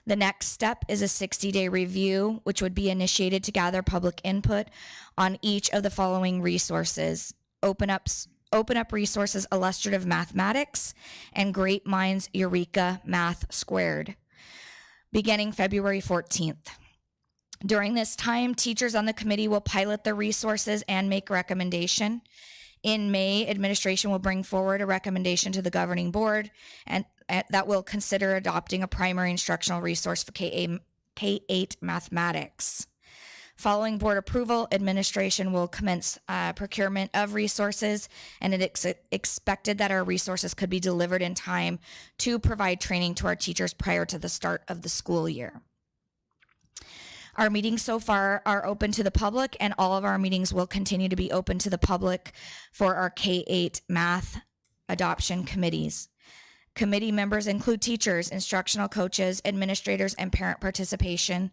The next step is a 60-day review, which would be initiated to gather public input on each of the following resources: Open Up Resources Illustrative Mathematics and Great Minds Eureka Math Squared, beginning February 14th. During this time, teachers on the committee will pilot the resources and make recommendation. In May, administration will bring forward a recommendation to the governing board and that will consider adopting a primary instructional resource for K-8 mathematics. Following board approval, administration will commence procurement of resources, and it's expected that our resources could be delivered in time to provide training to our teachers prior to the start of the school year. Our meetings so far are open to the public, and all of our meetings will continue to be open to the public for our K-8 math adoption committees. Committee members include teachers, instructional coaches, administrators, and parent participation.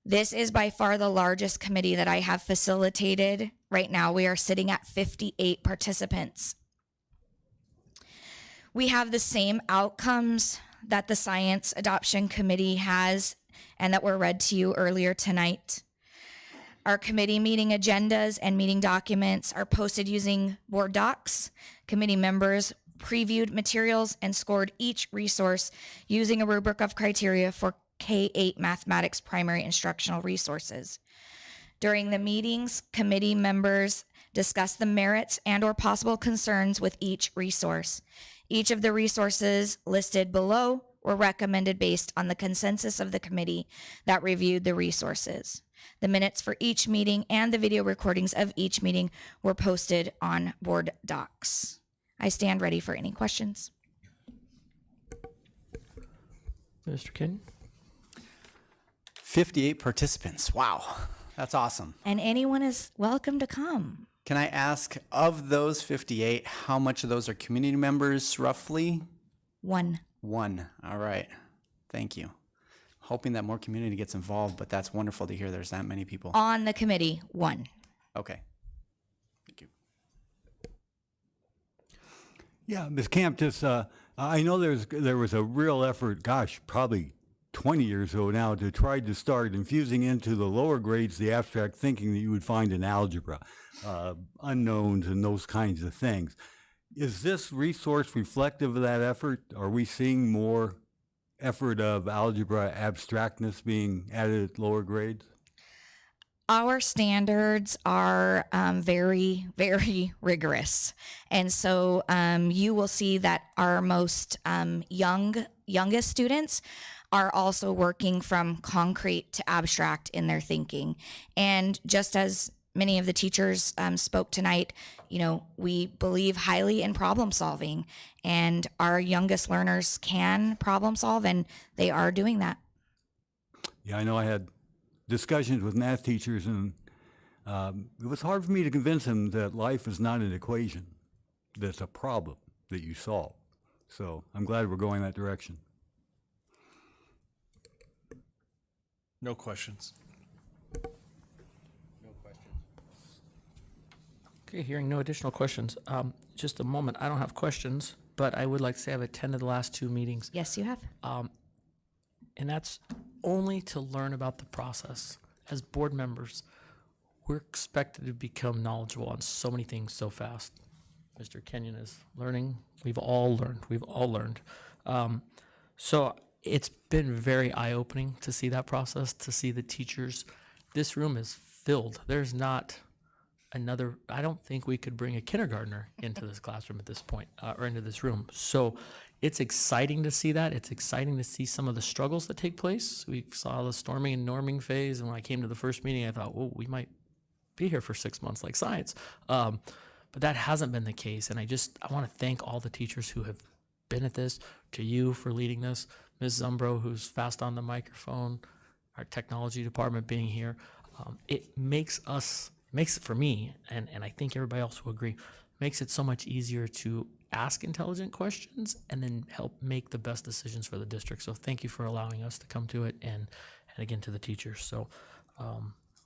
This is by far the largest committee that I have facilitated. Right now, we are sitting at 58 participants. We have the same outcomes that the Science Adoption Committee has and that were read to you earlier tonight. Our committee meeting agendas and meeting documents are posted using board docs. Committee members previewed materials and scored each resource using a rubric of criteria for K-8 mathematics primary instructional resources. During the meetings, committee members discussed the merits and/or possible concerns with each resource. Each of the resources listed below were recommended based on the consensus of the committee that reviewed the resources. The minutes for each meeting and the video recordings of each meeting were posted on board docs. I stand ready for any questions. Mr. Kenyon? 58 participants. Wow, that's awesome. And anyone is welcome to come. Can I ask, of those 58, how much of those are community members roughly? One. All right. Thank you. Hoping that more community gets involved, but that's wonderful to hear there's that many people. On the committee, 1. Okay. Thank you. Yeah, Ms. Camp, just I know there was a real effort, gosh, probably 20 years ago now, to try to start infusing into the lower grades the abstract thinking that you would find in algebra, unknowns and those kinds of things. Is this resource reflective of that effort? Are we seeing more effort of algebra abstractness being added at lower grades? Our standards are very, very rigorous. And so you will see that our most youngest students are also working from concrete to abstract in their thinking. And just as many of the teachers spoke tonight, you know, we believe highly in problem solving, and our youngest learners can problem solve, and they are doing that. Yeah, I know I had discussions with math teachers, and it was hard for me to convince them that life is not an equation, that's a problem that you solve. So I'm glad we're going that direction. No questions. Okay, hearing no additional questions. Just a moment, I don't have questions, but I would like to say I've attended the last 2 meetings. Yes, you have. And that's only to learn about the process. As board members, we're expected to become knowledgeable on so many things so fast. Mr. Kenyon is learning. We've all learned. So it's been very eye-opening to see that process, to see the teachers. This room is filled. There's not another, I don't think we could bring a kindergartner into this classroom at this point, or into this room. So it's exciting to see that. It's exciting to see some of the struggles that take place. We saw the storming and norming phase, and when I came to the first meeting, I thought, well, we might be here for 6 months like science. But that hasn't been the case, and I want to thank all the teachers who have been at this, to you for leading this, Ms. Zumbro, who's fast on the microphone, our technology department being here. It makes it for me, and I think everybody else will agree, makes it so much easier to ask intelligent questions and then help make the best decisions for the district. So thank you for allowing us to come to it, and again to the teachers. So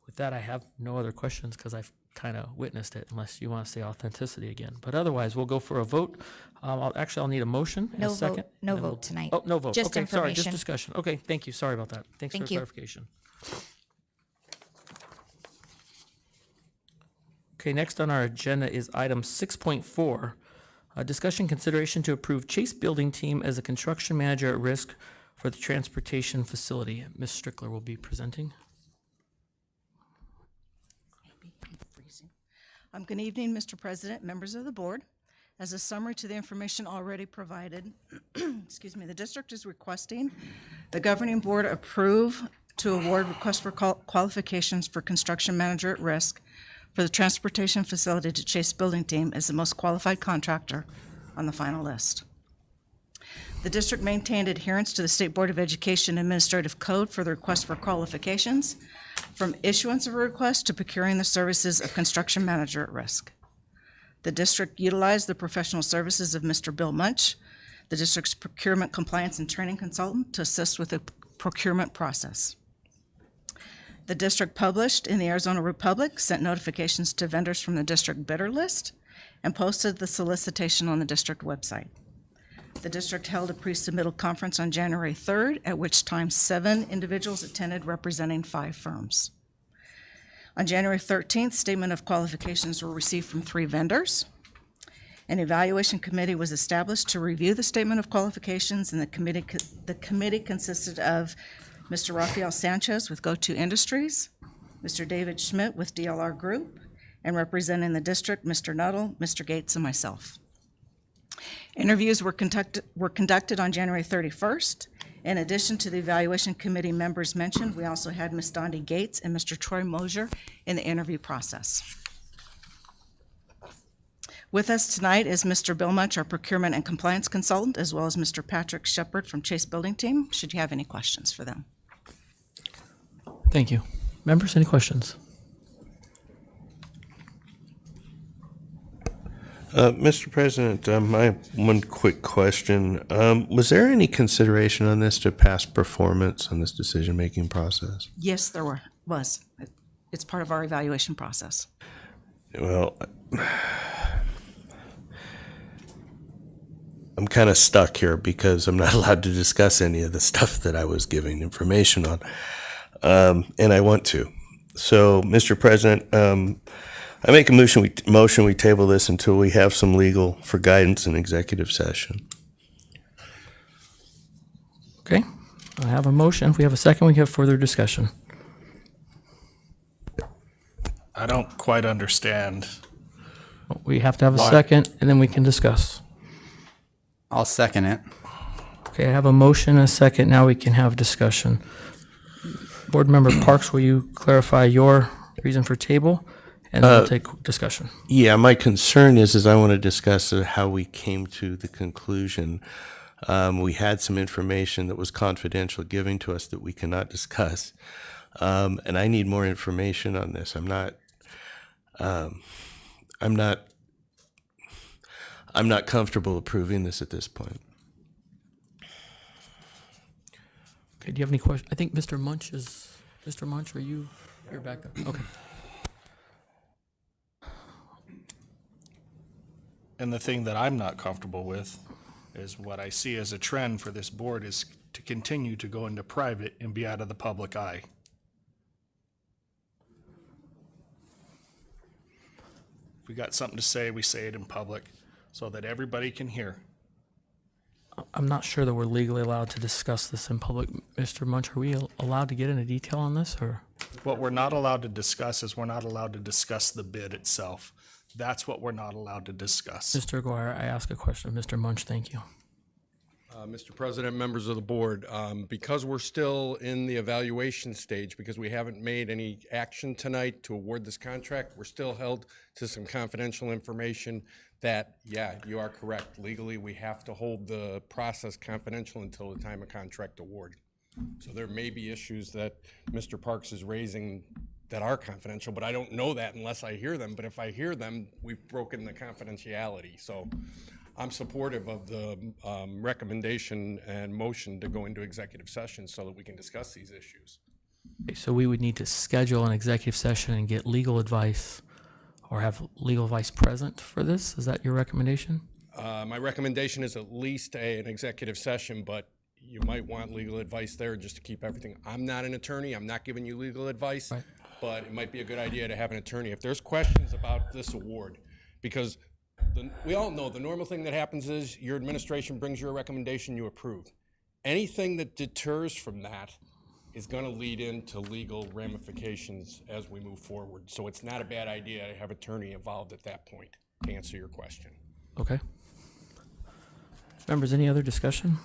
with that, I have no other questions because I've kind of witnessed it, unless you want to say authenticity again. But otherwise, we'll go for a vote. I'll need a motion and No a vote- second. no and then vote tonight. Oh, no vote. Just Okay, sorry, just information. discussion. Okay, thank you. Sorry about that. Thanks for Thank the you. clarification. Okay, next on our agenda is item 6.4, discussion consideration to approve Chase Building Team as a construction manager at risk for the transportation facility. Ms. Strickler will be presenting. Good evening, Mr. President, members of the board. As a summary to the information already provided, excuse me, the district is requesting the governing board approve to award request for qualifications for construction manager at risk for the transportation facility to Chase Building Team as the most qualified contractor on the final list. The district maintained adherence to the State Board of Education Administrative Code for the request for qualifications, from issuance of a request to procuring the services of construction manager at risk. The district utilized the professional services of Mr. Bill Munch, the district's procurement compliance and training consultant, to assist with the procurement process. The district published in the Arizona Republic, sent notifications to vendors from the district bidder list, and posted the solicitation on the district website. The district held a pre-submittal conference on January 3rd, at which time 7 individuals attended representing 5 firms. On January 13th, statement of qualifications were received from 3 vendors. An evaluation committee was established to review the statement of qualifications, and the committee consisted of Mr. Rafael Sanchez with Go-To Industries, Mr. David Schmidt with DLR Group, and representing the district, Mr. Nuttall, Mr. Gates, and myself. Interviews were conducted on January 31st. In addition to the evaluation committee members mentioned, we also had Ms. Dondi Gates and Mr. Troy Mosier in the interview process. With us tonight is Mr. Bill Munch, our procurement and compliance consultant, as well as Mr. Patrick Shepard from Chase Building Team. Should you have any questions for them? Thank you. Members, any questions? Mr. President, I have one quick question. Was there any consideration on this to past performance on this decision-making process? Yes, there was. It's part of our evaluation process. Well, I'm kind of stuck here because I'm not allowed to discuss any of the stuff that I was giving information on, and I want to. So, Mr. President, I make a motion we table this until we have some legal for guidance in executive session. Okay, I have a motion. If we have a second, we can have further discussion. I don't quite understand. We have to have a Why? second, and then we can discuss. I'll second it. Okay, I have a motion and a second. Now we can have discussion. Board Member Parks, will you clarify your reason for table? And then we'll take discussion. Yeah, my concern is I want to discuss how we came to the conclusion. We had some information that was confidential given to us that we cannot discuss. And I need more information on this. I'm not comfortable approving this at this point. Okay, do you have any questions? I think Mr. Munch, are you're back up? Okay. And the thing that I'm not comfortable with is what I see as a trend for this board is to continue to go into private and be out of the public eye. If we got something to say, we say it in public so that everybody can hear. I'm not sure that we're legally allowed to discuss this in public. Mr. Munch, are we allowed to get into detail on this, or? What we're not allowed to discuss is we're not allowed to discuss the bid itself. That's what we're not allowed to discuss. Mr. Aguirre, I ask a question of Mr. Munch. Thank you. Mr. President, members of the board, because we're still in the evaluation stage, because we haven't made any action tonight to award this contract, we're still held to some confidential information that, yeah, you are correct. Legally, we have to hold the process confidential until the time of contract award. So there may be issues that Mr. Parks is raising that are confidential, but I don't know that unless I hear them. But if I hear them, we've broken the confidentiality. So I'm supportive of the recommendation and motion to go into executive session so that we can discuss these issues. Okay, so we would need to schedule an executive session and get legal advice or have legal advice present for this? Is that your recommendation? My recommendation is at least an executive session, but you might want legal advice there just to keep everything. I'm not an attorney. I'm not giving you legal advice, right, but it might be a good idea to have an attorney. If there's questions about this award, because we all know the normal thing that happens is your administration brings you a recommendation, you approve. Anything that deters from that is going to lead into legal ramifications as we move forward. So it's not a bad idea to have an attorney involved at that point to answer your question. Okay. Members, any other discussion?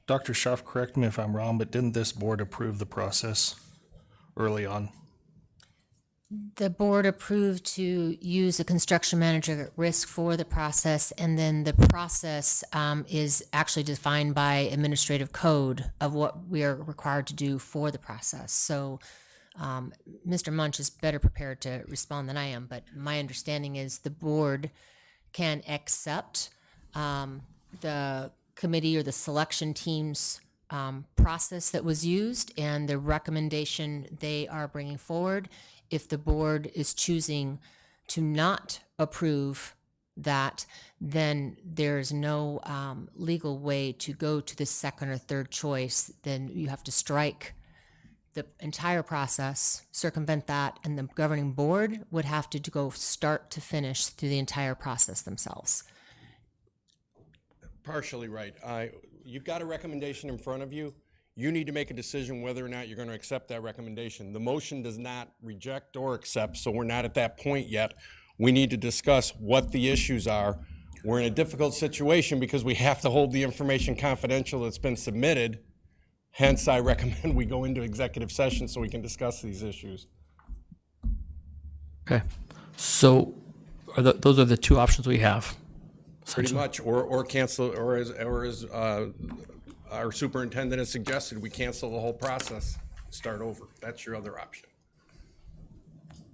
Dr. Schaff, correct me if I'm wrong, but didn't this board approve the process early on? The board approved to use a construction manager at risk for the process, and then the process is actually defined by administrative code of what we are required to do for the process. So Mr. Munch is better prepared to respond than I am, but my understanding is the board can accept the committee or the selection team's process that was used and the recommendation they are bringing forward. If the board is choosing to not approve that, then there's no legal way to go to the second or third choice. Then you have to strike the entire process, circumvent that, and the governing board would have to go start to finish through the entire process themselves. Partially right. You've got a recommendation in front of you. You need to make a decision whether or not you're going to accept that recommendation. The motion does not reject or accept, so we're not at that point yet. We need to discuss what the issues are. We're in a difficult situation because we have to hold the information confidential that's been submitted. Hence, I recommend we go into executive session so we can discuss these issues. Okay. So those are the two options we have. Pretty much, or cancel, or as our superintendent has suggested, we cancel the whole process, start over. That's your other option.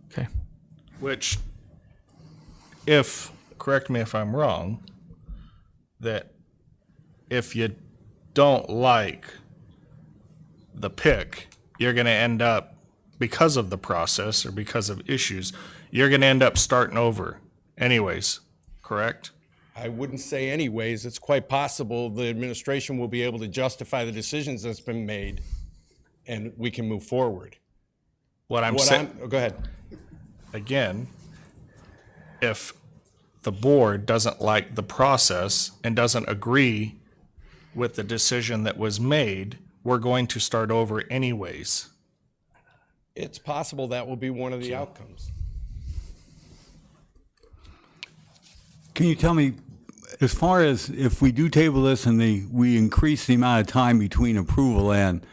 Okay. Which, correct me if I'm wrong, that if you don't like the pick, you're going to end up, because of the process or because of issues, you're going to end up starting over anyways, correct? I wouldn't say anyways. It's quite possible the administration will be able to justify the decisions that's been made and we can move forward. What I'm saying, go ahead. Again, if the board doesn't like the process and doesn't agree with the decision that was made, we're going to start over anyways. It's possible that will be one of the outcomes. Can you tell me, as far as if we do table this and we increase the amount of time between approval and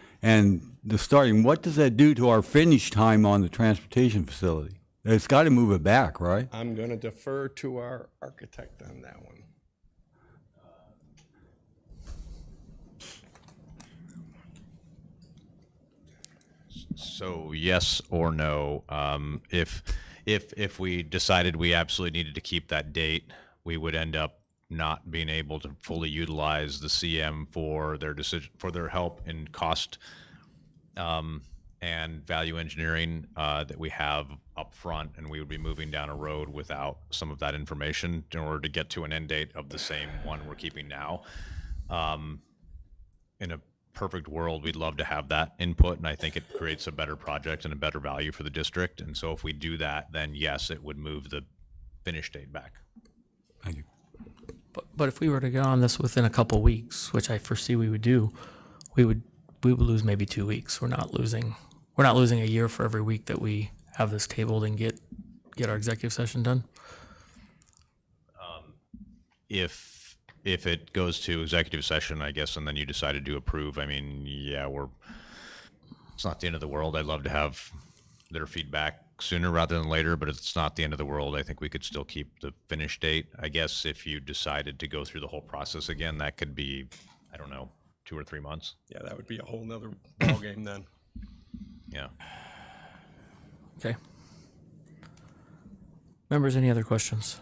the starting, what does that do to our finish time on the transportation facility? It's got to move it back, right? I'm going to defer to our architect on that one. So yes or no, if we decided we absolutely needed to keep that date, we would end up not being able to fully utilize the CM for their decision, for their help in cost and value engineering that we have up front, and we would be moving down a road without some of that information in order to get to an end date of the same one we're keeping now. In a perfect world, we'd love to have that input, and I think it creates a better project and a better value for the district. And so if we do that, then yes, it would move the finish date back. Thank you. But if we were to get on this within a couple weeks, which I foresee we would do, we would lose maybe 2 weeks. We're not losing a year for every week that we have this tabled and get our executive session done. If if it goes to executive session, I guess, and then you decided to approve, I mean, yeah, it's not the end of the world. I'd love to have their feedback sooner rather than later, but it's not the end of the world. I think we could still keep the finish date. I guess if you decided to go through the whole process again, that could be, I don't know, 2 or 3 months. Yeah, that would be a whole nother ballgame then. Yeah. Okay. Members, any other questions?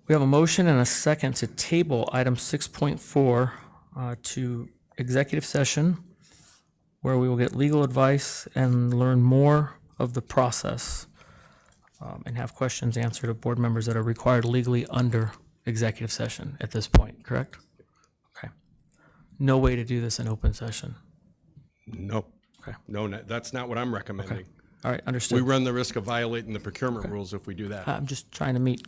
We have a motion and a second to table item 6.4 to executive session, where we will get legal advice and learn more of the process and have questions answered of board members that are required legally under executive session at this point, correct? Okay. No way to do this in open session. Nope. Okay. No, that's not what I'm recommending. All right, understood. We run the risk of violating the procurement rules if we do that. I'm just trying to meet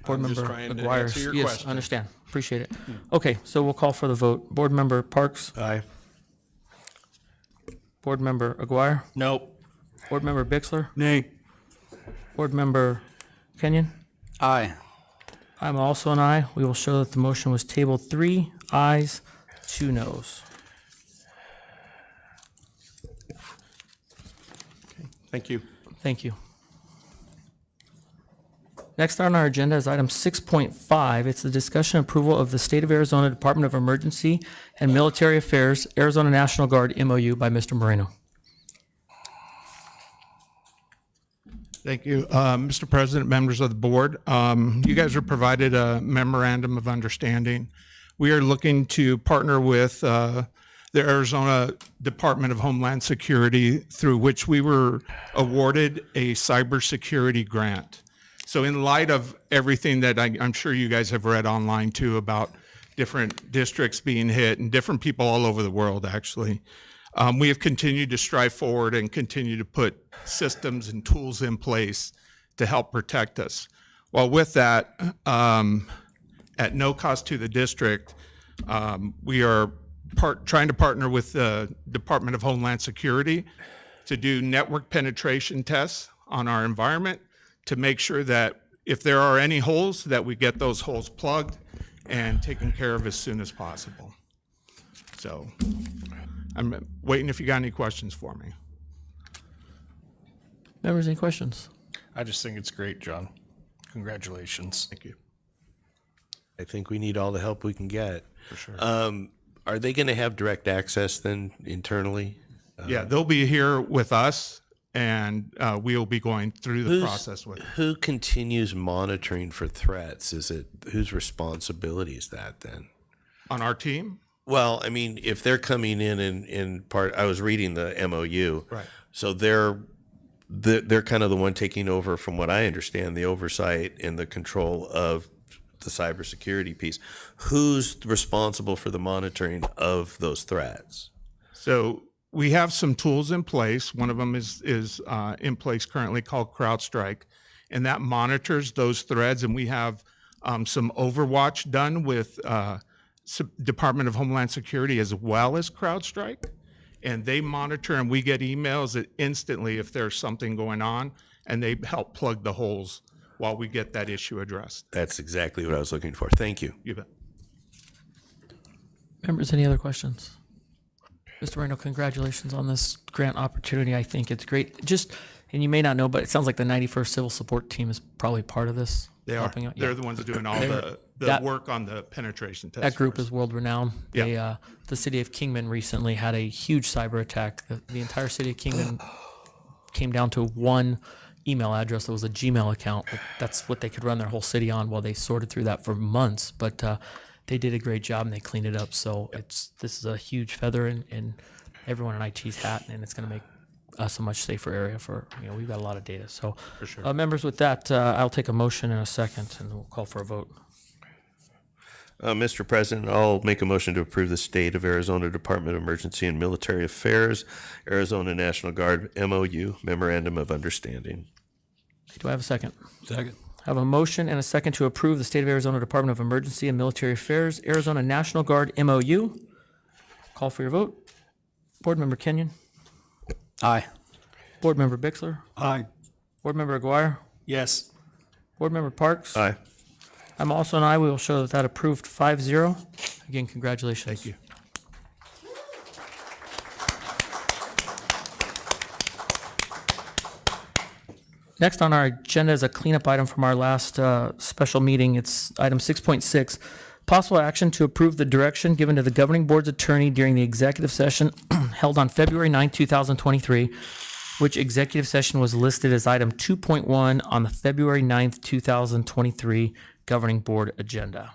Board I'm just Member trying to Aguirre's. answer your Yes, question. understand. Appreciate it. Okay, so we'll call for the vote. Board Member Parks? Aye. Board Member Aguirre? Nope. Board Member Bixler? Nay. Board Member Kenyon? Aye. I'm also an aye. We will show that the motion was tabled 3 ayes, 2 noes. Thank you. Thank you. Next on our agenda is item 6.5. It's the discussion and approval of the State of Arizona Department of Emergency and Military Affairs Arizona National Guard MOU by Mr. Moreno. Thank you. Mr. President, members of the board, you guys were provided a memorandum of understanding. We are looking to partner with the Arizona Department of Homeland Security, through which we were awarded a cybersecurity grant. So in light of everything that I'm sure you guys have read online too about different districts being hit and different people all over the world, actually, we have continued to strive forward and continue to put systems and tools in place to help protect us. Well, with that, at no cost to the district, we are trying to partner with the Department of Homeland Security to do network penetration tests on our environment to make sure that if there are any holes, that we get those holes plugged and taken care of as soon as possible. So I'm waiting if you got any questions for me. Members, any questions? I just think it's great, John. Congratulations. Thank you. I think we need all the help we can get. For sure. Are they going to have direct access then internally? Yeah, they'll be here with us, and we'll be going through the process with them. Who continues monitoring for threats? Whose responsibility is that then? On our team? Well, I mean, if they're coming in part, I was reading the MOU. Right. So they're kind of the one taking over, from what I understand, the oversight and the control of the cybersecurity piece. Who's responsible for the monitoring of those threats? So we have some tools in place. One of them is in place currently called CrowdStrike, and that monitors those threads. And we have some overwatch done with Department of Homeland Security as well as CrowdStrike. And they monitor, and we get emails instantly if there's something going on, and they help plug the holes while we get that issue addressed. That's exactly what I was looking for. Thank you. You bet. Members, any other questions? Mr. Moreno, congratulations on this grant opportunity. I think it's great. Just, and you may not know, but it sounds like the 91st Civil Support Team is probably part of this. They are. helping out. They're Yeah. the ones doing all They're- the that- work on the penetration test. That group for us. is world renowned. Yeah. They, the city of Kingman recently had a huge cyber attack. The entire city of Kingman came down to one email address that was a Gmail account. That's what they could run their whole city on. Well, they sorted through that for months, but they did a great job and they cleaned it up. So this is a huge feather in everyone in IT's hat, and it's going to make us a much safer area for, we've got a lot of data. So For sure. members, with that, I'll take a motion in a second and we'll call for a vote. Mr. President, I'll make a motion to approve the State of Arizona Department of Emergency and Military Affairs, Arizona National Guard MOU, Memorandum of Understanding. Do I have a second? Second. I have a motion and a second to approve the State of Arizona Department of Emergency and Military Affairs, Arizona National Guard MOU. Call for your vote. Board Member Kenyon. Aye. Board Member Bixler. Aye. Board Member Aguirre. Yes. Board Member Parks. Aye. I'm also an aye. We will show that approved 5-0. Again, congratulations. Thank you. Next on our agenda is a cleanup item from our last special meeting. It's item 6.6, possible action to approve the direction given to the governing board's attorney during the executive session held on February 9, 2023, which executive session was listed as item 2.1 on the February 9, 2023 governing board agenda.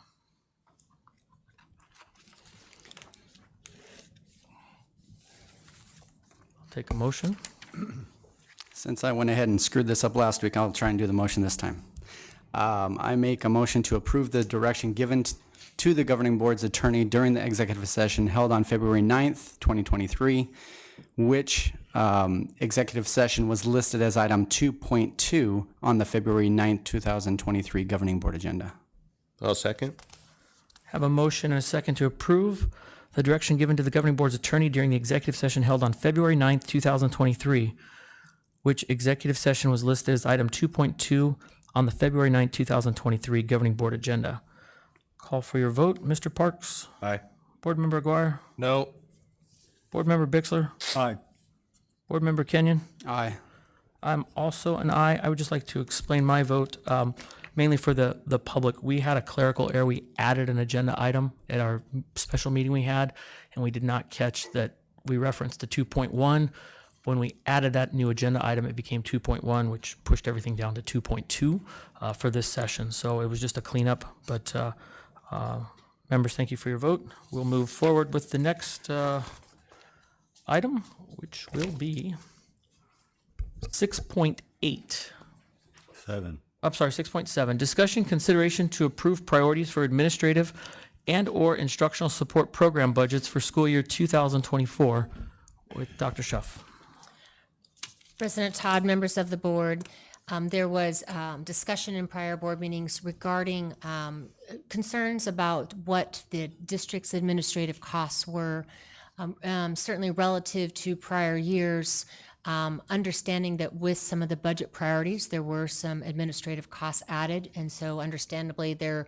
I'll take a motion. Since I went ahead and screwed this up last week, I'll try and do the motion this time. I make a motion to approve the direction given to the governing board's attorney during the executive session held on February 9th, 2023, which executive session was listed as item 2.2 on the February 9th, 2023 governing board agenda. I'll second. Have a motion and a second to approve the direction given to the governing board's attorney during the executive session held on February 9th, 2023, which executive session was listed as item 2.2 on the February 9th, 2023 governing board agenda. Call for your vote. Mr. Parks? Aye. Board Member Aguirre? No. Board Member Bixler? Aye. Board Member Kenyon? Aye. I'm also an aye. I would just like to explain my vote, mainly for the public. We had a clerical error. We added an agenda item at our special meeting we had, and we did not catch that we referenced the 2.1. When we added that new agenda item, it became 2.1, which pushed everything down to 2.2 for this session. So it was just a cleanup, but members, thank you for your vote. We'll move forward with the next item, which will be 6.8. 6.7. Discussion consideration to approve priorities for administrative and/or instructional support program budgets for school year 2024 with Dr. Schuff. President Todd, members of the board, there was discussion in prior board meetings regarding concerns about what the district's administrative costs were, certainly relative to prior years, understanding that with some of the budget priorities, there were some administrative costs added, and so understandably there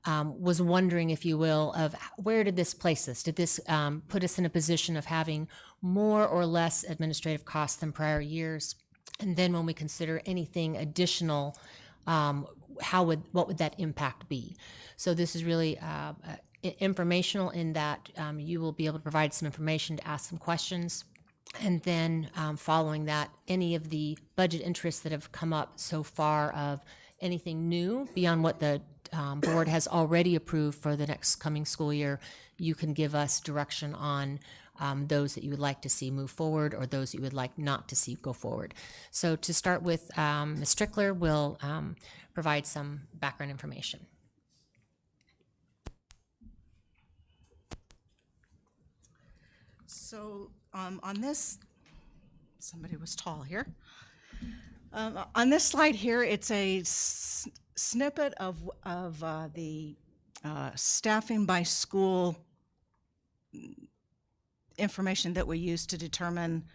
was wondering, if you will, of where did this place us? Did this put us in a position of having more or less administrative costs than prior years? And then when we consider anything additional, what would that impact be? So this is really informational in that you will be able to provide some information to ask some questions. And then following that, any of the budget interests that have come up so far of anything new beyond what the board has already approved for the next coming school year, you can give us direction on those that you would like to see move forward or those that you would like not to see go forward. So to start with, Ms. Strickler will provide some background information. So on this, somebody was tall here. On this slide here, it's a snippet of the staffing by school information that we use to determine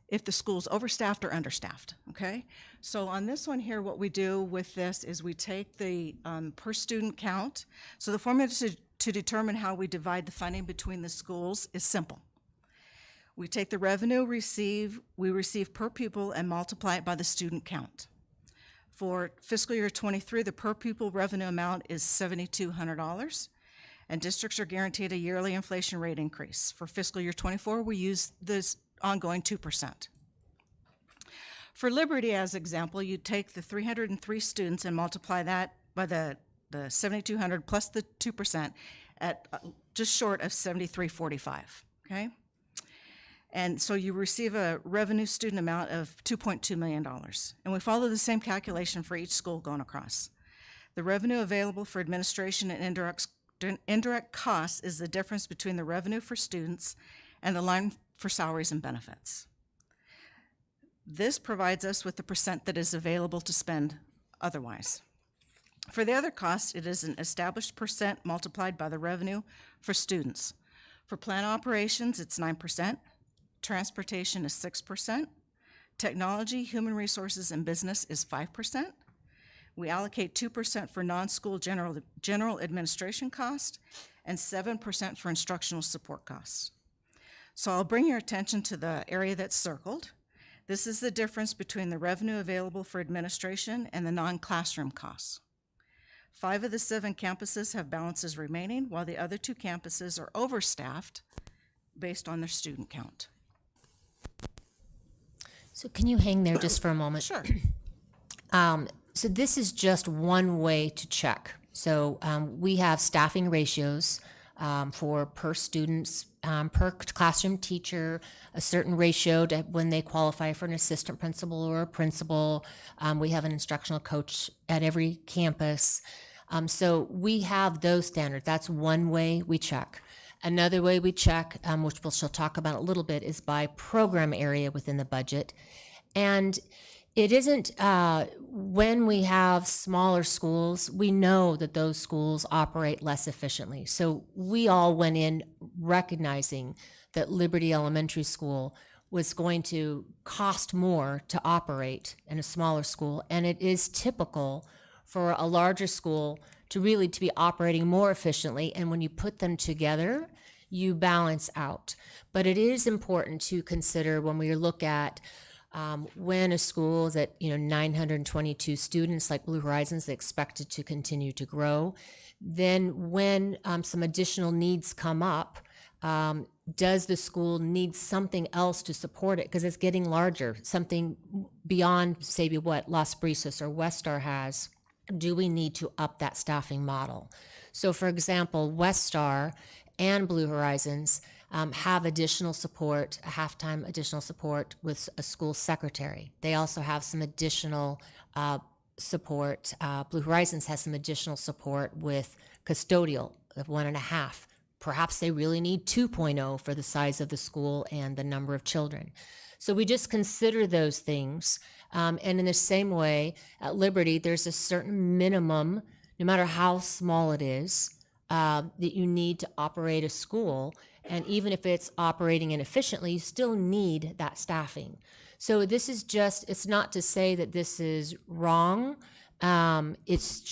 if the school's overstaffed or understaffed, okay? So on this one here, what we do with this is we take the per student count. So the formula to determine how we divide the funding between the schools is simple. We take the revenue we receive per pupil and multiply it by the student count. For fiscal year 23, the per pupil revenue amount is $7,200, and districts are guaranteed a yearly inflation rate increase. For fiscal year 24, we use this ongoing 2%. For Liberty, as example, you take the 303 students and multiply that by the 7,200 plus the 2% at just short of 7,345, okay? And so you receive a revenue student amount of $2.2 million. And we follow the same calculation for each school going across. The revenue available for administration and indirect costs is the difference between the revenue for students and the line for salaries and benefits. This provides us with the percent that is available to spend otherwise. For the other costs, it is an established percent multiplied by the revenue for students. For plant operations, it's 9%. Transportation is 6%. Technology, human resources, and business is 5%. We allocate 2% for non-school general administration costs and 7% for instructional support costs. So I'll bring your attention to the area that's circled. This is the difference between the revenue available for administration and the non-classroom costs. 5 of the 7 campuses have balances remaining, while the other 2 campuses are overstaffed based on their student count. So can you hang there just for a moment? Sure. So this is just one way to check. So we have staffing ratios for per students, per classroom teacher, a certain ratio to when they qualify for an assistant principal or a principal. We have an instructional coach at every campus. So we have those standards. That's one way we check. Another way we check, which she'll talk about a little bit, is by program area within the budget. And it isn't, when we have smaller schools, we know that those schools operate less efficiently. So we all went in recognizing that Liberty Elementary School was going to cost more to operate in a smaller school. And it is typical for a larger school to really to be operating more efficiently. And when you put them together, you balance out. But it is important to consider when we look at when a school is at 922 students, like Blue Horizons, expected to continue to grow. Then when some additional needs come up, does the school need something else to support it? Because it's getting larger, something beyond, say, what Las Brisas or Westar has. Do we need to up that staffing model? So, for example, Westar and Blue Horizons have additional support, a half-time additional support with a school secretary. They also have some additional support. Blue Horizons has some additional support with custodial of 1.5. Perhaps they really need 2.0 for the size of the school and the number of children. So we just consider those things. And in the same way, at Liberty, there's a certain minimum, no matter how small it is, that you need to operate a school. And even if it's operating inefficiently, you still need that staffing. So this is just, it's not to say that this is wrong. It's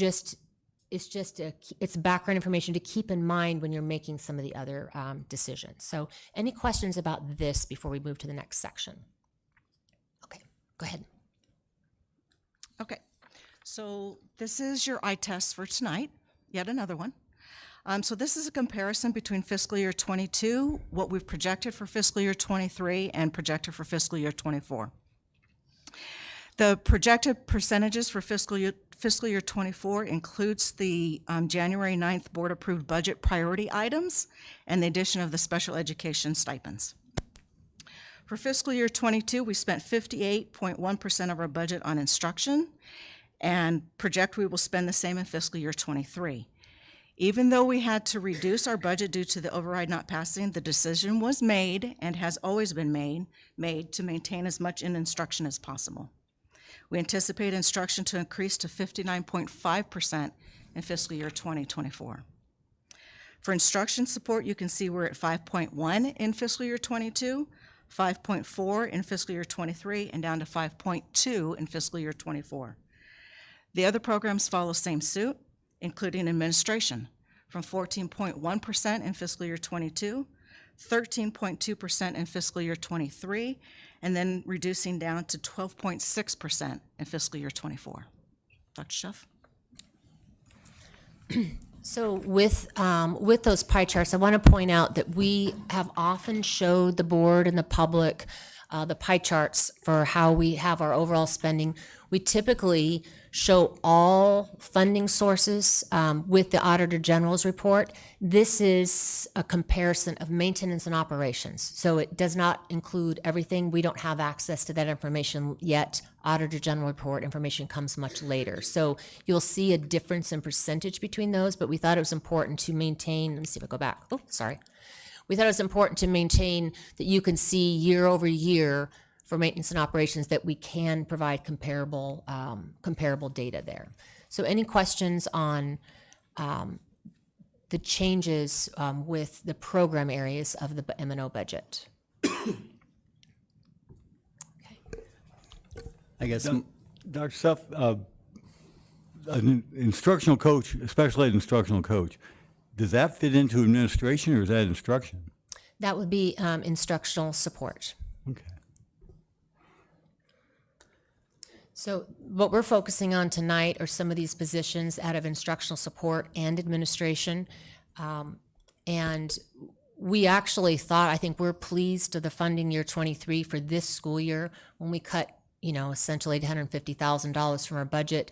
background information to keep in mind when you're making some of the other decisions. So any questions about this before we move to the next section? Okay, go ahead. Okay, so this is your eye test for tonight, yet another one. So this is a comparison between fiscal year 22, what we've projected for fiscal year 23, and projected for fiscal year 24. The projected percentages for fiscal year 24 includes the January 9th board-approved budget priority items and the addition of the special education stipends. For fiscal year 22, we spent 58.1% of our budget on instruction, and project we will spend the same in fiscal year 23. Even though we had to reduce our budget due to the override not passing, the decision was made and has always been made to maintain as much in instruction as possible. We anticipate instruction to increase to 59.5% in fiscal year 2024. For instruction support, you can see we're at 5.1 in fiscal year 22, 5.4 in fiscal year 23, and down to 5.2 in fiscal year 24. The other programs follow same suit, including administration, from 14.1% in fiscal year 22, 13.2% in fiscal year 23, and then reducing down to 12.6% in fiscal year 24. Dr. Schuff? So with those pie charts, I want to point out that we have often showed the board and the public the pie charts for how we have our overall spending. We typically show all funding sources with the Auditor General's report. This is a comparison of maintenance and operations. So it does not include everything. We don't have access to that information yet. Auditor General report information comes much later. So you'll see a difference in percentage between those, but we thought it was important to maintain, let me see if I go back. Oh, sorry. We thought it was important to maintain that you can see year over year for maintenance and operations that we can provide comparable data there. So any questions on the changes with the program areas of the M&O budget? I guess. Dr. Suff, an instructional coach, a special ed instructional coach, does that fit into administration or is that instruction? That would be instructional support. Okay. So what we're focusing on tonight are some of these positions out of instructional support and administration. And we actually thought, I think we're pleased to the funding year 23 for this school year when we cut, essentially $150,000 from our budget.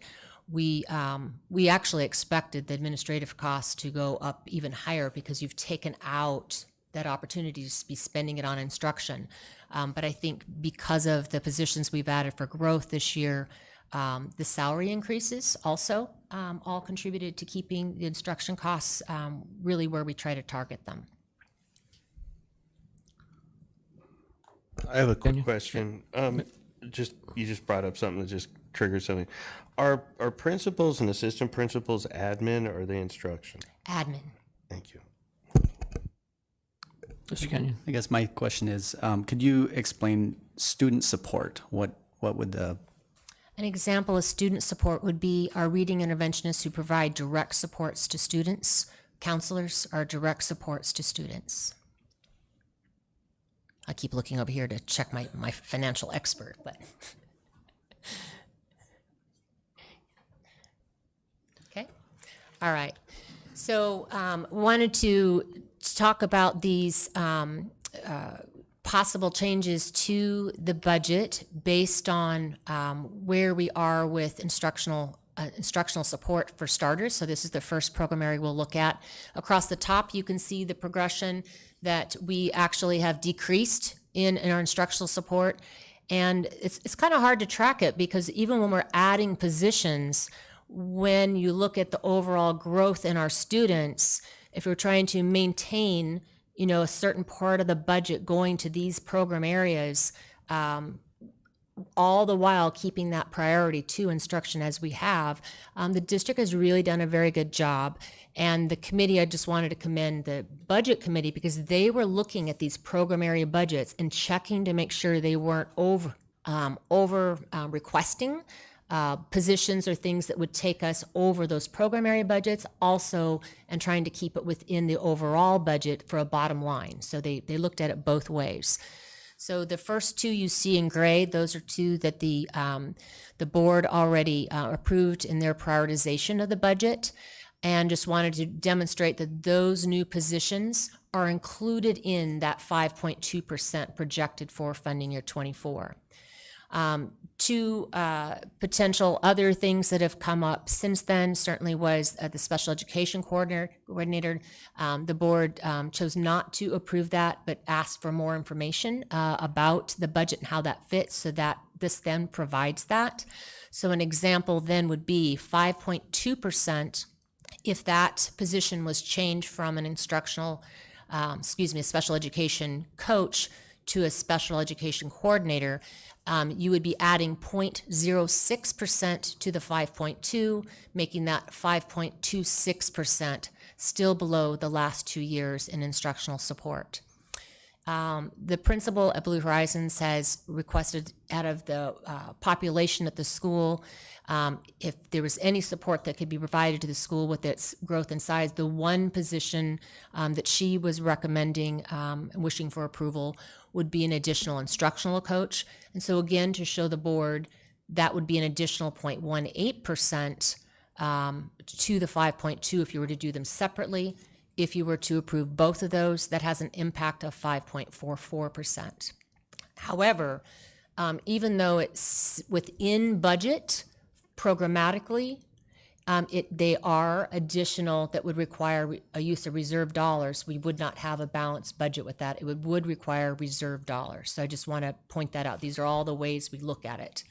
We actually expected the administrative costs to go up even higher because you've taken out that opportunity to be spending it on instruction. But I think because of the positions we've added for growth this year, the salary increases also all contributed to keeping the instruction costs really where we try to target them. I have a quick question. You just brought up something that just triggered something. Are principals and assistant principals admin or are they instruction? Admin. Thank you. Mr. Kenyon. I guess my question is, could you explain student support? What would the... An example of student support would be our reading interventionists who provide direct supports to students. Counselors are direct supports to students. I keep looking over here to check my financial expert, but. Okay, all right. So wanted to talk about these possible changes to the budget based on where we are with instructional support for starters. So this is the first program area we'll look at. Across the top, you can see the progression that we actually have decreased in our instructional support. And it's kind of hard to track it because even when we're adding positions, when you look at the overall growth in our students, if we're trying to maintain, a certain part of the budget going to these program areas, all the while keeping that priority to instruction as we have, the district has really done a very good job. And the committee, I just wanted to commend the budget committee because they were looking at these program area budgets and checking to make sure they weren't over requesting positions or things that would take us over those program area budgets also, and trying to keep it within the overall budget for a bottom line. So they looked at it both ways. So the first two you see in gray, those are two that the board already approved in their prioritization of the budget, and just wanted to demonstrate that those new positions are included in that 5.2% projected for funding year 24. Two potential other things that have come up since then certainly was the special education coordinator. The board chose not to approve that, but asked for more information about the budget and how that fits, so that this then provides that. So an example then would be 5.2% if that position was changed from an a special education coach to a special education coordinator. You would be adding 0.06% to the 5.2, making that 5.26%, still below the last 2 years in instructional support. The principal at Blue Horizons has requested out of the population at the school, if there was any support that could be provided to the school with its growth in size, the one position that she was recommending and wishing for approval would be an additional instructional coach. And so again, to show the board, that would be an additional 0.18% to the 5.2 if you were to do them separately. If you were to approve both of those, that has an impact of 5.44%. However, even though it's within budget programmatically, they are additional that would require a use of reserve dollars. We would not have a balanced budget with that. It would require reserve dollars. So I just want to point that out. These are all the ways we look at it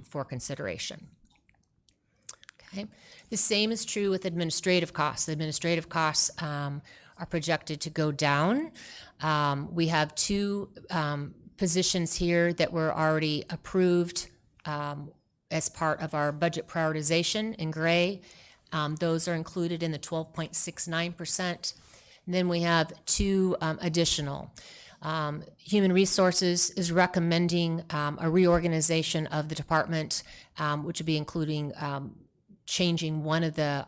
for consideration. Okay. The same is true with administrative costs. The administrative costs are projected to go down. We have two positions here that were already approved as part of our budget prioritization in gray. Those are included in the 12.69%. Then we have two additional. Human Resources is recommending a reorganization of the department, which would be including changing one of the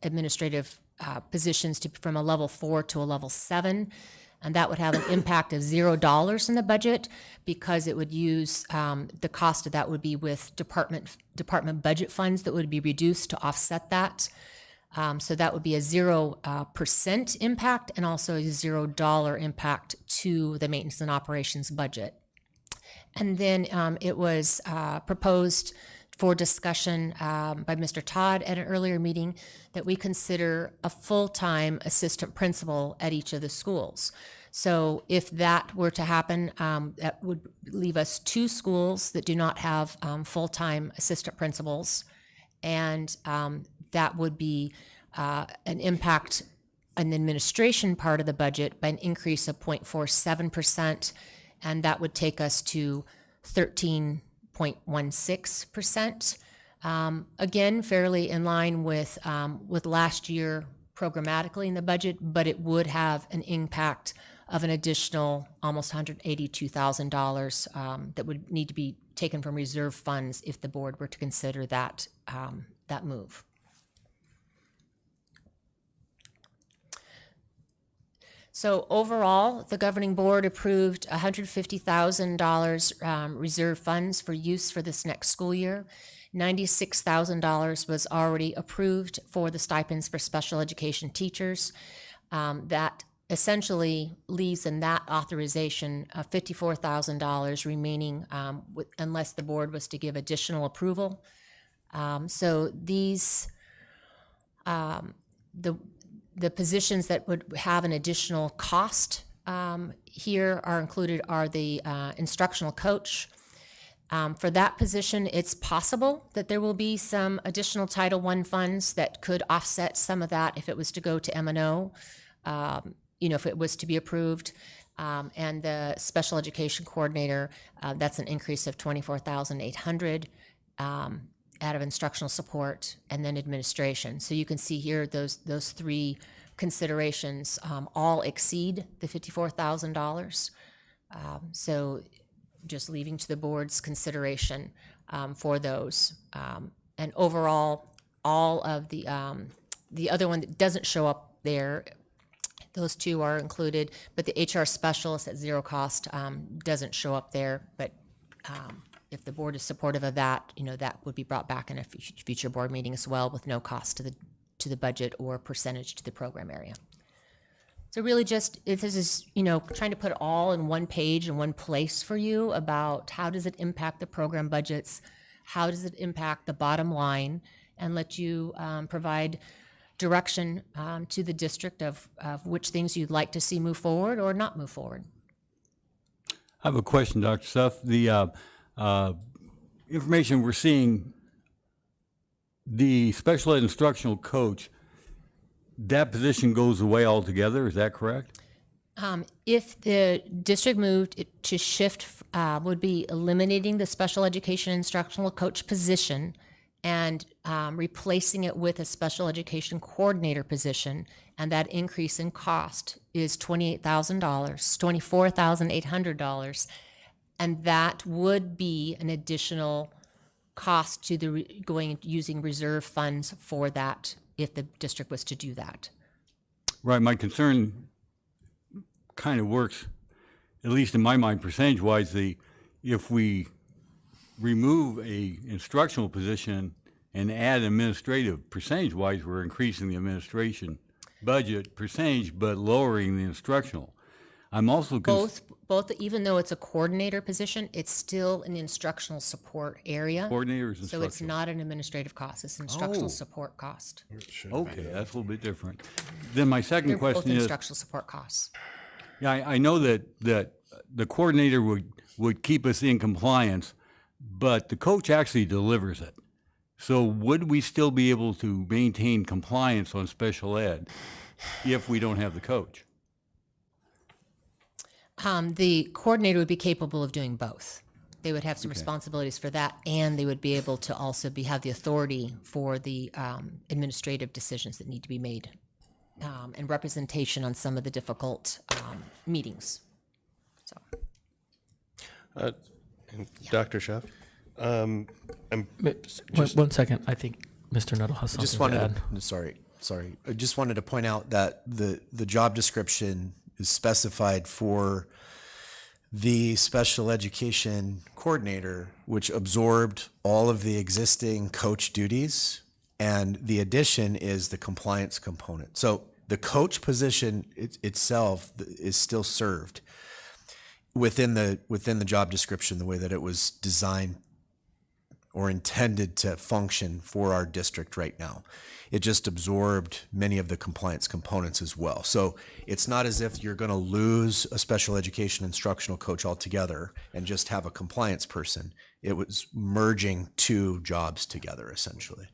administrative positions from a level 4 to a level 7. And that would have an impact of $0 in the budget because it would use, the cost of that would be with department budget funds that would be reduced to offset that. So that would be a 0% impact and also a $0 impact to the maintenance and operations budget. And then it was proposed for discussion by Mr. Todd at an earlier meeting that we consider a full-time assistant principal at each of the schools. So if that were to happen, that would leave us 2 schools that do not have full-time assistant principals. And that would be an impact on the administration part of the budget by an increase of 0.47%, and that would take us to 13.16%. Again, fairly in line with last year programmatically in the budget, but it would have an impact of an additional almost $182,000 that would need to be taken from reserve funds if the board were to consider that move. So overall, the governing board approved $150,000 reserve funds for use for this next school year. $96,000 was already approved for the stipends for special education teachers. That essentially leaves in that authorization $54,000 remaining unless the board was to give additional approval. So these, the positions that would have an additional cost here are included are the instructional coach. For that position, it's possible that there will be some additional Title I funds that could offset some of that if it was to go to M&O, if it was to be approved. And the special education coordinator, that's an increase of $24,800 out of instructional support and then administration. So you can see here those 3 considerations all exceed the $54,000. So just leaving to the board's consideration for those. And overall, all of the other one that doesn't show up there, those 2 are included, but the HR specialist at 0 cost doesn't show up there. But if the board is supportive of that, that would be brought back in a future board meeting as well with no cost to the budget or percentage to the program area. So really just, this is, trying to put it all in one page in one place for you about how does it impact the program budgets, how does it impact the bottom line, and let you provide direction to the district of which things you'd like to see move forward or not move forward. I have a question, Dr. Seth. The information we're seeing, the special ed instructional coach, that position goes away altogether, is that correct? If the district moved it to shift, would be eliminating the special education instructional coach position and replacing it with a special education coordinator position, and that increase in cost is $24,800, and that would be an additional cost to the using reserve funds for that if the district was to do that. Right, my concern kind of works, at least in my mind, percentage-wise, if we remove a instructional position and add administrative, percentage-wise, we're increasing the administration budget percentage, but lowering the instructional. I'm also both, even though it's a coordinator position, it's still an instructional support area. Coordinator is So it's not an administrative cost, it's instructional support cost. Okay, that's a little bit different. Then my second They're question both is, instructional support costs. yeah, I know that the coordinator would keep us in compliance, but the coach actually delivers it. So would we still be able to maintain compliance on special ed if we don't have the coach? The coordinator would be capable of doing both. They would have some responsibilities for that, and they would be able to also have the authority for the administrative decisions that need to be made and representation on some of the difficult meetings. So, Dr. Schaff? I'm One second. I think Mr. Nuttall has Just something wanted to add. sorry. I just wanted to point out that the job description is specified for the special education coordinator, which absorbed all of the existing coach duties, and the addition is the compliance component. So the coach position itself is still served within the job description, the way that it was designed or intended to function for our district right now. It just absorbed many of the compliance components as well. So it's not as if you're going to lose a special education instructional coach altogether and just have a compliance person. It was merging two jobs together, essentially.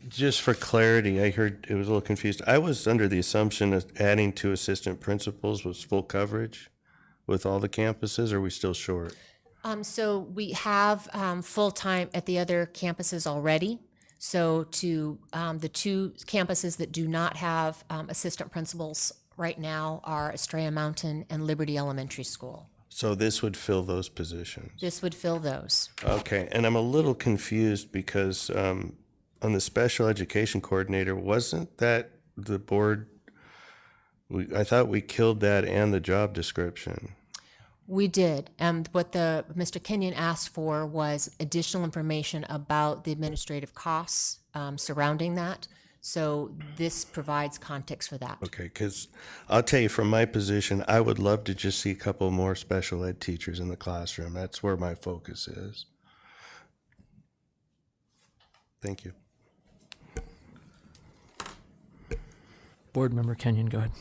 Just for clarity, I heard it was a little confused. I was under the assumption that adding 2 assistant principals was full coverage with all the campuses. Are we still short? So we have full-time at the other campuses already. So to the 2 campuses that do not have assistant principals right now are Estrella Mountain and Liberty Elementary School. So this would fill those positions? This would fill those. Okay, and I'm a little confused because on the special education coordinator, wasn't that the board? I thought we killed that and the job description. We did, and what Mr. Kenyon asked for was additional information about the administrative costs surrounding that. So this provides context for that. Okay, because I'll tell you from my position, I would love to just see a couple more special ed teachers in the classroom. That's where my focus is. Thank you. Board Member Kenyon, go ahead.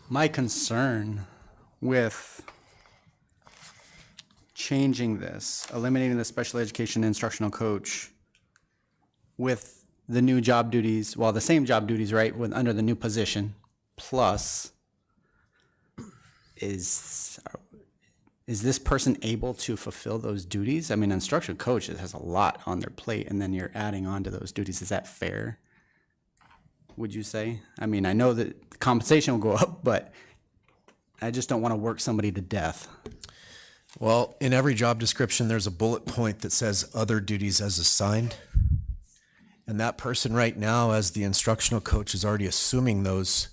My concern with changing this, eliminating the special education instructional coach with the new job duties, well, the same job duties, right, with under the new position, plus is this person able to fulfill those duties? I mean, instructional coach has a lot on their plate, and then you're adding on to those duties. Is that fair? Would you say? I mean, I know that the compensation will go up, but I just don't want to work somebody to death. Well, in every job description, there's a bullet point that says other duties as assigned. And that person right now, as the instructional coach, is already assuming those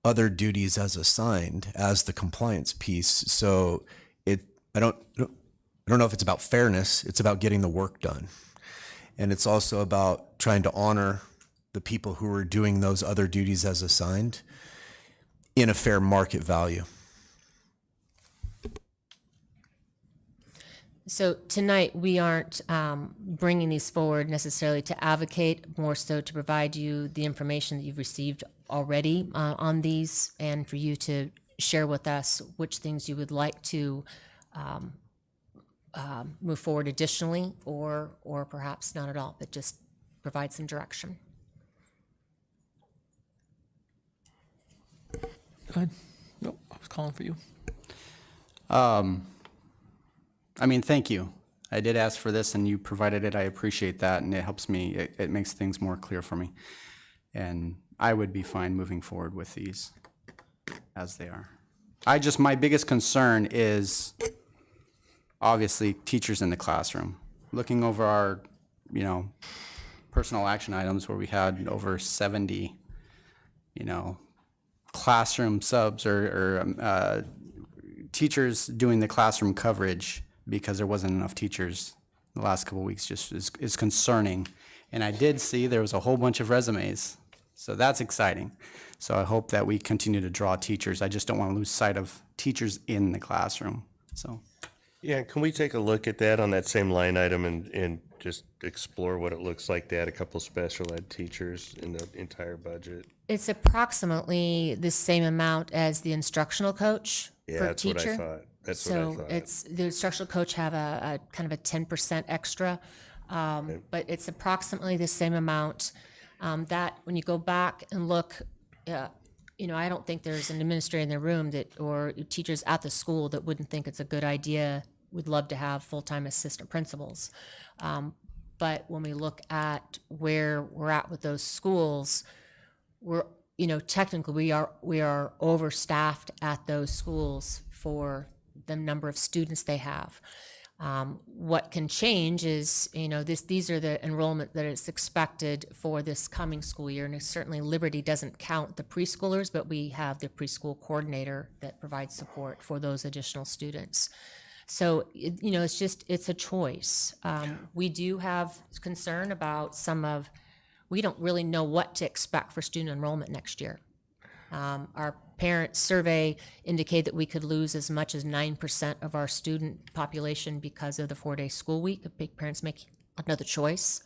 other duties as assigned as the compliance piece. So I don't know if it's about fairness. It's about getting the work done. And it's also about trying to honor the people who are doing those other duties as assigned in a fair market value. So tonight, we aren't bringing these forward necessarily to advocate, more so to provide you the information that you've received already on these, and for you to share with us which things you would like to move forward additionally, or perhaps not at all, but just provide some direction. Go ahead. Nope, I was calling for you. I mean, thank you. I did ask for this and you provided it. I appreciate that, and it helps me. It makes things more clear for me. And I would be fine moving forward with these as they are. My biggest concern is obviously teachers in the classroom. Looking over our, personal action items where we had over 70, classroom subs or teachers doing the classroom coverage because there wasn't enough teachers the last couple of weeks just is concerning. And I did see there was a whole bunch of resumes, so that's exciting. So I hope that we continue to draw teachers. I just don't want to lose sight of teachers in the classroom, so. Yeah, can we take a look at that on that same line item and just explore what it looks like to add a couple special ed teachers in the entire budget? It's approximately the same amount as the instructional coach Yeah, per that's teacher. what I thought. That's what I thought. So it's, the instructional coach have a kind of a 10% extra, but it's approximately the same amount. That, when you go back and look, I don't think there's an administrator in the room or teachers at the school that wouldn't think it's a good idea, would love to have full-time assistant principals. But when we look at where we're at with those schools, technically we are overstaffed at those schools for the number of students they have. What can change is, these are the enrollment that is expected for this coming school year. And certainly Liberty doesn't count the preschoolers, but we have the preschool coordinator that provides support for those additional students. So, it's a choice. We do have concern about we don't really know what to expect for student enrollment next year. Our parent survey indicated that we could lose as much as 9% of our student population because of the 4-day school week if big parents make another choice.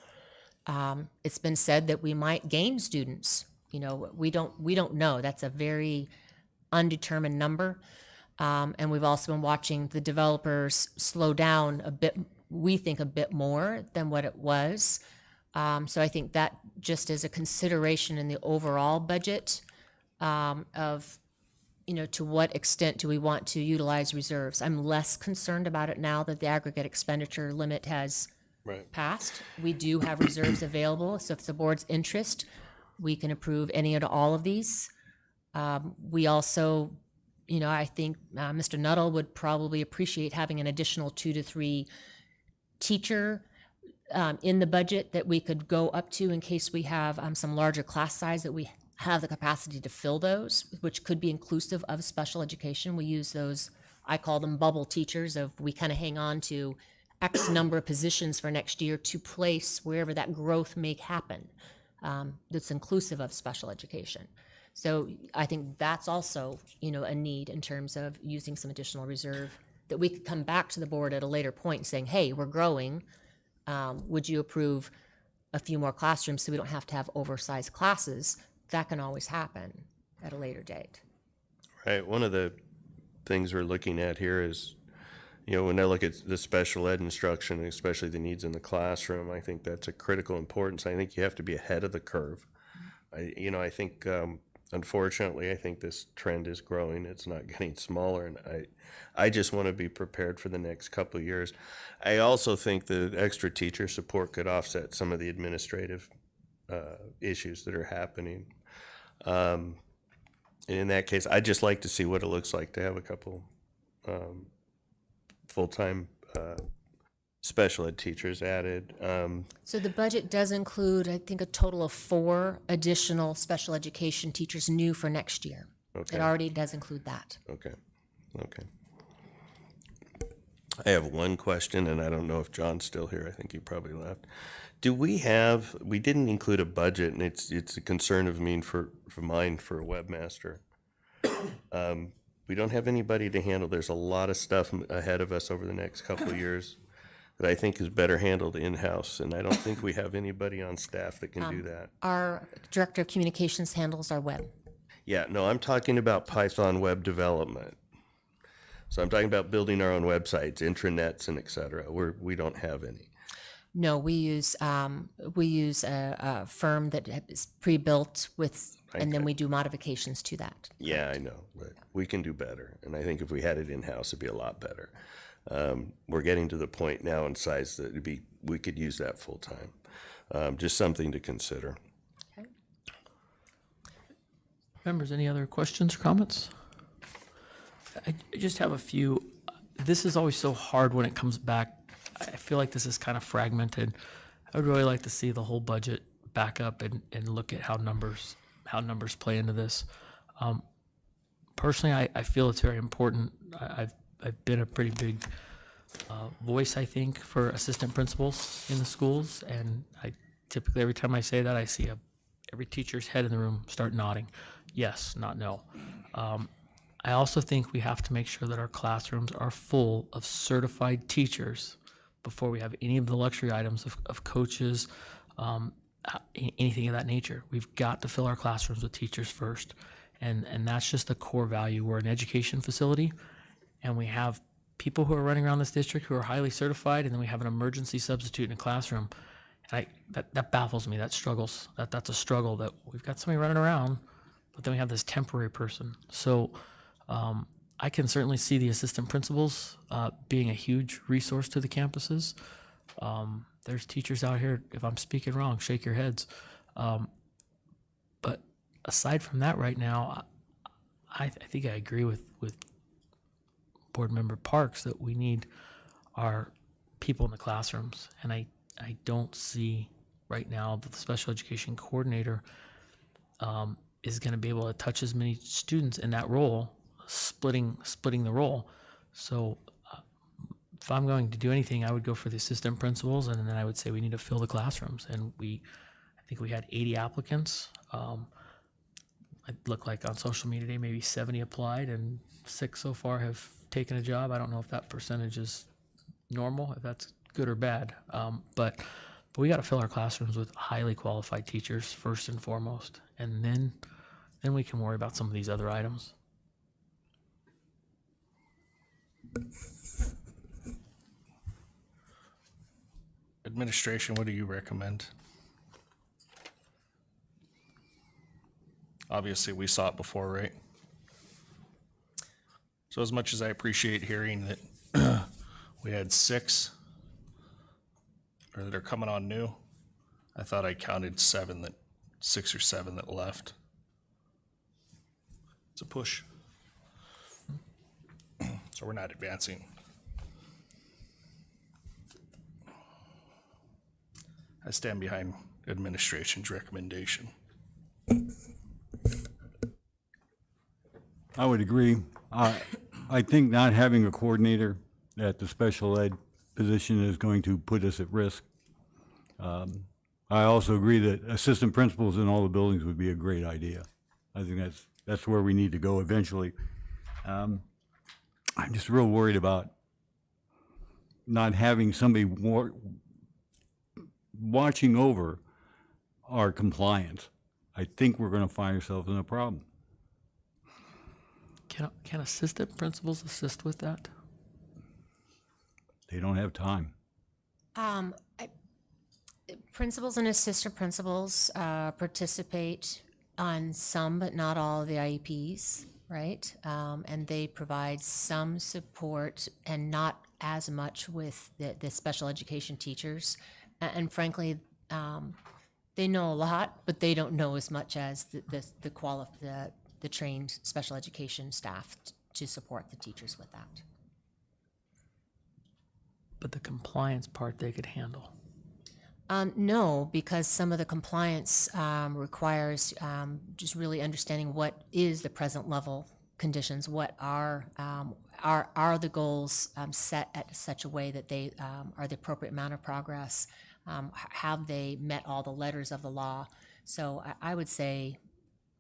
It's been said that we might gain students. We don't know. That's a very undetermined number. And we've also been watching the developers slow down a bit, we think a bit more than what it was. So I think that just as a consideration in the overall budget, to what extent do we want to utilize reserves? I'm less concerned about it now that the aggregate expenditure limit has passed. We do have reserves available, so if it's the board's interest, we can approve any and all of these. We also, I think Mr. Nuttall would probably appreciate having an additional 2 to 3 teacher in the budget that we could go up to in case we have some larger class size that we have the capacity to fill those, which could be inclusive of special education. We use those, I call them bubble teachers, we kind of hang on to X number of positions for next year to place wherever that growth may happen, that's inclusive of special education. So I think that's also, a need in terms of using some additional reserve that we could come back to the board at a later point and saying, hey, we're growing. Would you approve a few more classrooms so we don't have to have oversized classes? That can always happen at a later date. Right. One of the things we're looking at here is, when I look at the special ed instruction, especially the needs in the classroom, I think that's a critical importance. I think you have to be ahead of the curve. I think, unfortunately, I think this trend is growing. It's not getting smaller, and I just want to be prepared for the next couple of years. I also think the extra teacher support could offset some of the administrative issues that are happening. And in that case, I'd just like to see what it looks like to have a couple full-time special ed teachers added. So the budget does include, I think, a total of 4 additional special education teachers new for next year. Okay. It already does include that. Okay. I have one question, and I don't know if John's still here. I think he probably left. We didn't include a budget, and it's a concern of mine for a webmaster. We don't have anybody to handle. There's a lot of stuff ahead of us over the next couple of years that I think is better handled in-house, and I don't think we have anybody on staff that can do that. Our director of communications handles our web. Yeah, no, I'm talking about Python web development. So I'm talking about building our own websites, intranets, and et cetera. We don't have any. No, we use a firm that is pre-built with, and then we do modifications to that. Yeah, I know, but we can do better. And I think if we had it in-house, it'd be a lot better. We're getting to the point now in size that we could use that full-time. Just something to consider. Okay. Members, any other questions or comments? I just have a few. This is always so hard when it comes back. I feel like this is kind of fragmented. I would really like to see the whole budget back up and look at how numbers play into this. Personally, I feel it's very important. I've been a pretty big voice, I think, for assistant principals in the schools, and I typically, every time I say that, I see every teacher's head in the room start nodding. Yes, not no. I also think we have to make sure that our classrooms are full of certified teachers before we have any of the luxury items of coaches, anything of that nature. We've got to fill our classrooms with teachers first. And that's just the core value. We're an education facility, and we have people who are running around this district who are highly certified, and then we have an emergency substitute in a classroom. And that baffles me. That struggles. That's a struggle, that we've got somebody running around, but then we have this temporary person. So I can certainly see the assistant principals being a huge resource to the campuses. There's teachers out here, if I'm speaking wrong, shake your heads. But aside from that right now, I think I agree with Board Member Parks, that we need our people in the classrooms. And I don't see right now that the special education coordinator is going to be able to touch as many students in that role, splitting the role. So if I'm going to do anything, I would go for the assistant principals, and then I would say we need to fill the classrooms. And I think we had 80 applicants. It looked like on social media today, maybe 70 applied, and 6 so far have taken a job. I don't know if that percentage is normal, if that's good or bad. But we got to fill our classrooms with highly qualified teachers first and foremost, and then we can worry about some of these other items. Administration, what do you recommend? Obviously, we saw it before, right? So as much as I appreciate hearing that we had 6 or that are coming on new, I thought I counted 6 or 7 that left. It's a push. So we're not advancing. I stand behind administration's recommendation. I would agree. I think not having a coordinator at the special ed position is going to put us at risk. I also agree that assistant principals in all the buildings would be a great idea. I think that's where we need to go eventually. I'm just real worried about not having somebody watching over our compliance. I think we're going to find ourselves in a problem. Can assistant principals assist with that? They don't have time. Principals and assistant principals participate on some, but not all of the IEPs, right? And they provide some support and not as much with the special education teachers. And frankly, they know a lot, but they don't know as much as the trained special education staff to support the teachers with that. But the compliance part they could handle. No, because some of the compliance requires just really understanding what is the present level conditions, what are the goals set at such a way that they are the appropriate amount of progress, have they met all the letters of the law? So I would say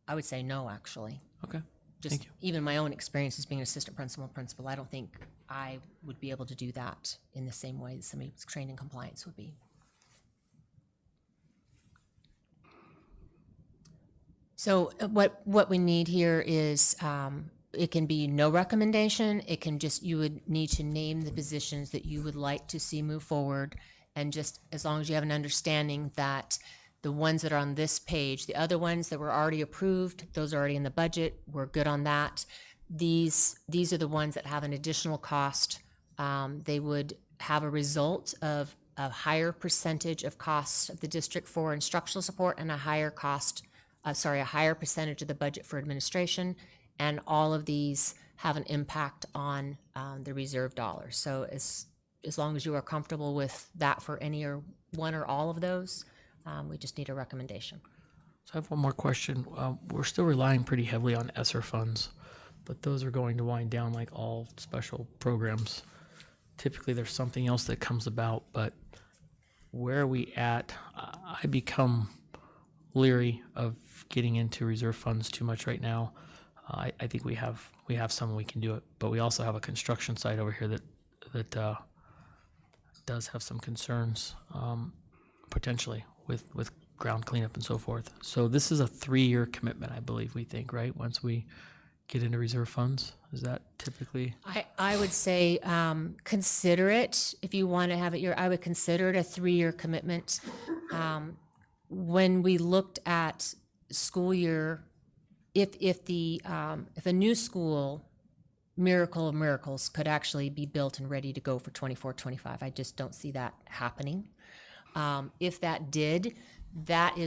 no, actually. Okay, Just thank you. even my own experience as being an assistant principal, I don't think I would be able to do that in the same way that somebody who's trained in compliance would be. So what we need here is, it can be no recommendation. It can just, you would need to name the positions that you would like to see move forward. And just as long as you have an understanding that the ones that are on this page, the other ones that were already approved, those are already in the budget, we're good on that. These are the ones that have an additional cost. They would have a result of a higher percentage of costs of the district for instructional support and a higher percentage of the budget for administration. And all of these have an impact on the reserve dollars. So as long as you are comfortable with that for any or one or all of those, we just need a recommendation. So I have one more question. We're still relying pretty heavily on ESSER funds, but those are going to wind down like all special programs. Typically, there's something else that comes about, but where are we at? I become leery of getting into reserve funds too much right now. I think we have some, we can do it, but we also have a construction site over here that does have some concerns potentially with ground cleanup and so forth. So this is a 3-year commitment, I believe, we think, right? Once we get into reserve funds, is that typically? I would say consider it if you want to have it. I would consider it a 3-year commitment. When we looked at school year, if a new school, miracle of miracles, could actually be built and ready to go for 24-25, I just don't see that happening. If that did, that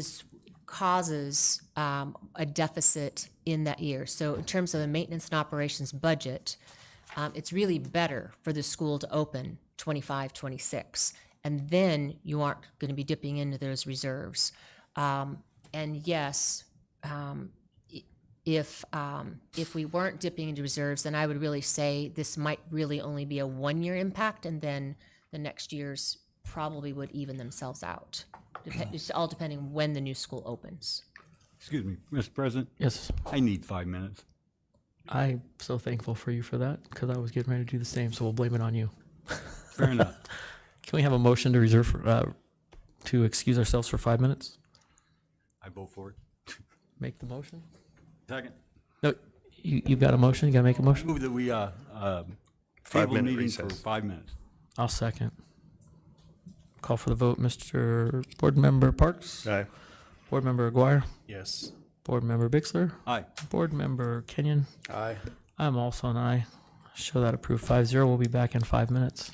causes a deficit in that year. So in terms of the maintenance and operations budget, it's really better for the school to open 25, 26. And then you aren't going to be dipping into those reserves. And yes, if we weren't dipping into reserves, then I would really say this might really only be a 1-year impact, and then the next years probably would even themselves out. It's all depending when the new school opens. Excuse me, Mr. President? Yes. I need 5 minutes. I'm so thankful for you for that because I was getting ready to do the same, so we'll blame it on you. Fair enough. Can we have a motion to reserve, to excuse ourselves for 5 minutes? I vote for it. Make the motion? Second. No, you've got a motion? You got to make a motion? Move that we, table 5-minute meeting for recess. 5 minutes. I'll second. Call for the vote, Mr. Board Member Parks? Aye. Board Member Aguirre? Yes. Board Member Bixler? Aye. Board Member Kenyon? Aye. I'm also an aye. Show that approved 5-0. We'll be back in 5 minutes.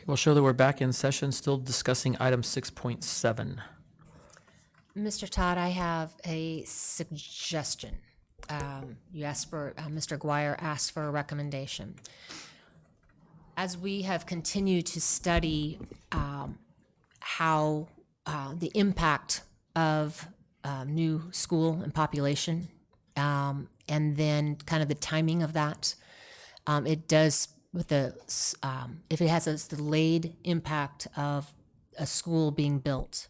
We'll show that we're back in session, still discussing item 6.7. Mr. Todd, I have a suggestion. You asked for, Mr. Guire asked for a recommendation. As we have continued to study how the impact of new school and population, and then kind of the timing of that, it does with the if it has a delayed impact of a school being built,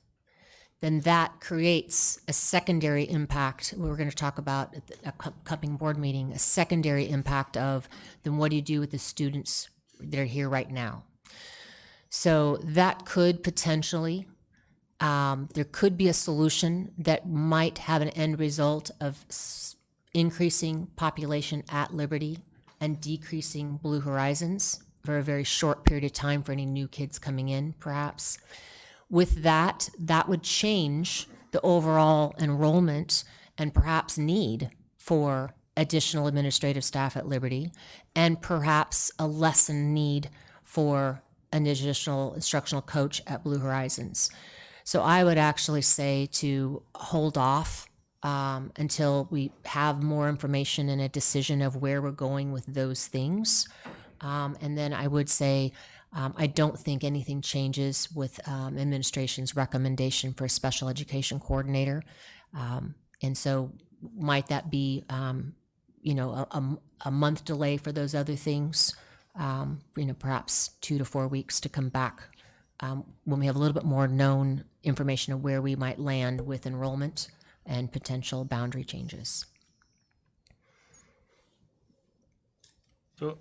then that creates a secondary impact. We're going to talk about at the upcoming board meeting, a secondary impact of then what do you do with the students that are here right now? So that could potentially, there could be a solution that might have an end result of increasing population at Liberty and decreasing Blue Horizons for a very short period of time for any new kids coming in, perhaps. With that, that would change the overall enrollment and perhaps need for additional administrative staff at Liberty, and perhaps a lessened need for an additional instructional coach at Blue Horizons. So I would actually say to hold off until we have more information and a decision of where we're going with those things. And then I would say, I don't think anything changes with administration's recommendation for a special education coordinator. And so might that be, a month delay for those other things, perhaps 2 to 4 weeks to come back when we have a little bit more known information of where we might land with enrollment and potential boundary changes. So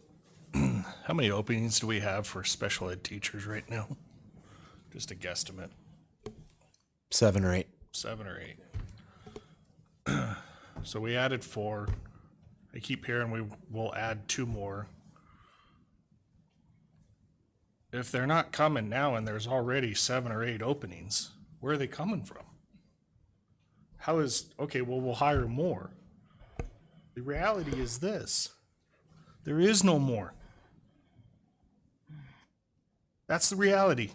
how many openings do we have for special ed teachers right now? Just a guesstimate. 7 or 8. 7 or 8. So we added 4. I keep hearing we will add 2 more. If they're not coming now and there's already 7 or 8 openings, where are they coming from? Okay, well, we'll hire more. The reality is this: there is no more. That's the reality.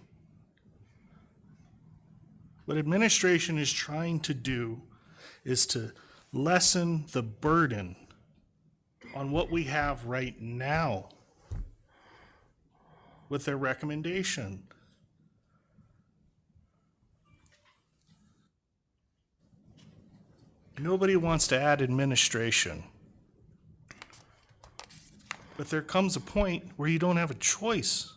What administration is trying to do is to lessen the burden on what we have right now with their recommendation. Nobody wants to add administration. But there comes a point where you don't have a choice.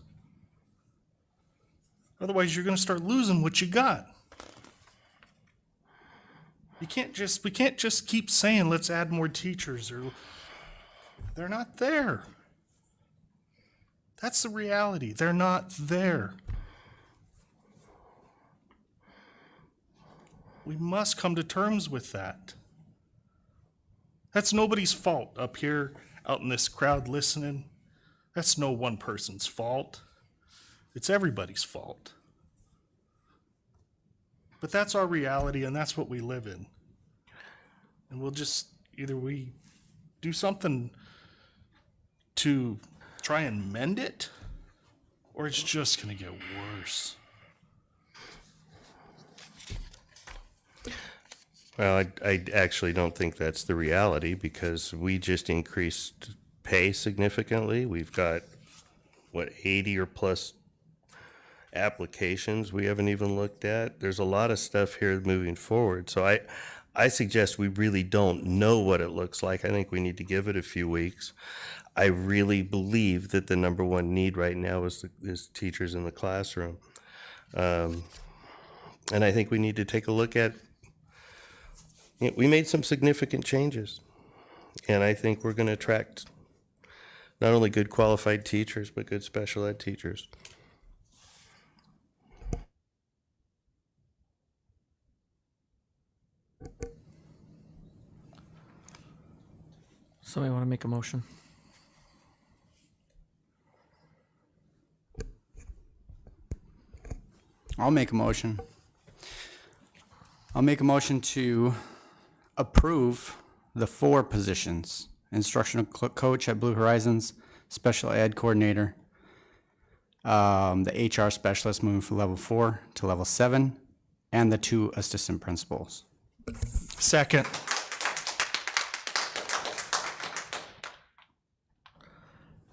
Otherwise, you're going to start losing what you got. We can't just keep saying, let's add more teachers, or they're not there. That's the reality. They're not there. We must come to terms with that. That's nobody's fault up here, out in this crowd listening. That's no one person's fault. It's everybody's fault. But that's our reality, and that's what we live in. And we'll just, either we do something to try and mend it, or it's just going to get worse. Well, I actually don't think that's the reality, because we just increased pay significantly. We've got, 80 or plus applications we haven't even looked at. There's a lot of stuff here moving forward. So I suggest we really don't know what it looks like. I think we need to give it a few weeks. I really believe that the number one need right now is teachers in the classroom. And I think we need to take a look at, we made some significant changes, and I think we're going to attract not only good qualified teachers, but good special ed teachers. Somebody want to make a motion? I'll make a motion. I'll make a motion to approve the 4 positions: instructional coach at Blue Horizons, special ed coordinator, the HR specialist moving from level 4 to level 7, and the 2 assistant principals. Second.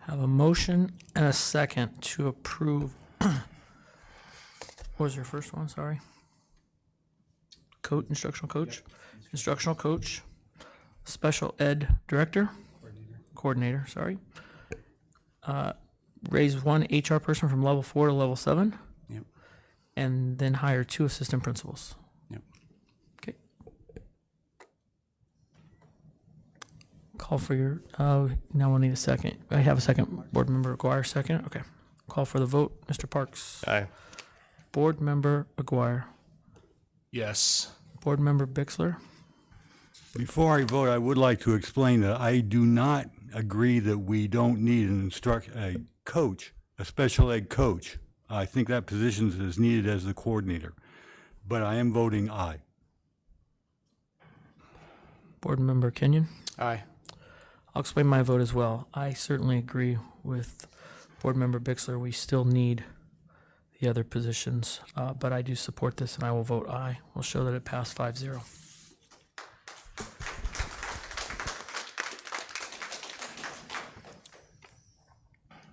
Have a motion and a second to approve. What was your first one? Sorry. Instructional coach, special ed director, coordinator, sorry. Raise 1 HR person from level 4 to level 7. Yep. And then hire 2 assistant principals. Yep. Okay. Call for your, now we'll need a second. I have a second. Board Member Aguirre, second. Okay. Call for the vote. Mr. Parks. Aye. Board Member Aguirre. Yes. Board Member Bixler. Before I vote, I would like to explain that I do not agree that we don't need a coach, a special ed coach. I think that position is needed as the coordinator, but I am voting aye. Board Member Kenyon. Aye. I'll explain my vote as well. I certainly agree with Board Member Bixler. We still need the other positions, but I do support this and I will vote aye. We'll show that it passed 5-0.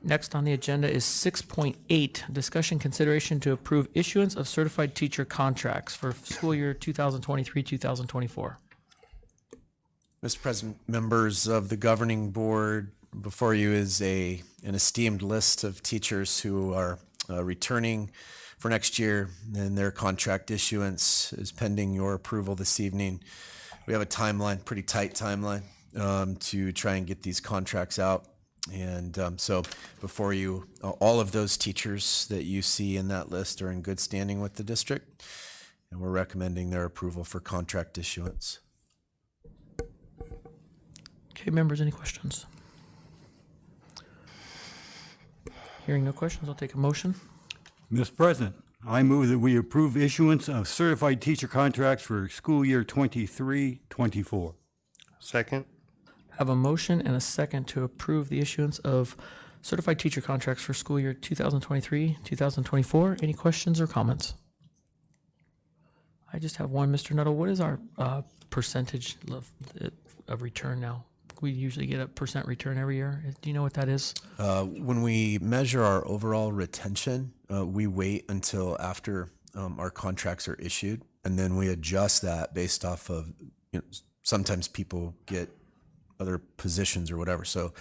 Next on the agenda is 6.8, discussion consideration to approve issuance of certified teacher contracts for school year 2023-2024. Mr. President, members of the governing board, before you is an esteemed list of teachers who are returning for next year, and their contract issuance is pending your approval this evening. We have a timeline, pretty tight timeline, to try and get these contracts out. And so before you, all of those teachers that you see in that list are in good standing with the district, and we're recommending their approval for contract issuance. Okay, members, any questions? Hearing no questions, I'll take a motion. Mr. President, I move that we approve issuance of certified teacher contracts for school year 23-24. Second. Have a motion and a second to approve the issuance of certified teacher contracts for school year 2023-2024. Any questions or comments? I just have one, Mr. Nuttall. What is our percentage of return now? We usually get a % return every year. Do you know what that is? When we measure our overall retention, we wait until after our contracts are issued, and then we adjust that based off of, sometimes people get other positions or whatever. So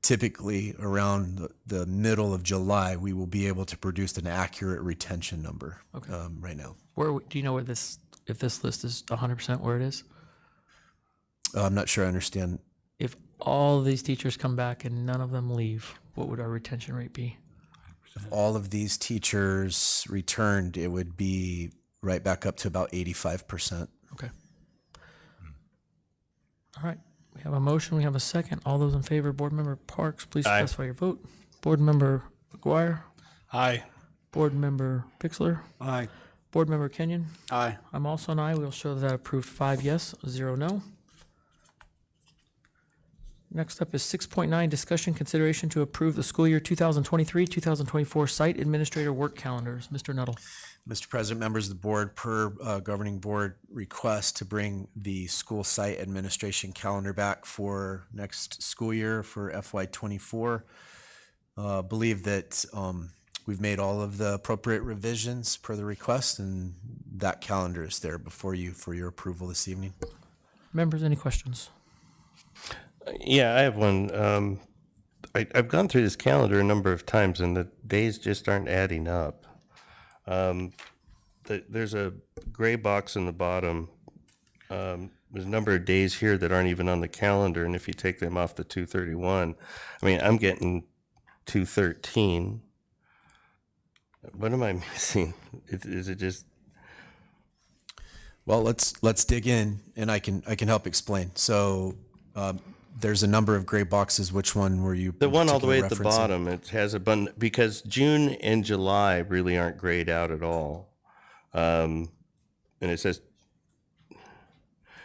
typically around the middle of July, we will be able to produce an accurate retention number. Okay. Right now. Do you know where if this list is 100% where it is? I'm not sure I understand. If all of these teachers come back and none of them leave, what would our retention rate be? If all of these teachers returned, it would be right back up to about 85%. Okay. All right. We have a motion. We have a second. All those in favor, Board Member Parks, please Aye. specify your vote. Board Member Aguirre. Aye. Board Member Pixler. Aye. Board Member Kenyon. Aye. I'm also an aye. We'll show that approved 5 yes, 0 no. Next up is 6.9, discussion consideration to approve the school year 2023-2024 site administrator work calendars. Mr. Nuttall. Mr. President, members of the board, per governing board request to bring the school site administration calendar back for next school year for FY24. Believe that we've made all of the appropriate revisions per the request, and that calendar is there before you for your approval this evening. Members, any questions? Yeah, I have one. I've gone through this calendar a number of times, and the days just aren't adding up. There's a gray box in the bottom. There's a number of days here that aren't even on the calendar, and if you take them off the 231, I mean, I'm getting 213. What am I missing? Is it just? Well, let's dig in, and I can help explain. So. There's a number of gray boxes. Which one were you? The one all the way at the referencing? bottom. It has a button because June and July really aren't grayed out at all, and it says.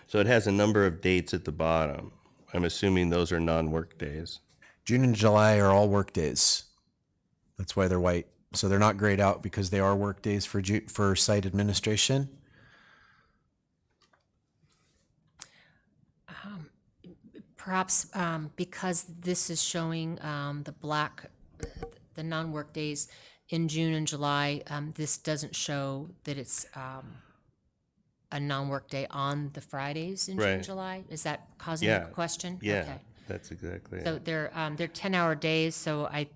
So it has a number of dates at the bottom. I'm assuming those are non-work days. June and July are all work days. That's why they're white. So they're not grayed out because they are work days for site administration. Perhaps because this is showing the non-work days in June and July, this doesn't show that it's a non-work day on the Fridays in June and Right. July. Is that causing Yeah. a question? Yeah, Okay. that's exactly So it. they're 10-hour days, so I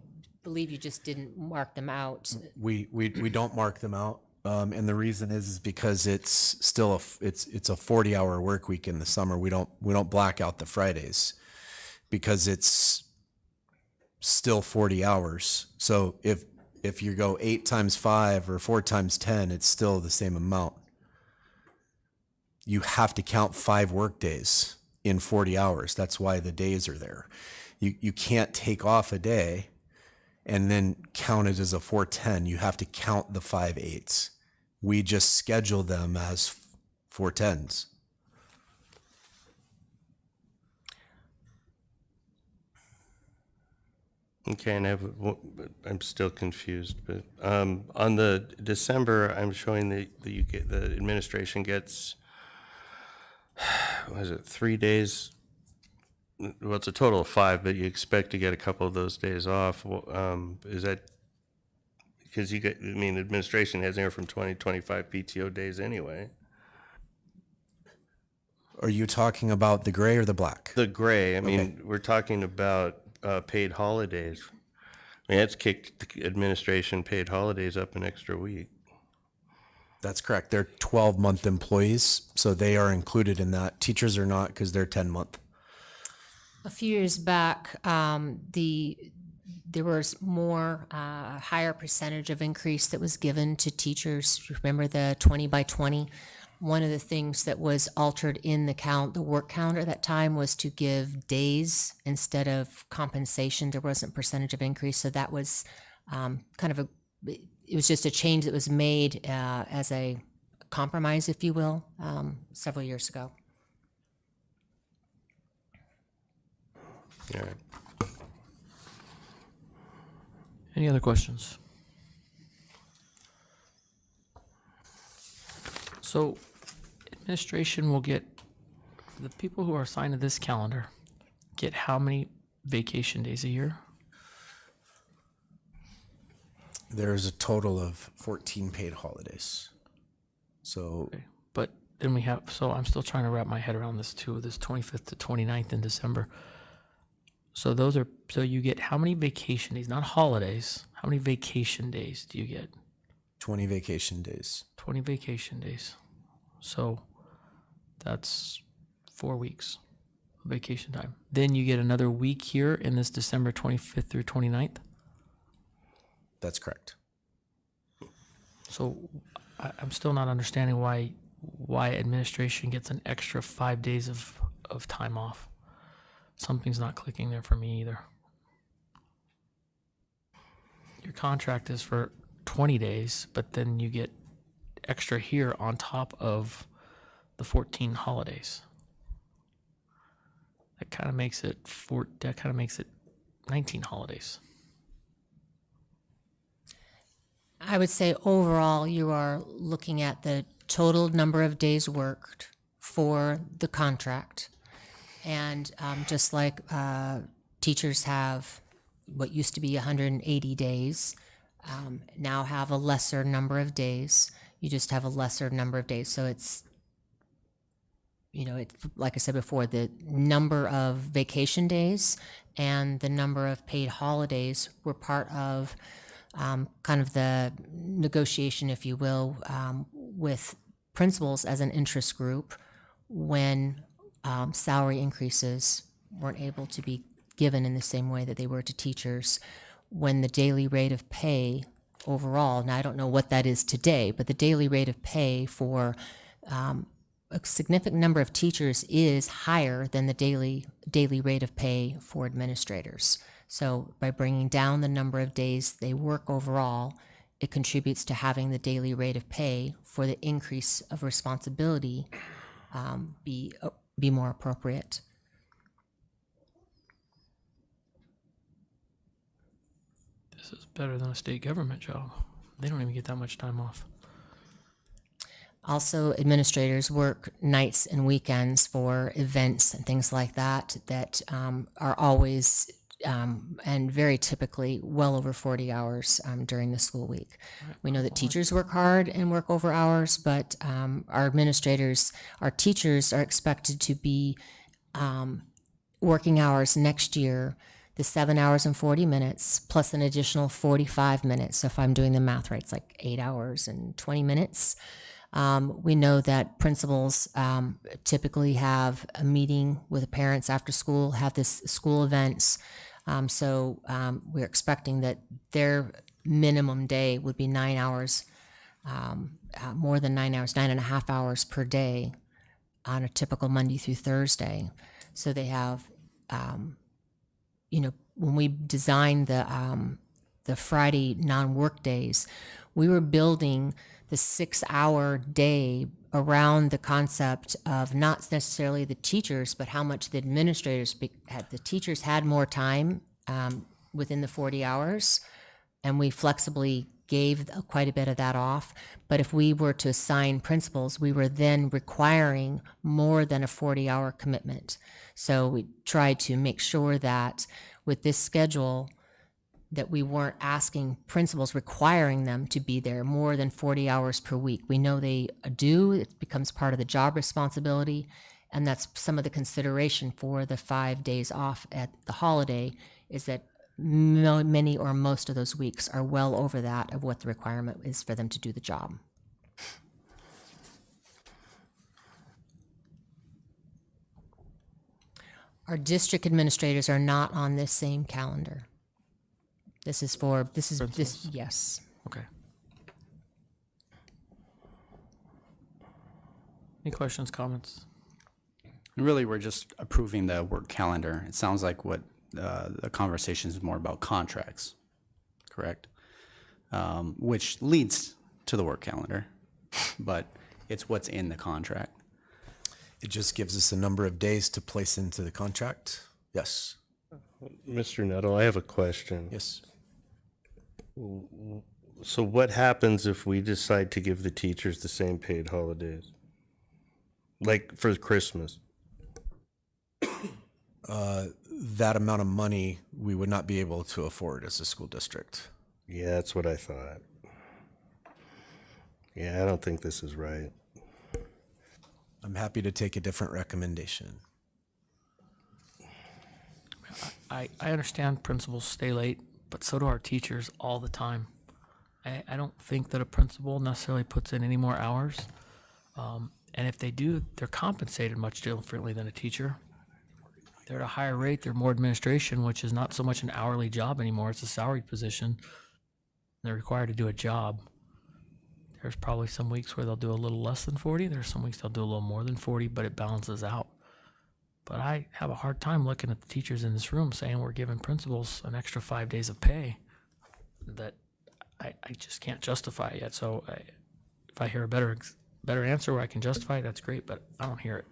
believe you just didn't mark them out. We don't mark them out. And the reason is because it's still it's a 40-hour work week in the summer. We don't black out the Fridays because it's still 40 hours. So if you go 8 times 5 or 4 times 10, it's still the same amount. You have to count 5 work days in 40 hours. That's why the days are there. You can't take off a day and then count it as a 410. You have to count the 5 8s. We just schedule them as 410s. Okay, and I'm still confused, but on the December, I'm showing that the administration gets, what is it, 3 days? Well, it's a total of 5, but you expect to get a couple of those days off. Is that because administration has anywhere from 20 to 25 PTO days anyway? Are you talking about the gray or the black? The gray. I mean, Okay. we're talking about paid holidays. I mean, that's kicked the administration paid holidays up an extra week. That's correct. They're 12-month employees, so they are included in that. Teachers are not because they're 10-month. A few years back, there was higher percentage of increase that was given to teachers. Remember the 20 by 20? One of the things that was altered in the work count at that time was to give days instead of compensation. There wasn't percentage of increase, so that was it was just a change that was made as a compromise, if you will, several years ago. All right. Any other questions? So administration will get, the people who are assigned to this calendar, get how many vacation days a year? There's a total of 14 paid holidays. So But then we have, so I'm still trying to wrap my head around this too, this 25th to 29th in December. So so you get how many vacation days, not holidays, how many vacation days do you get? 20 vacation days. 20 vacation days. So that's 4 weeks of vacation time. Then you get another week here in this December 25th through 29th. That's correct. So I'm still not understanding why administration gets an extra 5 days of time off. Something's not clicking there for me either. Your contract is for 20 days, but then you get extra here on top of the 14 holidays. That kind of makes it 19 holidays. I would say overall, you are looking at the total number of days worked for the contract. And just like teachers have what used to be 180 days, now have a lesser number of days. You just have a lesser number of days. So it's, it's like I said before, the number of vacation days and the number of paid holidays were part of kind of the negotiation, if you will, with principals as an interest group when salary increases weren't able to be given in the same way that they were to teachers, when the daily rate of pay overall, now I don't know what that is today, but the daily rate of pay for a significant number of teachers is higher than the daily rate of pay for administrators. So by bringing down the number of days they work overall, it contributes to having the daily rate of pay for the increase of responsibility be more appropriate. This is better than a state government job. They don't even get that much time off. Also, administrators work nights and weekends for events and things like that that are always and very typically well over 40 hours during the school week. We know that teachers work hard and work over hours, but our administrators, our teachers are expected to be working hours next year, the 7 hours and 40 minutes, plus an additional 45 minutes. So if I'm doing the math right, it's like 8 hours and 20 minutes. We know that principals typically have a meeting with the parents after school, have this school events. So we're expecting that their minimum day would be 9 hours, more than 9 hours, 9.5 hours per day on a typical Monday through Thursday. So they have, when we designed the Friday non-work days, we were building the 6-hour day around the concept of not necessarily the teachers, but how much the administrators had. The teachers had more time within the 40 hours, and we flexibly gave quite a bit of that off. But if we were to assign principals, we were then requiring more than a 40-hour commitment. So we tried to make sure that with this schedule, that we weren't asking principals, requiring them to be there more than 40 hours per week. We know they do, it becomes part of the job responsibility, and that's some of the consideration for the 5 days off at the holiday, is that many or most of those weeks are well over that of what the requirement is for them to do the job. Our district administrators are not on this same calendar. This, yes. Okay. Any questions, comments? Really, we're just approving the work calendar. It sounds like what the conversation is more about contracts, correct? Which leads to the work calendar, but it's what's in the contract. It just gives us a number of days to place into the contract. Yes. Mr. Nuttall, I have a question. Yes. So what happens if we decide to give the teachers the same paid holidays? Like for Christmas? That amount of money we would not be able to afford as a school district. Yeah, that's what I thought. Yeah, I don't think this is right. I'm happy to take a different recommendation. I understand principals stay late, but so do our teachers all the time. I don't think that a principal necessarily puts in any more hours. And if they do, they're compensated much differently than a teacher. They're at a higher rate, they're more administration, which is not so much an hourly job anymore, it's a salaried position. They're required to do a job. There's probably some weeks where they'll do a little less than 40, there's some weeks they'll do a little more than 40, but it balances out. But I have a hard time looking at the teachers in this room saying we're giving principals an extra 5 days of pay that I just can't justify yet. So if I hear a better answer where I can justify it, that's great, but I don't hear it.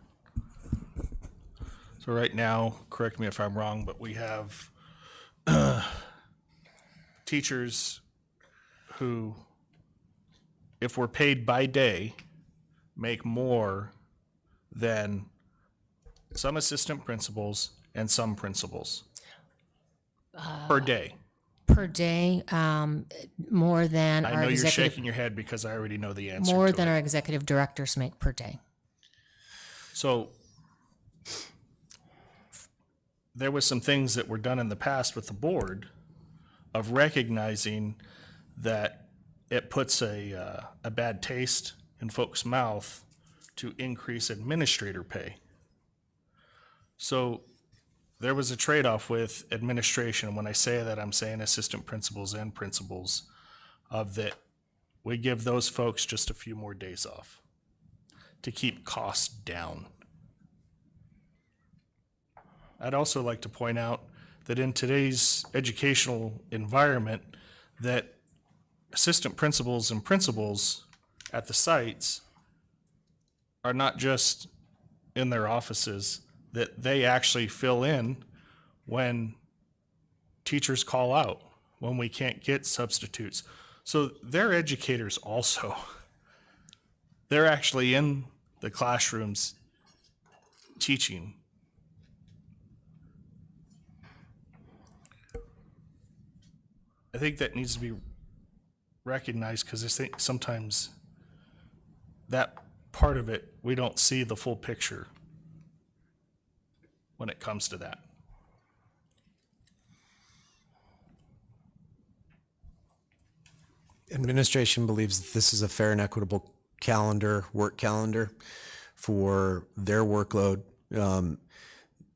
So right now, correct me if I'm wrong, but we have teachers who, if we're paid by day, make more than some assistant principals and some principals per day. Per day, more than I our know you're executive, shaking your head because I already know the answer more to than it. our executive directors make per day. So there was some things that were done in the past with the board of recognizing that it puts a bad taste in folks' mouth to increase administrator pay. So there was a trade-off with administration. When I say that, I'm saying assistant principals and principals, of that we give those folks just a few more days off to keep costs down. I'd also like to point out that in today's educational environment, that assistant principals and principals at the sites are not just in their offices, that they actually fill in when teachers call out. when we can't get substitutes. So they're educators also. They're actually in the classrooms teaching. I think that needs to be recognized because I think sometimes that part of it, we don't see the full picture when it comes to that. Administration believes that this is a fair and equitable work calendar for their workload.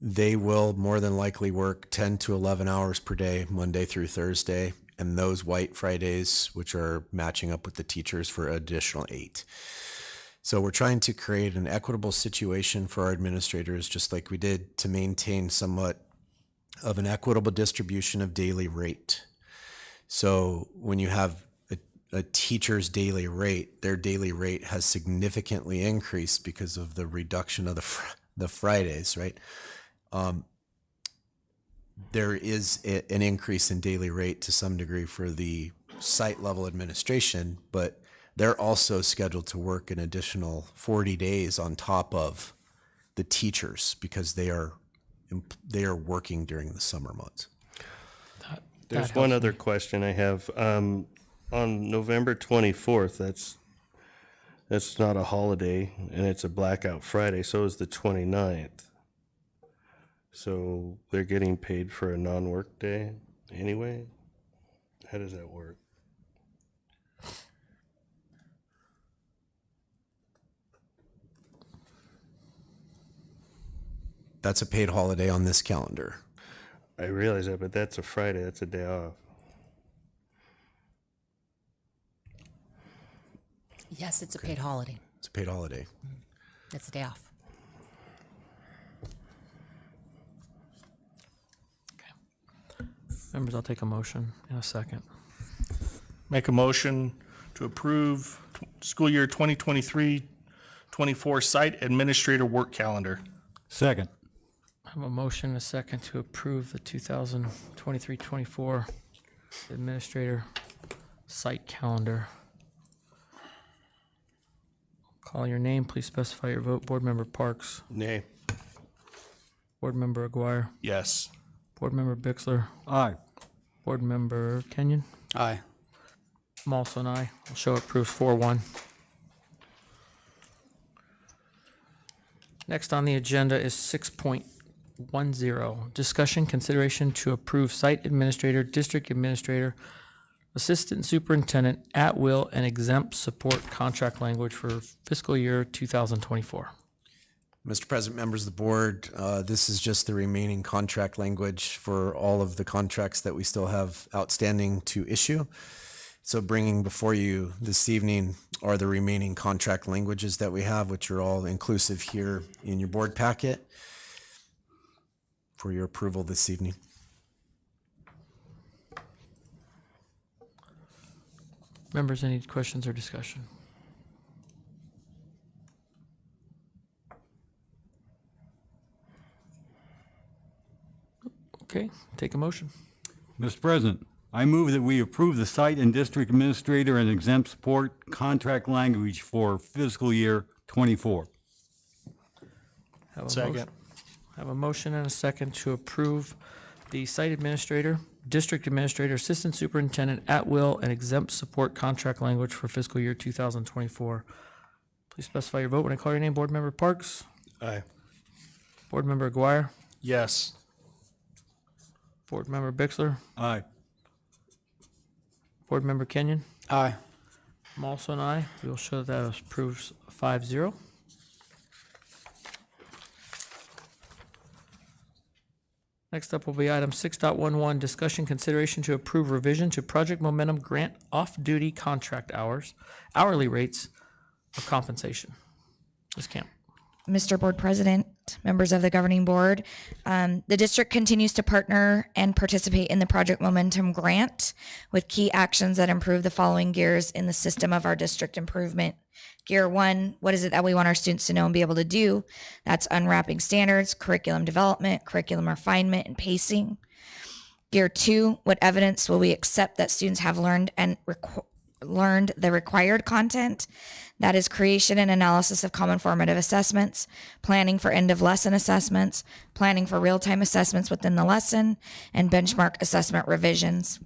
They will more than likely work 10 to 11 hours per day, Monday through Thursday, and those white Fridays, which are matching up with the teachers, for additional 8. So we're trying to create an equitable situation for our administrators, just like we did, to maintain somewhat of an equitable distribution of daily rate. So when you have a teacher's daily rate, their daily rate has significantly increased because of the reduction of the Fridays, right? There is an increase in daily rate to some degree for the site level administration, but they're also scheduled to work an additional 40 days on top of the teachers because they are working during the summer months. There's one other question I have. On November 24th, that's not a holiday, and it's a blackout Friday, so is the 29th. So they're getting paid for a non-work day anyway? How does that work? That's a paid holiday on this calendar. I realize that, but that's a Friday, that's a day off. Yes, it's a paid holiday. It's a paid holiday. It's a day off. Members, I'll take a motion in a second. Make a motion to approve school year 2023-24 site administrator work calendar. Second. I have a motion and a second to approve the 2023-24 administrator site calendar. Call your name, please specify your vote. Board Member Parks. Nay. Board Member Aguirre. Yes. Board Member Bixler. Aye. Board Member Kenyon. Aye. I'm also an aye. I'll show it proves 4-1. Next on the agenda is 6.10, discussion consideration to approve site administrator, district administrator, assistant superintendent at will and exempt support contract language for fiscal year 2024. Mr. President, members of the board, this is just the remaining contract language for all of the contracts that we still have outstanding to issue. So bringing before you this evening are the remaining contract languages that we have, which are all inclusive here in your board packet for your approval this evening. Members, any questions or discussion? Okay, take a motion. Mr. President, I move that we approve the site and district administrator and exempt support contract language for fiscal year 24. Have a Second. motion- Have a motion and a second to approve the site administrator, district administrator, assistant superintendent at will and exempt support contract language for fiscal year 2024. Please specify your vote when I call your name. Board Member Parks. Aye. Board Member Aguirre. Yes. Board Member Bixler. Aye. Board Member Kenyon. Aye. I'm also an aye. We will show that as approves 5-0. Next up will be item 6.11, discussion consideration to approve revision to Project Momentum Grant off-duty contract hours, hourly rates of compensation. Ms. Camp. Mr. Board President, members of the governing board, the district continues to partner and participate in the Project Momentum Grant with key actions that improve the following gears in the system of our district improvement. Gear 1, what is it that we want our students to know and be able to do? That's unwrapping standards, curriculum development, curriculum refinement, and pacing. Gear 2, what evidence will we accept that students have learned and learned the required content? That is creation and analysis of common formative assessments, planning for end of lesson assessments, planning for real-time assessments within the lesson, and benchmark assessment revisions.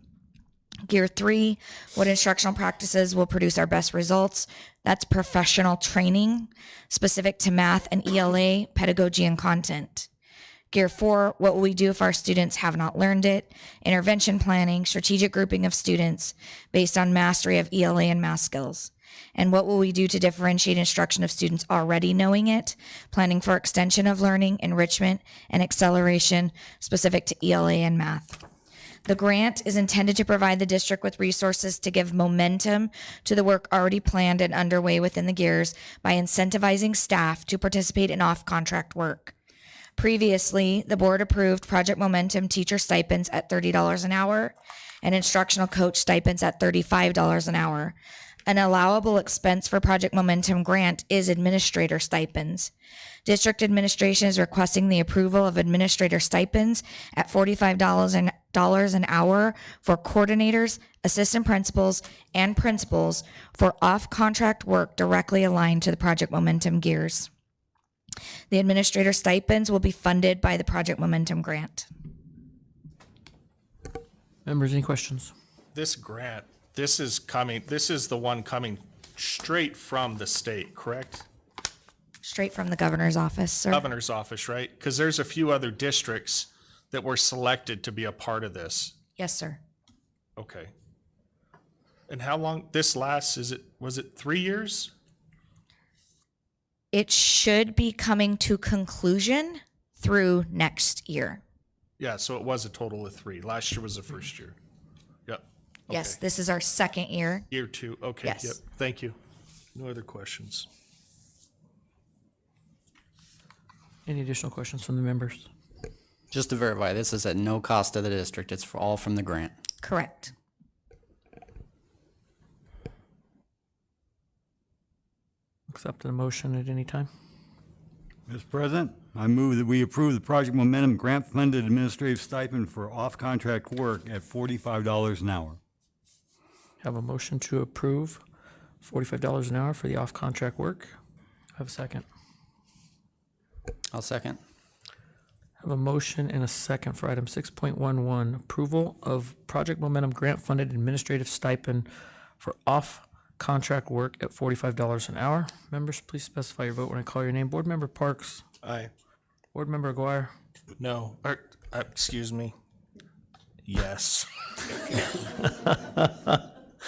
Gear 3, what instructional practices will produce our best results? That's professional training specific to math and ELA, pedagogy, and content. Gear 4, what will we do if our students have not learned it? Intervention planning, strategic grouping of students based on mastery of ELA and math skills. And what will we do to differentiate instruction of students already knowing it? Planning for extension of learning, enrichment, and acceleration specific to ELA and math. The grant is intended to provide the district with resources to give momentum to the work already planned and underway within the gears by incentivizing staff to participate in off-contract work. Previously, the board approved Project Momentum teacher stipends at $30 an hour and instructional coach stipends at $35 an hour. An allowable expense for Project Momentum grant is administrator stipends. District administration is requesting the approval of administrator stipends at $45 an hour for coordinators, assistant principals, and principals for off-contract work directly aligned to the Project Momentum gears. The administrator stipends will be funded by the Project Momentum grant. Members, any questions? This grant, this is the one coming straight from the state, correct? Straight from the governor's office, sir. Governor's office, right? Because there's a few other districts that were selected to be a part of this. Yes, sir. Okay. And how long this lasts? Was it 3 years? It should be coming to conclusion through next year. Yeah, so it was a total of 3. Last year was the first year. Yep. Yes, this is our second year. Year 2. Okay. Yes. Yep. Thank you. No other questions. Any additional questions from the members? Just to verify, this is at no cost to the district. It's all from the grant. Correct. Accept a motion at any time. Mr. President, I move that we approve the Project Momentum grant-funded administrative stipend for off-contract work at $45 an hour. Have a motion to approve $45 an hour for the off-contract work. Have a second. I'll second. Have a motion and a second for item 6.11, approval of Project Momentum grant-funded administrative stipend for off-contract work at $45 an hour. Members, please specify your vote when I call your name. Board Member Parks. Aye. Board Member Aguirre. No. Excuse me. Yes.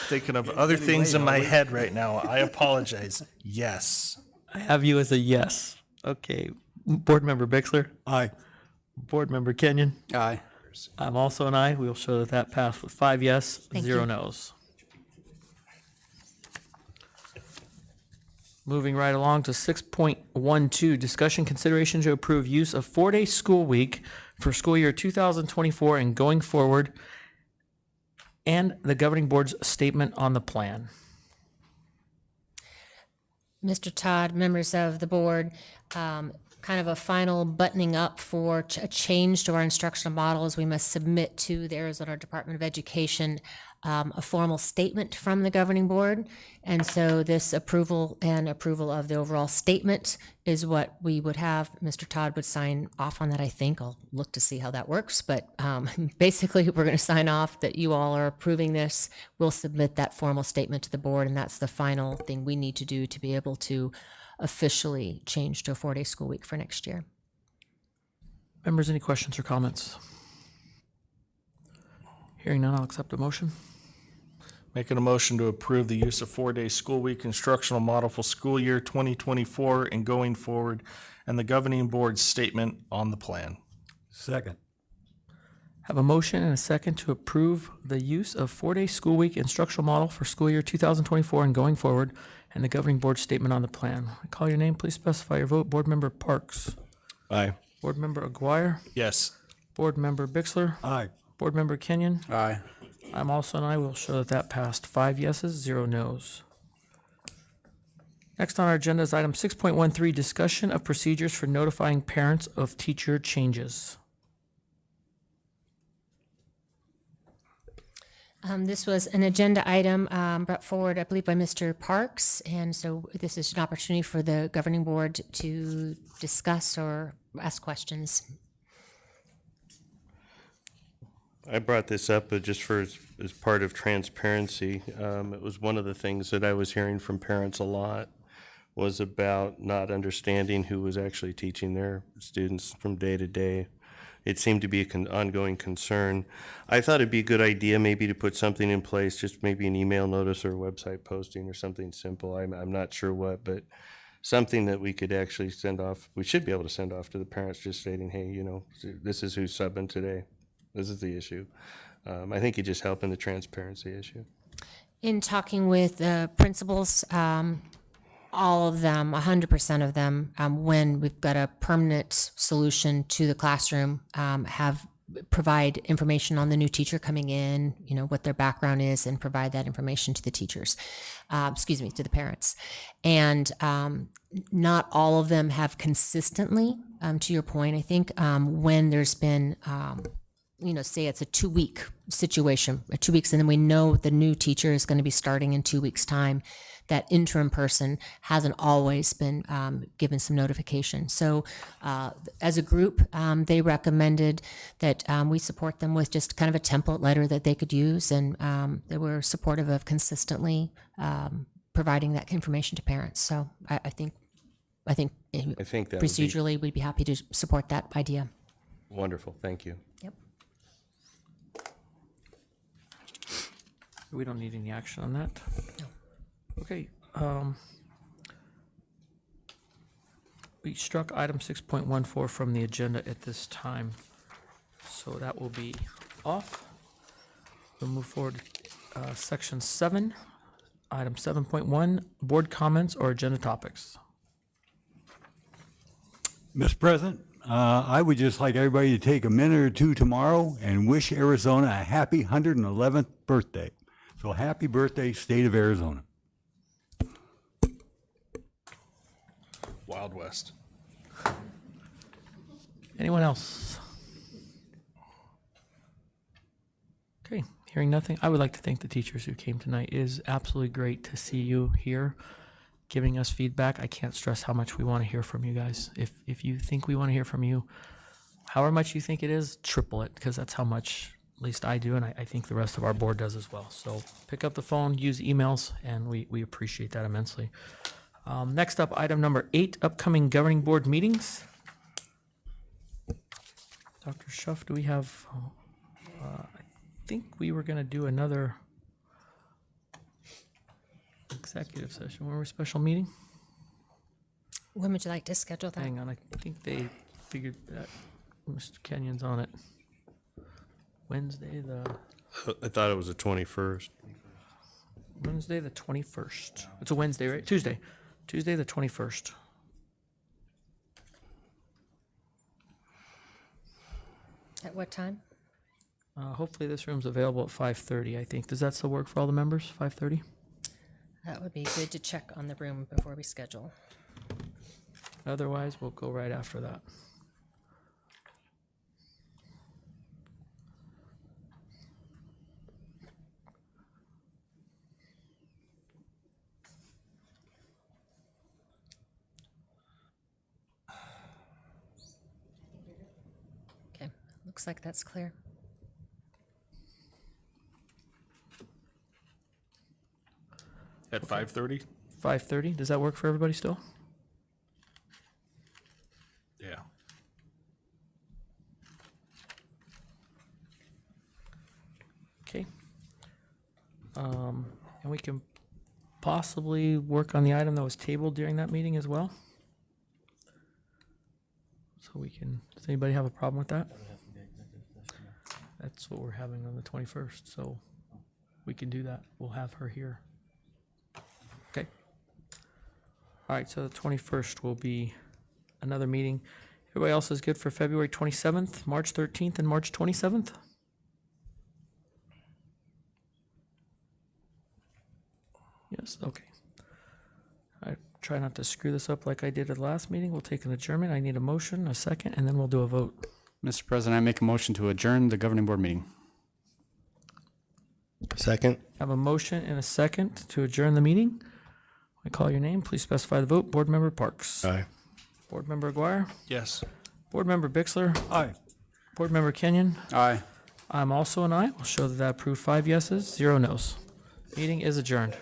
Thinking of other things in my head right now. I apologize. Yes. I have you as a yes. Okay. Board Member Bixler. Aye. Board Member Kenyon. Aye. I'm also an aye. We will show that passed with 5 yes, 0 no's. Moving right along to 6.12, discussion consideration to approve use of 4-day school week for school year 2024 and going forward, and the governing board's statement on the plan. Mr. Todd, members of the board, kind of a final buttoning up for a change to our instructional model as we must submit to the Arizona Department of Education a formal statement from the governing board. And so this approval of the overall statement is what we would have. Mr. Todd would sign off on that, I think. I'll look to see how that works. But basically, we're going to sign off that you all are approving this. We'll submit that formal statement to the board, and that's the final thing we need to do to be able to officially change to a 4-day school week for next year. Members, any questions or comments? Hearing none, I'll accept a motion. Making a motion to approve the use of 4-day school week instructional model for school year 2024 and going forward, and the governing board's statement on the plan. Second. Have a motion and a second to approve the use of 4-day school week instructional model for school year 2024 and going forward, and the governing board statement on the plan. I call your name, please specify your vote. Board Member Parks. Aye. Board Member Aguirre. Yes. Board Member Bixler. Aye. Board Member Kenyon. Aye. I'm also an aye. We'll show that passed 5 yeses, 0 no's. Next on our agenda is item 6.13, discussion of procedures for notifying parents of teacher changes. This was an agenda item brought forward, I believe, by Mr. Parks, and so this is an opportunity for the governing board to discuss or ask questions. I brought this up just as part of transparency. It was one of the things that I was hearing from parents a lot was about not understanding who was actually teaching their students from day to day. It seemed to be an ongoing concern. I thought it'd be a good idea maybe to put something in place, just maybe an email notice or a website posting or something simple. I'm not sure what, but something that we could actually send off. We should be able to send off to the parents just stating, hey, you know, this is who's subbing today. This is the issue. I think it just help in the transparency issue. In talking with principals, all of them, 100% of them, when we've got a permanent solution to the classroom, have provide information on the new teacher coming in, you know, what their background is, and provide that information to the teachers, to the parents. And not all of them have consistently, to your point, I think, when there's been, say it's a 2-week situation, 2 weeks, and then we know the new teacher is going to be starting in 2 weeks' time. That interim person hasn't always been given some notification. So as a group, they recommended that we support them with just kind of a template letter that they could use, and they were supportive of consistently providing that information to parents. So I think that procedurally we'd be happy to support that idea. Wonderful, thank you. Yep. We don't need any action on that? No. Okay. We struck item 6.14 from the agenda at this time, so that will be off. We'll move forward to section 7, item 7.1, board comments or agenda topics. Mr. President, I would just like everybody to take a minute or two tomorrow and wish Arizona a happy 111th birthday. So happy birthday, state of Arizona. Wild West. Anyone else? Okay, hearing nothing, I would like to thank the teachers who came tonight. It is absolutely great to see you here giving us feedback. I can't stress how much we want to hear from you guys. If you think we want to hear from you, however much you think it is, triple it, because that's how much at least I do, and I think the rest of our board does as well. So pick up the phone, use emails, and we appreciate that immensely. Next up, item number 8, upcoming governing board meetings. Dr. Schuff, do we have, I think we were going to do another executive session. When we're special meeting? When would you like to schedule that? Hang on, I think they figured that Mr. Kenyon's on it. Wednesday I thought it was the 21st. Wednesday the 21st. It's a Wednesday, right? Tuesday the 21st. At what time? Hopefully this room's available at 5:30, I think. Does that still work for all the members, 5:30? That would be good to check on the room before we schedule. Otherwise, we'll go right after that. Okay, looks like that's clear. At 5:30? 5:30, does that work for everybody still? Yeah. Okay. And we can possibly work on the item that was tabled during that meeting as well. So we can, does anybody have a problem with that? That's what we're having on the 21st, so we can do that. We'll have her here. Okay. All right, so the 21st will be another meeting. Everybody else is good for February 27th, March 13th, and March 27th? Yes, okay. I try not to screw this up like I did at the last meeting. We'll take an adjournment. I need a motion, a second, and then we'll do a vote. Mr. President, I make a motion to adjourn the governing board meeting. Second. Have a motion and a second to adjourn the meeting. I call your name. Please specify the vote. Board Member Parks. Aye. Board Member Aguirre. Yes. Board Member Bixler. Aye. Board Member Kenyon. Aye. I'm also an aye. We'll show that approved 5 yeses, 0 nos. Meeting is adjourned.